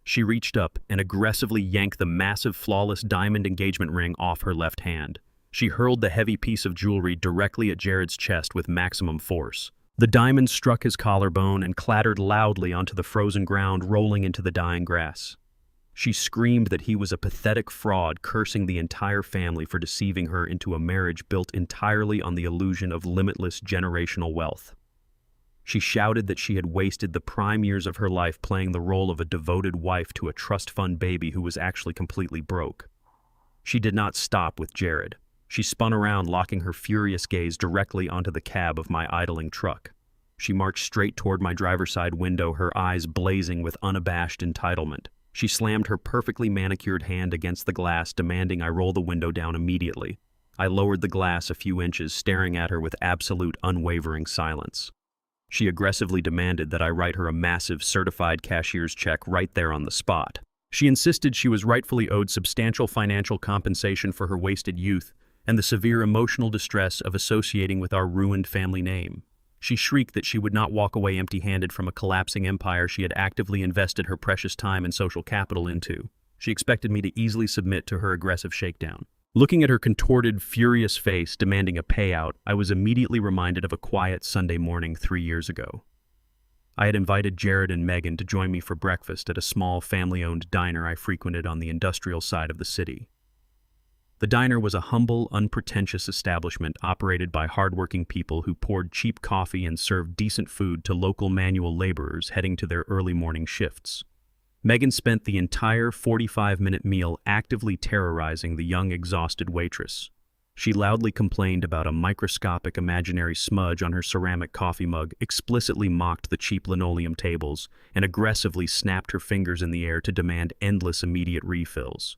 She reached up and aggressively yanked the massive, flawless diamond engagement ring off her left hand. She hurled the heavy piece of jewelry directly at Jared's chest with maximum force. The diamond struck his collarbone and clattered loudly onto the frozen ground, rolling into the dying grass. She screamed that he was a pathetic fraud, cursing the entire family for deceiving her into a marriage built entirely on the illusion of limitless generational wealth. She shouted that she had wasted the prime years of her life playing the role of a devoted wife to a trust fund baby who was actually completely broke. She did not stop with Jared. She spun around, locking her furious gaze directly onto the cab of my idling truck. She marched straight toward my driver's side window, her eyes blazing with unabashed entitlement. She slammed her perfectly manicured hand against the glass, demanding I roll the window down immediately. I lowered the glass a few inches, staring at her with absolute, unwavering silence. She aggressively demanded that I write her a massive certified cashier's check right there on the spot. She insisted she was rightfully owed substantial financial compensation for her wasted youth and the severe emotional distress of associating with our ruined family name. She shrieked that she would not walk away empty-handed from a collapsing empire she had actively invested her precious time and social capital into. She expected me to easily submit to her aggressive shakedown. Looking at her contorted, furious face demanding a payout, I was immediately reminded of a quiet Sunday morning 3 years ago. I had invited Jared and Megan to join me for breakfast at a small family-owned diner I frequented on the industrial side of the city. The diner was a humble, unpretentious establishment operated by hardworking people who poured cheap coffee and served decent food to local manual laborers heading to their early morning shifts. Megan spent the entire 45-minute meal actively terrorizing the young, exhausted waitress. She loudly complained about a microscopic imaginary smudge on her ceramic coffee mug, explicitly mocked the cheap linoleum tables, and aggressively snapped her fingers in the air to demand endless immediate refills.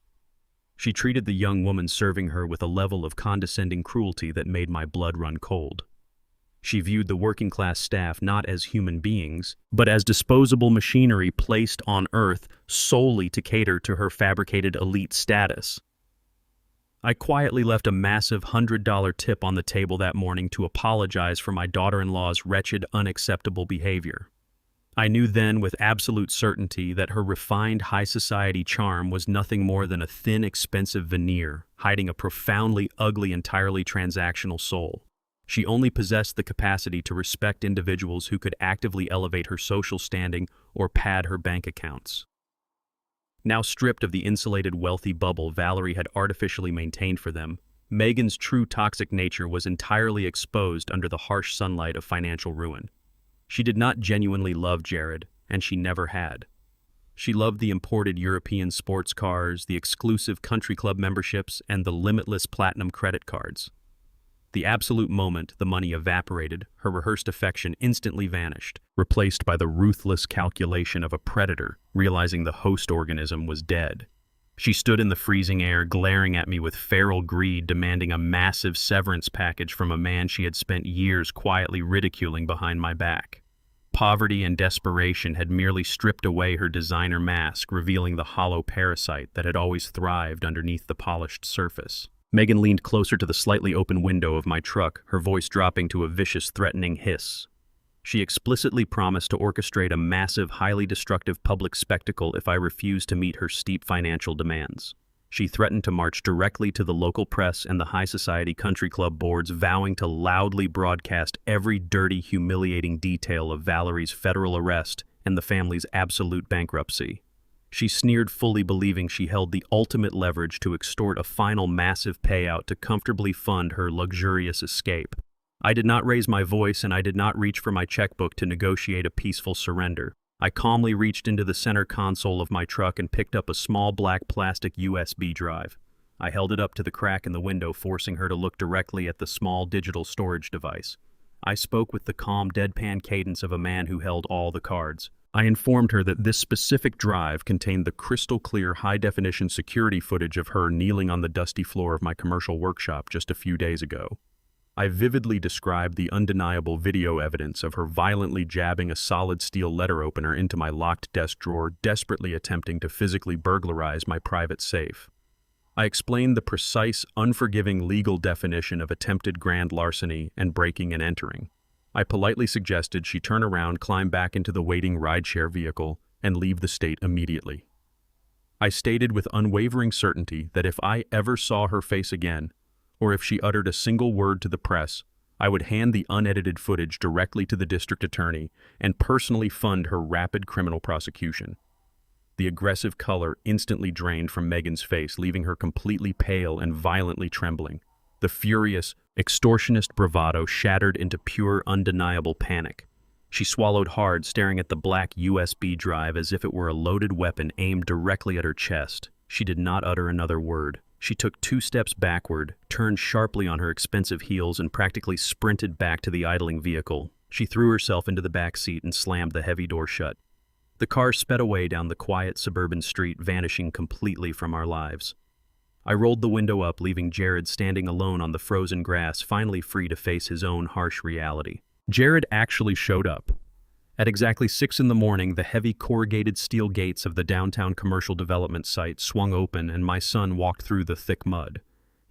She treated the young woman serving her with a level of condescending cruelty that made my blood run cold. She viewed the working-class staff not as human beings, but as disposable machinery placed on Earth solely to cater to her fabricated elite status. I quietly left a massive $100 tip on the table that morning to apologize for my daughter-in-law's wretched, unacceptable behavior. I knew then with absolute certainty that her refined high society charm was nothing more than a thin, expensive veneer, hiding a profoundly ugly, entirely transactional soul. She only possessed the capacity to respect individuals who could actively elevate her social standing or pad her bank accounts. Now stripped of the insulated wealthy bubble Valerie had artificially maintained for them, Megan's true toxic nature was entirely exposed under the harsh sunlight of financial ruin. She did not genuinely love Jared, and she never had. She loved the imported European sports cars, the exclusive country club memberships, and the limitless platinum credit cards. The absolute moment the money evaporated, her rehearsed affection instantly vanished, replaced by the ruthless calculation of a predator, realizing the host organism was dead. She stood in the freezing air, glaring at me with feral greed, demanding a massive severance package from a man she had spent years quietly ridiculing behind my back. Poverty and desperation had merely stripped away her designer mask, revealing the hollow parasite that had always thrived underneath the polished surface. Megan leaned closer to the slightly open window of my truck, her voice dropping to a vicious, threatening hiss. She explicitly promised to orchestrate a massive, highly destructive public spectacle if I refused to meet her steep financial demands. She threatened to march directly to the local press and the high society country club boards, vowing to loudly broadcast every dirty, humiliating detail of Valerie's federal arrest and the family's absolute bankruptcy. She sneered, fully believing she held the ultimate leverage to extort a final massive payout to comfortably fund her luxurious escape. I did not raise my voice, and I did not reach for my checkbook to negotiate a peaceful surrender. I calmly reached into the center console of my truck and picked up a small black plastic USB drive. I held it up to the crack in the window, forcing her to look directly at the small digital storage device. I spoke with the calm, deadpan cadence of a man who held all the cards. I informed her that this specific drive contained the crystal-clear, high-definition security footage of her kneeling on the dusty floor of my commercial workshop just a few days ago. I vividly described the undeniable video evidence of her violently jabbing a solid steel letter opener into my locked desk drawer, desperately attempting to physically burglarize my private safe. I explained the precise, unforgiving legal definition of attempted grand larceny and breaking and entering. I politely suggested she turn around, climb back into the waiting rideshare vehicle, and leave the state immediately. I stated with unwavering certainty that if I ever saw her face again, or if she uttered a single word to the press, I would hand the unedited footage directly to the district attorney and personally fund her rapid criminal prosecution. The aggressive color instantly drained from Megan's face, leaving her completely pale and violently trembling. The furious, extortionist bravado shattered into pure, undeniable panic. She swallowed hard, staring at the black USB drive as if it were a loaded weapon aimed directly at her chest. She did not utter another word. She took 2 steps backward, turned sharply on her expensive heels, and practically sprinted back to the idling vehicle. She threw herself into the back seat and slammed the heavy door shut. The car sped away down the quiet suburban street, vanishing completely from our lives. I rolled the window up, leaving Jared standing alone on the frozen grass, finally free to face his own harsh reality. Jared actually showed up. At exactly 6 in the morning, the heavy corrugated steel gates of the downtown commercial development site swung open and my son walked through the thick mud.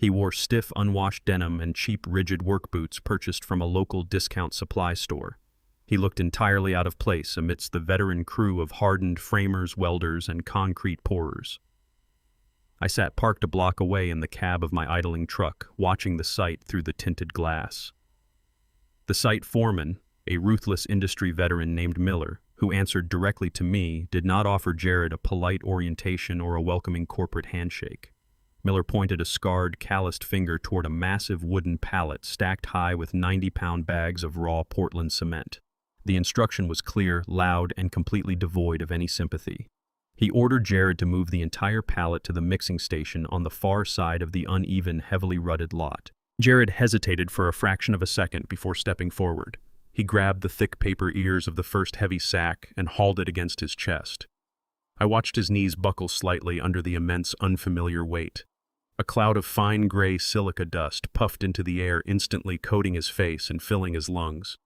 He wore stiff, unwashed denim and cheap, rigid work boots purchased from a local discount supply store. He looked entirely out of place amidst the veteran crew of hardened framers, welders, and concrete pourers. I sat parked a block away in the cab of my idling truck, watching the site through the tinted glass. The site foreman, a ruthless industry veteran named Miller, who answered directly to me, did not offer Jared a polite orientation or a welcoming corporate handshake. Miller pointed a scarred, calloused finger toward a massive wooden pallet stacked high with 90-pound bags of raw Portland cement. The instruction was clear, loud, and completely devoid of any sympathy. He ordered Jared to move the entire pallet to the mixing station on the far side of the uneven, heavily rutted lot. Jared hesitated for a fraction of a second before stepping forward. He grabbed the thick paper ears of the first heavy sack and hauled it against his chest. I watched his knees buckle slightly under the immense, unfamiliar weight. A cloud of fine gray silica dust puffed into the air, instantly coating his face and filling his lungs.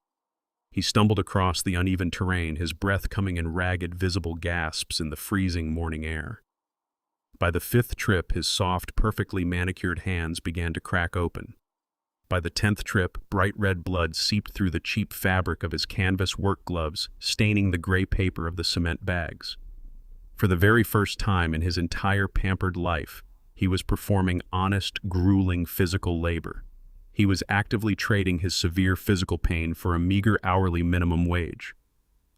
He stumbled across the uneven terrain, his breath coming in ragged, visible gasps in the freezing morning air. By the 5th trip, his soft, perfectly manicured hands began to crack open. By the 10th trip, bright red blood seeped through the cheap fabric of his canvas work gloves, staining the gray paper of the cement bags. For the very first time in his entire pampered life, he was performing honest, grueling physical labor. He was actively trading his severe physical pain for a meager hourly minimum wage.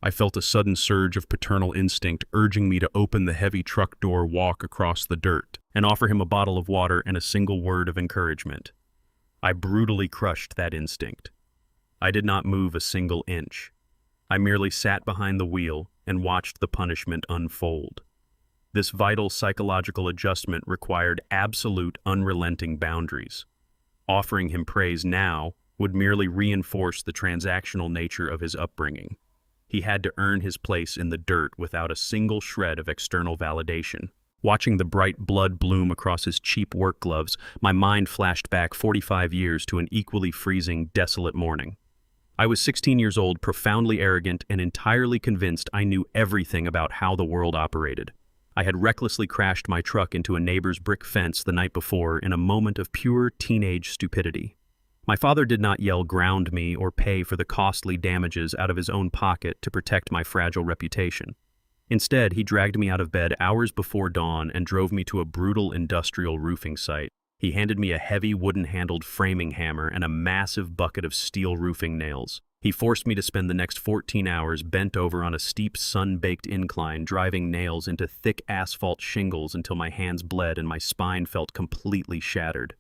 I felt a sudden surge of paternal instinct urging me to open the heavy truck door, walk across the dirt, and offer him a bottle of water and a single word of encouragement. I brutally crushed that instinct. I did not move a single inch. I merely sat behind the wheel and watched the punishment unfold. This vital psychological adjustment required absolute, unrelenting boundaries. Offering him praise now would merely reinforce the transactional nature of his upbringing. He had to earn his place in the dirt without a single shred of external validation. Watching the bright blood bloom across his cheap work gloves, my mind flashed back 45 years to an equally freezing, desolate morning. I was 16 years old, profoundly arrogant, and entirely convinced I knew everything about how the world operated. I had recklessly crashed my truck into a neighbor's brick fence the night before in a moment of pure teenage stupidity. My father did not yell "ground me" or pay for the costly damages out of his own pocket to protect my fragile reputation. Instead, he dragged me out of bed hours before dawn and drove me to a brutal industrial roofing site. He handed me a heavy wooden-handled framing hammer and a massive bucket of steel roofing nails. He forced me to spend the next 14 hours bent over on a steep, sun-baked incline, driving nails into thick asphalt shingles until my hands bled and my spine felt completely shattered.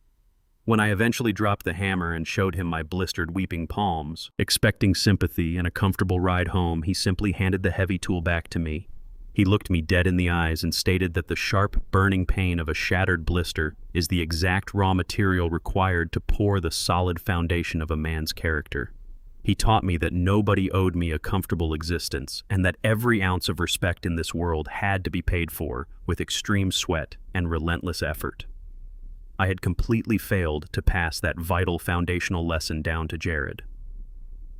When I eventually dropped the hammer and showed him my blistered, weeping palms, expecting sympathy and a comfortable ride home, he simply handed the heavy tool back to me. He looked me dead in the eyes and stated that the sharp, burning pain of a shattered blister is the exact raw material required to pour the solid foundation of a man's character. He taught me that nobody owed me a comfortable existence, and that every ounce of respect in this world had to be paid for with extreme sweat and relentless effort. I had completely failed to pass that vital foundational lesson down to Jared.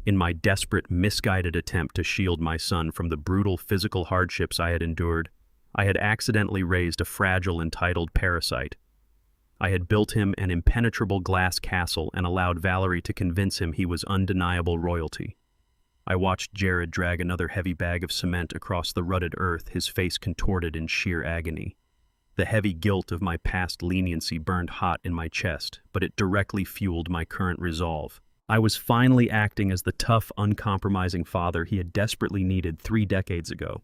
In my desperate, misguided attempt to shield my son from the brutal physical hardships I had endured, I had accidentally raised a fragile, entitled parasite. I had built him an impenetrable glass castle and allowed Valerie to convince him he was undeniable royalty. I watched Jared drag another heavy bag of cement across the rutted earth, his face contorted in sheer agony. The heavy guilt of my past leniency burned hot in my chest, but it directly fueled my current resolve. I was finally acting as the tough, uncompromising father he had desperately needed 3 decades ago.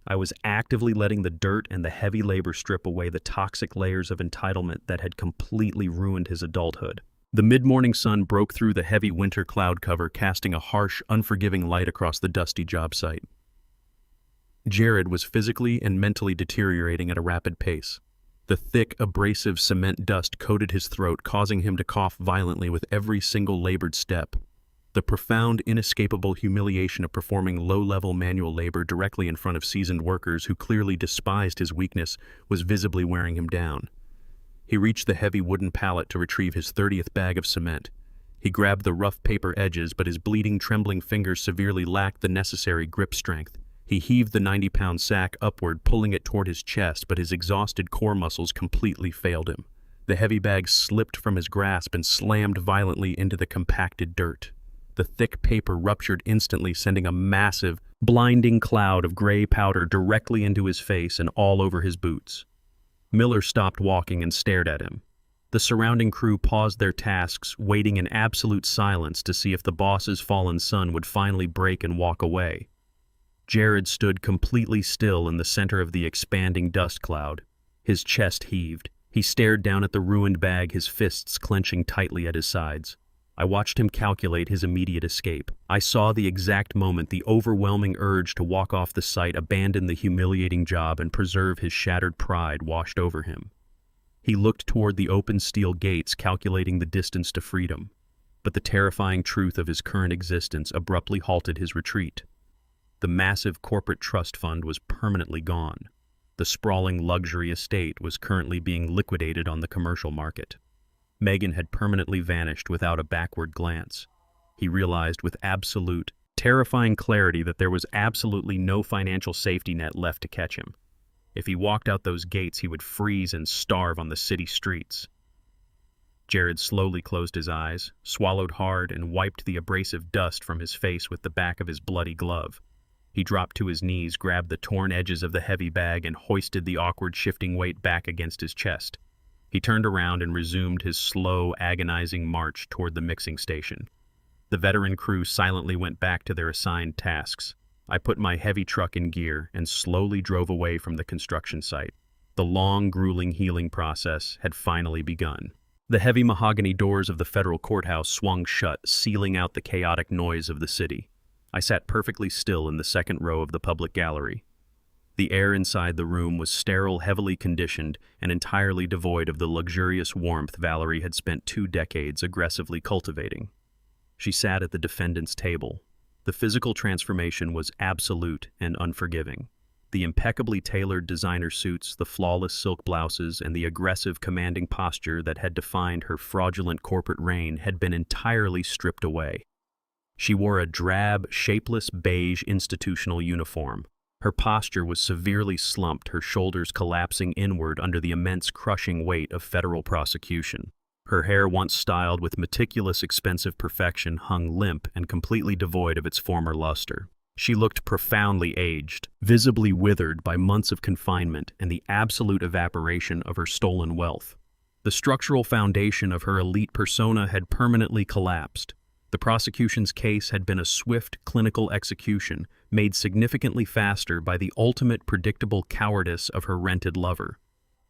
I was actively letting the dirt and the heavy labor strip away the toxic layers of entitlement that had completely ruined his adulthood. The mid-morning sun broke through the heavy winter cloud cover, casting a harsh, unforgiving light across the dusty job site. Jared was physically and mentally deteriorating at a rapid pace. The thick, abrasive cement dust coated his throat, causing him to cough violently with every single labored step. The profound, inescapable humiliation of performing low-level manual labor directly in front of seasoned workers who clearly despised his weakness was visibly wearing him down. He reached the heavy wooden pallet to retrieve his 30th bag of cement. He grabbed the rough paper edges, but his bleeding, trembling fingers severely lacked the necessary grip strength. He heaved the 90-pound sack upward, pulling it toward his chest, but his exhausted core muscles completely failed him. The heavy bag slipped from his grasp and slammed violently into the compacted dirt. The thick paper ruptured instantly, sending a massive, blinding cloud of gray powder directly into his face and all over his boots. Miller stopped walking and stared at him. The surrounding crew paused their tasks, waiting in absolute silence to see if the boss's fallen son would finally break and walk away. Jared stood completely still in the center of the expanding dust cloud. His chest heaved. He stared down at the ruined bag, his fists clenching tightly at his sides. I watched him calculate his immediate escape. I saw the exact moment the overwhelming urge to walk off the site, abandon the humiliating job, and preserve his shattered pride washed over him. He looked toward the open steel gates, calculating the distance to freedom. But the terrifying truth of his current existence abruptly halted his retreat. The massive corporate trust fund was permanently gone. The sprawling luxury estate was currently being liquidated on the commercial market. Megan had permanently vanished without a backward glance. He realized with absolute, terrifying clarity that there was absolutely no financial safety net left to catch him. If he walked out those gates, he would freeze and starve on the city streets. Jared slowly closed his eyes, swallowed hard, and wiped the abrasive dust from his face with the back of his bloody glove. He dropped to his knees, grabbed the torn edges of the heavy bag, and hoisted the awkward shifting weight back against his chest. He turned around and resumed his slow, agonizing march toward the mixing station. The veteran crew silently went back to their assigned tasks. I put my heavy truck in gear and slowly drove away from the construction site. The long, grueling healing process had finally begun. The heavy mahogany doors of the federal courthouse swung shut, sealing out the chaotic noise of the city. I sat perfectly still in the second row of the public gallery. The air inside the room was sterile, heavily conditioned, and entirely devoid of the luxurious warmth Valerie had spent 2 decades aggressively cultivating. She sat at the defendant's table. The physical transformation was absolute and unforgiving. The impeccably tailored designer suits, the flawless silk blouses, and the aggressive, commanding posture that had defined her fraudulent corporate reign had been entirely stripped away. She wore a drab, shapeless beige institutional uniform. Her posture was severely slumped, her shoulders collapsing inward under the immense crushing weight of federal prosecution. Her hair, once styled with meticulous, expensive perfection, hung limp and completely devoid of its former luster. She looked profoundly aged, visibly withered by months of confinement and the absolute evaporation of her stolen wealth. The structural foundation of her elite persona had permanently collapsed. The prosecution's case had been a swift clinical execution, made significantly faster by the ultimate predictable cowardice of her rented lover.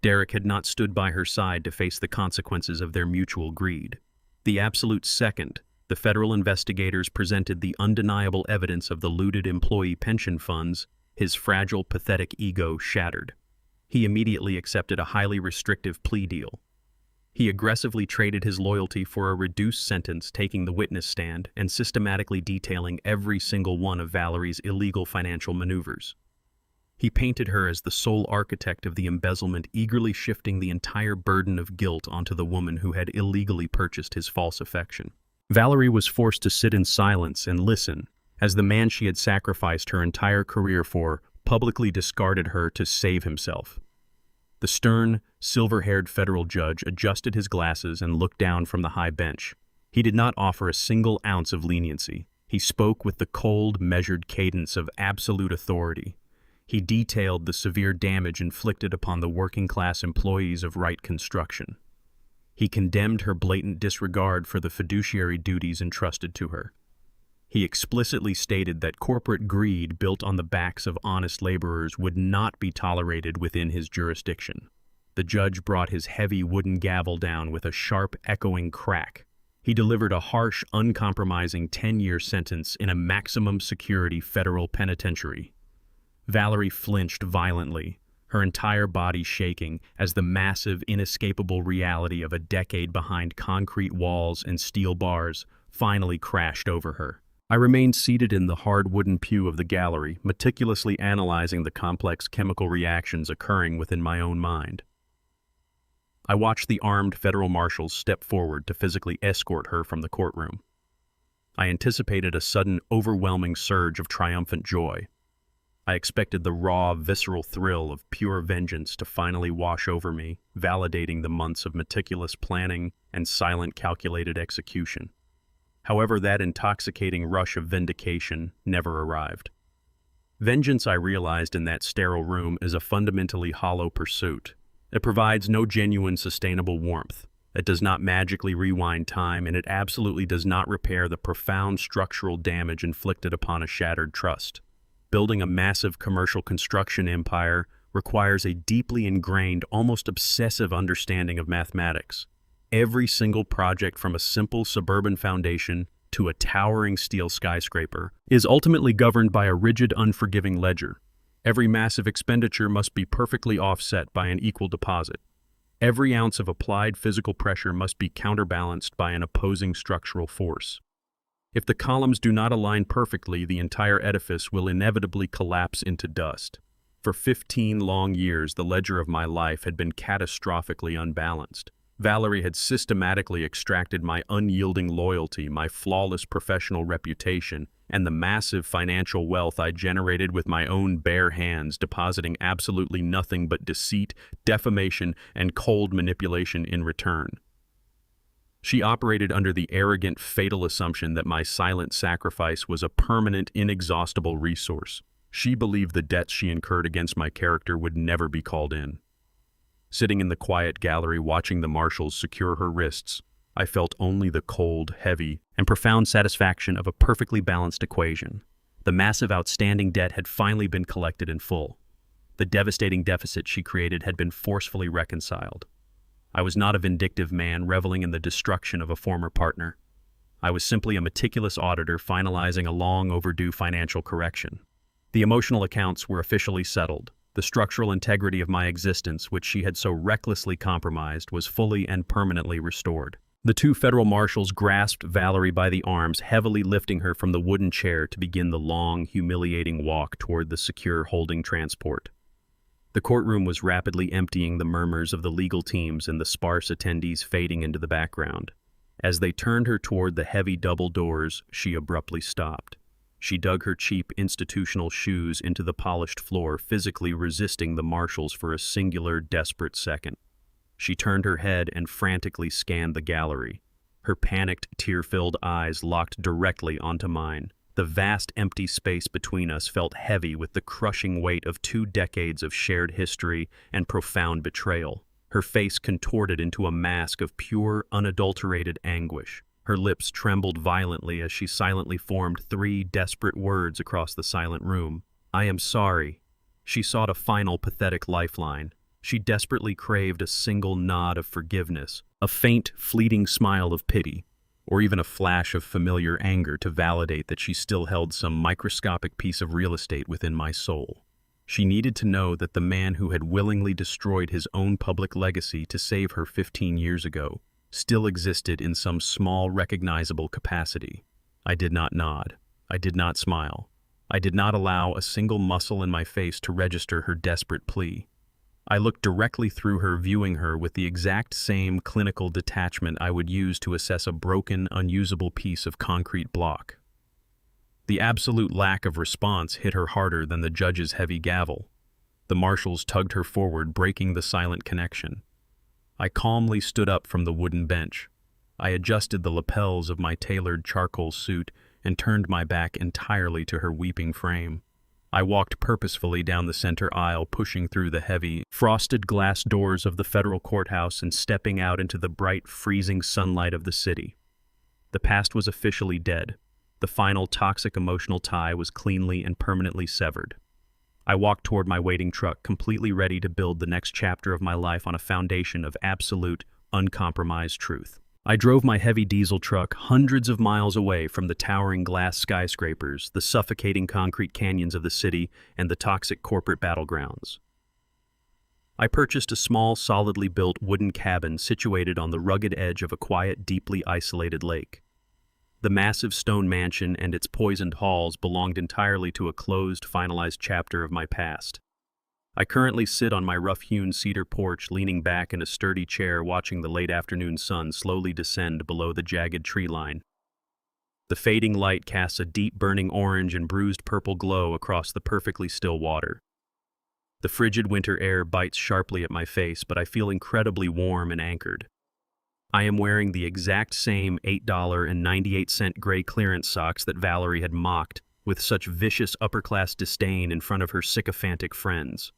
Derek had not stood by her side to face the consequences of their mutual greed. The absolute second, the federal investigators presented the undeniable evidence of the looted employee pension funds, his fragile, pathetic ego shattered. He immediately accepted a highly restrictive plea deal. He aggressively traded his loyalty for a reduced sentence, taking the witness stand and systematically detailing every single one of Valerie's illegal financial maneuvers. He painted her as the sole architect of the embezzlement, eagerly shifting the entire burden of guilt onto the woman who had illegally purchased his false affection. Valerie was forced to sit in silence and listen, as the man she had sacrificed her entire career for publicly discarded her to save himself. The stern, silver-haired federal judge adjusted his glasses and looked down from the high bench. He did not offer a single ounce of leniency. He spoke with the cold, measured cadence of absolute authority. He detailed the severe damage inflicted upon the working-class employees of Wright Construction. He condemned her blatant disregard for the fiduciary duties entrusted to her. He explicitly stated that corporate greed built on the backs of honest laborers would not be tolerated within his jurisdiction. The judge brought his heavy wooden gavel down with a sharp, echoing crack. He delivered a harsh, uncompromising 10-year sentence in a maximum security federal penitentiary. Valerie flinched violently, her entire body shaking as the massive, inescapable reality of a decade behind concrete walls and steel bars finally crashed over her. I remained seated in the hard wooden pew of the gallery, meticulously analyzing the complex chemical reactions occurring within my own mind. I watched the armed federal marshals step forward to physically escort her from the courtroom. I anticipated a sudden, overwhelming surge of triumphant joy. I expected the raw, visceral thrill of pure vengeance to finally wash over me, validating the months of meticulous planning and silent, calculated execution. However, that intoxicating rush of vindication never arrived. Vengeance, I realized in that sterile room, is a fundamentally hollow pursuit. It provides no genuine, sustainable warmth. It does not magically rewind time, and it absolutely does not repair the profound structural damage inflicted upon a shattered trust. Building a massive commercial construction empire requires a deeply ingrained, almost obsessive understanding of mathematics. Every single project, from a simple suburban foundation to a towering steel skyscraper, is ultimately governed by a rigid, unforgiving ledger. Every massive expenditure must be perfectly offset by an equal deposit. Every ounce of applied physical pressure must be counterbalanced by an opposing structural force. If the columns do not align perfectly, the entire edifice will inevitably collapse into dust. For 15 long years, the ledger of my life had been catastrophically unbalanced. Valerie had systematically extracted my unyielding loyalty, my flawless professional reputation, and the massive financial wealth I generated with my own bare hands, depositing absolutely nothing but deceit, defamation, and cold manipulation in return. She operated under the arrogant, fatal assumption that my silent sacrifice was a permanent, inexhaustible resource. She believed the debts she incurred against my character would never be called in. Sitting in the quiet gallery watching the marshals secure her wrists, I felt only the cold, heavy, and profound satisfaction of a perfectly balanced equation. The massive outstanding debt had finally been collected in full. The devastating deficit she created had been forcefully reconciled. I was not a vindictive man reveling in the destruction of a former partner. I was simply a meticulous auditor finalizing a long overdue financial correction. The emotional accounts were officially settled. The structural integrity of my existence, which she had so recklessly compromised, was fully and permanently restored. The two federal marshals grasped Valerie by the arms, heavily lifting her from the wooden chair to begin the long, humiliating walk toward the secure holding transport. The courtroom was rapidly emptying, the murmurs of the legal teams and the sparse attendees fading into the background. As they turned her toward the heavy double doors, she abruptly stopped. She dug her cheap institutional shoes into the polished floor, physically resisting the marshals for a singular, desperate second. She turned her head and frantically scanned the gallery. Her panicked, tear-filled eyes locked directly onto mine. The vast empty space between us felt heavy with the crushing weight of 2 decades of shared history and profound betrayal. Her face contorted into a mask of pure, unadulterated anguish. Her lips trembled violently as she silently formed 3 desperate words across the silent room. "I am sorry." She sought a final, pathetic lifeline. She desperately craved a single nod of forgiveness, a faint, fleeting smile of pity, or even a flash of familiar anger to validate that she still held some microscopic piece of real estate within my soul. She needed to know that the man who had willingly destroyed his own public legacy to save her 15 years ago still existed in some small, recognizable capacity. I did not nod. I did not smile. I did not allow a single muscle in my face to register her desperate plea. I looked directly through her, viewing her with the exact same clinical detachment I would use to assess a broken, unusable piece of concrete block. The absolute lack of response hit her harder than the judge's heavy gavel. The marshals tugged her forward, breaking the silent connection. I calmly stood up from the wooden bench. I adjusted the lapels of my tailored charcoal suit and turned my back entirely to her weeping frame. I walked purposefully down the center aisle, pushing through the heavy, frosted glass doors of the federal courthouse and stepping out into the bright, freezing sunlight of the city. The past was officially dead. The final toxic emotional tie was cleanly and permanently severed. I walked toward my waiting truck, completely ready to build the next chapter of my life on a foundation of absolute, uncompromised truth. I drove my heavy diesel truck hundreds of miles away from the towering glass skyscrapers, the suffocating concrete canyons of the city, and the toxic corporate battlegrounds. I purchased a small, solidly built wooden cabin situated on the rugged edge of a quiet, deeply isolated lake. The massive stone mansion and its poisoned halls belonged entirely to a closed, finalized chapter of my past. I currently sit on my rough-hewn cedar porch, leaning back in a sturdy chair, watching the late afternoon sun slowly descend below the jagged tree line. The fading light casts a deep burning orange and bruised purple glow across the perfectly still water. The frigid winter air bites sharply at my face, but I feel incredibly warm and anchored. I am wearing the exact same $8.98 gray clearance socks that Valerie had mocked with such vicious upper-class disdain in front of her sycophantic friends.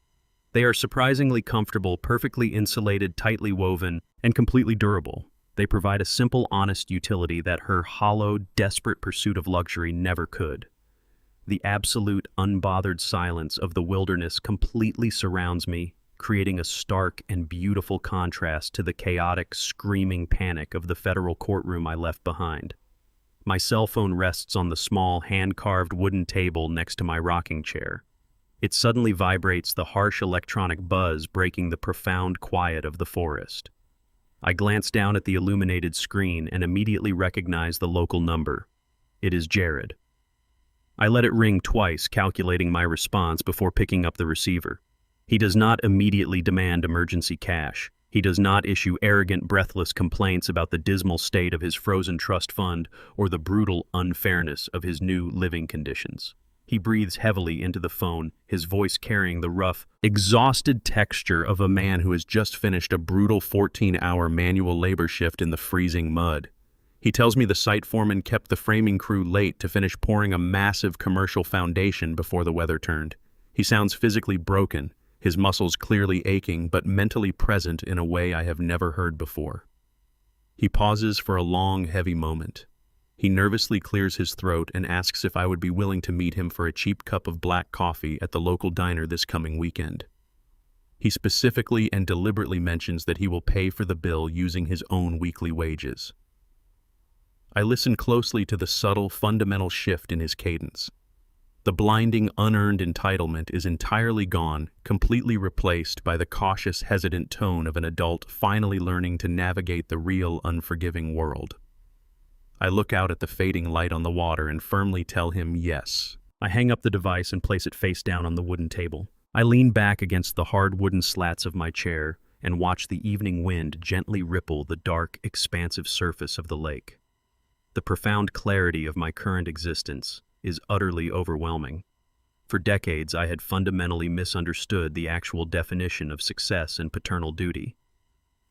They are surprisingly comfortable, perfectly insulated, tightly woven, and completely durable. They provide a simple, honest utility that her hollow, desperate pursuit of luxury never could. The absolute, unbothered silence of the wilderness completely surrounds me, creating a stark and beautiful contrast to the chaotic, screaming panic of the federal courtroom I left behind. My cell phone rests on the small, hand-carved wooden table next to my rocking chair. It suddenly vibrates, the harsh electronic buzz breaking the profound quiet of the forest. I glance down at the illuminated screen and immediately recognize the local number. It is Jared. I let it ring twice, calculating my response before picking up the receiver. He does not immediately demand emergency cash. He does not issue arrogant, breathless complaints about the dismal state of his frozen trust fund or the brutal unfairness of his new living conditions. He breathes heavily into the phone, his voice carrying the rough, exhausted texture of a man who has just finished a brutal 14-hour manual labor shift in the freezing mud. He tells me the site foreman kept the framing crew late to finish pouring a massive commercial foundation before the weather turned. He sounds physically broken, his muscles clearly aching but mentally present in a way I have never heard before. He pauses for a long, heavy moment. He nervously clears his throat and asks if I would be willing to meet him for a cheap cup of black coffee at the local diner this coming weekend. He specifically and deliberately mentions that he will pay for the bill using his own weekly wages. I listen closely to the subtle, fundamental shift in his cadence. The blinding, unearned entitlement is entirely gone, completely replaced by the cautious, hesitant tone of an adult finally learning to navigate the real, unforgiving world. I look out at the fading light on the water and firmly tell him yes. I hang up the device and place it face down on the wooden table. I lean back against the hard wooden slats of my chair and watch the evening wind gently ripple the dark, expansive surface of the lake. The profound clarity of my current existence is utterly overwhelming. For decades, I had fundamentally misunderstood the actual definition of success and paternal duty.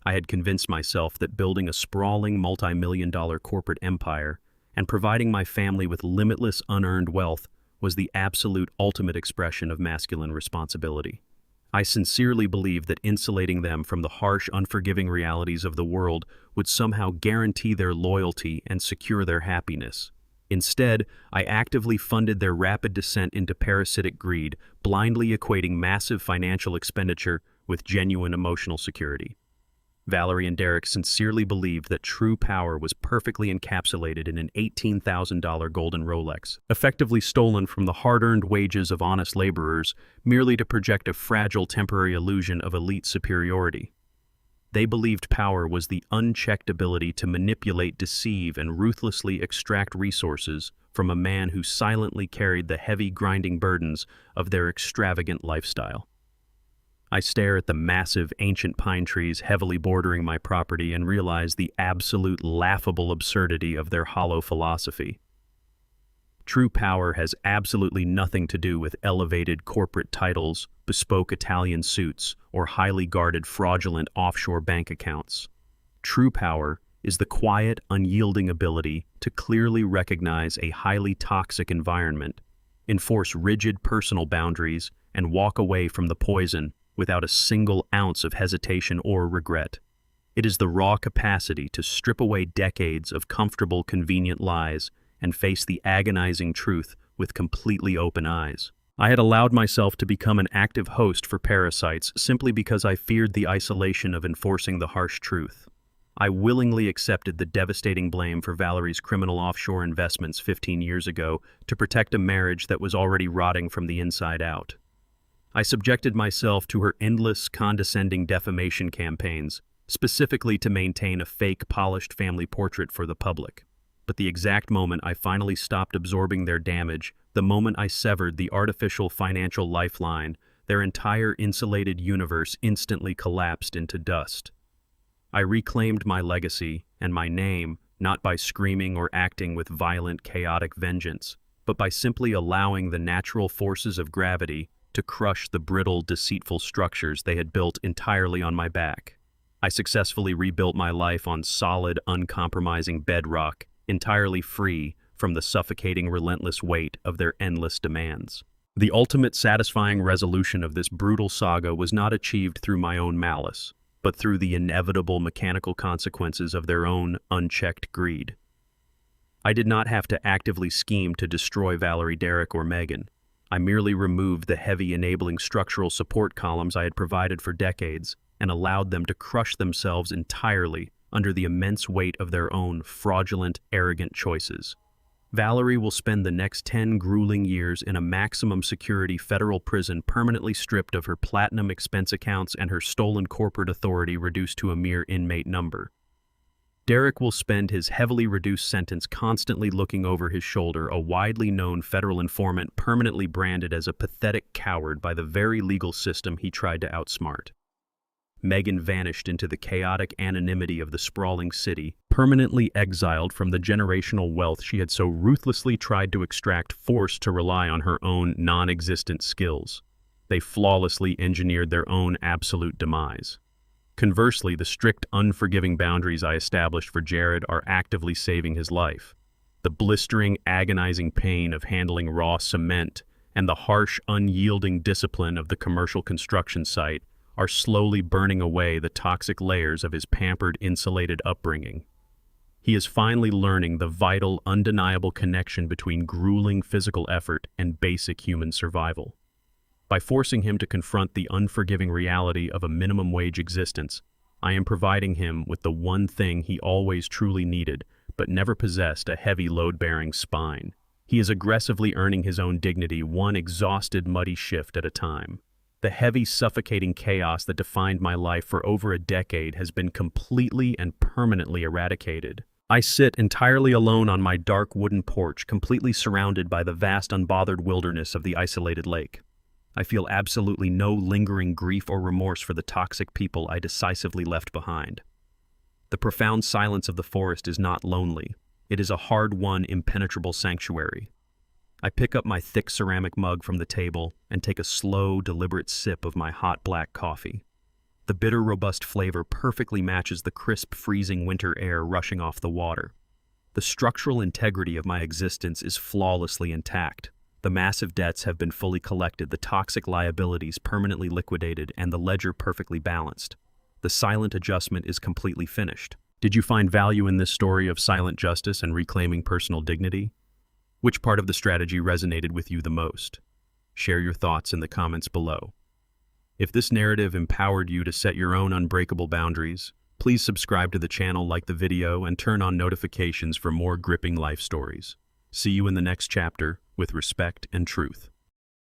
I had convinced myself that building a sprawling multi-million-dollar corporate empire and providing my family with limitless unearned wealth was the absolute ultimate expression of masculine responsibility. I sincerely believed that insulating them from the harsh, unforgiving realities of the world would somehow guarantee their loyalty and secure their happiness. Instead, I actively funded their rapid descent into parasitic greed, blindly equating massive financial expenditure with genuine emotional security. Valerie and Derek sincerely believed that true power was perfectly encapsulated in an $18,000 golden Rolex, effectively stolen from the hard-earned wages of honest laborers, merely to project a fragile temporary illusion of elite superiority. They believed power was the unchecked ability to manipulate, deceive, and ruthlessly extract resources from a man who silently carried the heavy, grinding burdens of their extravagant lifestyle. I stare at the massive, ancient pine trees heavily bordering my property and realize the absolute laughable absurdity of their hollow philosophy. True power has absolutely nothing to do with elevated corporate titles, bespoke Italian suits, or highly guarded fraudulent offshore bank accounts. True power is the quiet, unyielding ability to clearly recognize a highly toxic environment, enforce rigid personal boundaries, and walk away from the poison without a single ounce of hesitation or regret. It is the raw capacity to strip away decades of comfortable, convenient lies and face the agonizing truth with completely open eyes. I had allowed myself to become an active host for parasites simply because I feared the isolation of enforcing the harsh truth. I willingly accepted the devastating blame for Valerie's criminal offshore investments 15 years ago to protect a marriage that was already rotting from the inside out. I subjected myself to her endless, condescending defamation campaigns, specifically to maintain a fake, polished family portrait for the public. But the exact moment I finally stopped absorbing their damage, the moment I severed the artificial financial lifeline, their entire insulated universe instantly collapsed into dust. I reclaimed my legacy and my name, not by screaming or acting with violent, chaotic vengeance, but by simply allowing the natural forces of gravity to crush the brittle, deceitful structures they had built entirely on my back. I successfully rebuilt my life on solid, uncompromising bedrock, entirely free from the suffocating, relentless weight of their endless demands. The ultimate satisfying resolution of this brutal saga was not achieved through my own malice, but through the inevitable mechanical consequences of their own unchecked greed. I did not have to actively scheme to destroy Valerie, Derek, or Megan. I merely removed the heavy enabling structural support columns I had provided for decades and allowed them to crush themselves entirely under the immense weight of their own fraudulent, arrogant choices. Valerie will spend the next 10 grueling years in a maximum security federal prison, permanently stripped of her platinum expense accounts and her stolen corporate authority reduced to a mere inmate number. Derek will spend his heavily reduced sentence constantly looking over his shoulder, a widely known federal informant permanently branded as a pathetic coward by the very legal system he tried to outsmart. Megan vanished into the chaotic anonymity of the sprawling city, permanently exiled from the generational wealth she had so ruthlessly tried to extract, forced to rely on her own non-existent skills. They flawlessly engineered their own absolute demise. Conversely, the strict, unforgiving boundaries I established for Jared are actively saving his life. The blistering, agonizing pain of handling raw cement and the harsh, unyielding discipline of the commercial construction site are slowly burning away the toxic layers of his pampered, insulated upbringing. He is finally learning the vital, undeniable connection between grueling physical effort and basic human survival. By forcing him to confront the unforgiving reality of a minimum wage existence, I am providing him with the one thing he always truly needed, but never possessed: a heavy, load-bearing spine. He is aggressively earning his own dignity, one exhausted, muddy shift at a time. The heavy, suffocating chaos that defined my life for over a decade has been completely and permanently eradicated. I sit entirely alone on my dark wooden porch, completely surrounded by the vast, unbothered wilderness of the isolated lake. I feel absolutely no lingering grief or remorse for the toxic people I decisively left behind. The profound silence of the forest is not lonely. It is a hard-won, impenetrable sanctuary. I pick up my thick ceramic mug from the table and take a slow, deliberate sip of my hot black coffee. The bitter, robust flavor perfectly matches the crisp, freezing winter air rushing off the water. The structural integrity of my existence is flawlessly intact. The massive debts have been fully collected, the toxic liabilities permanently liquidated, and the ledger perfectly balanced. The silent adjustment is completely finished. Did you find value in this story of silent justice and reclaiming personal dignity? Which part of the strategy resonated with you the most? Share your thoughts in the comments below. If this narrative empowered you to set your own unbreakable boundaries, please subscribe to the channel, like the video, and turn on notifications for more gripping life stories. See you in the next chapter, with respect and truth.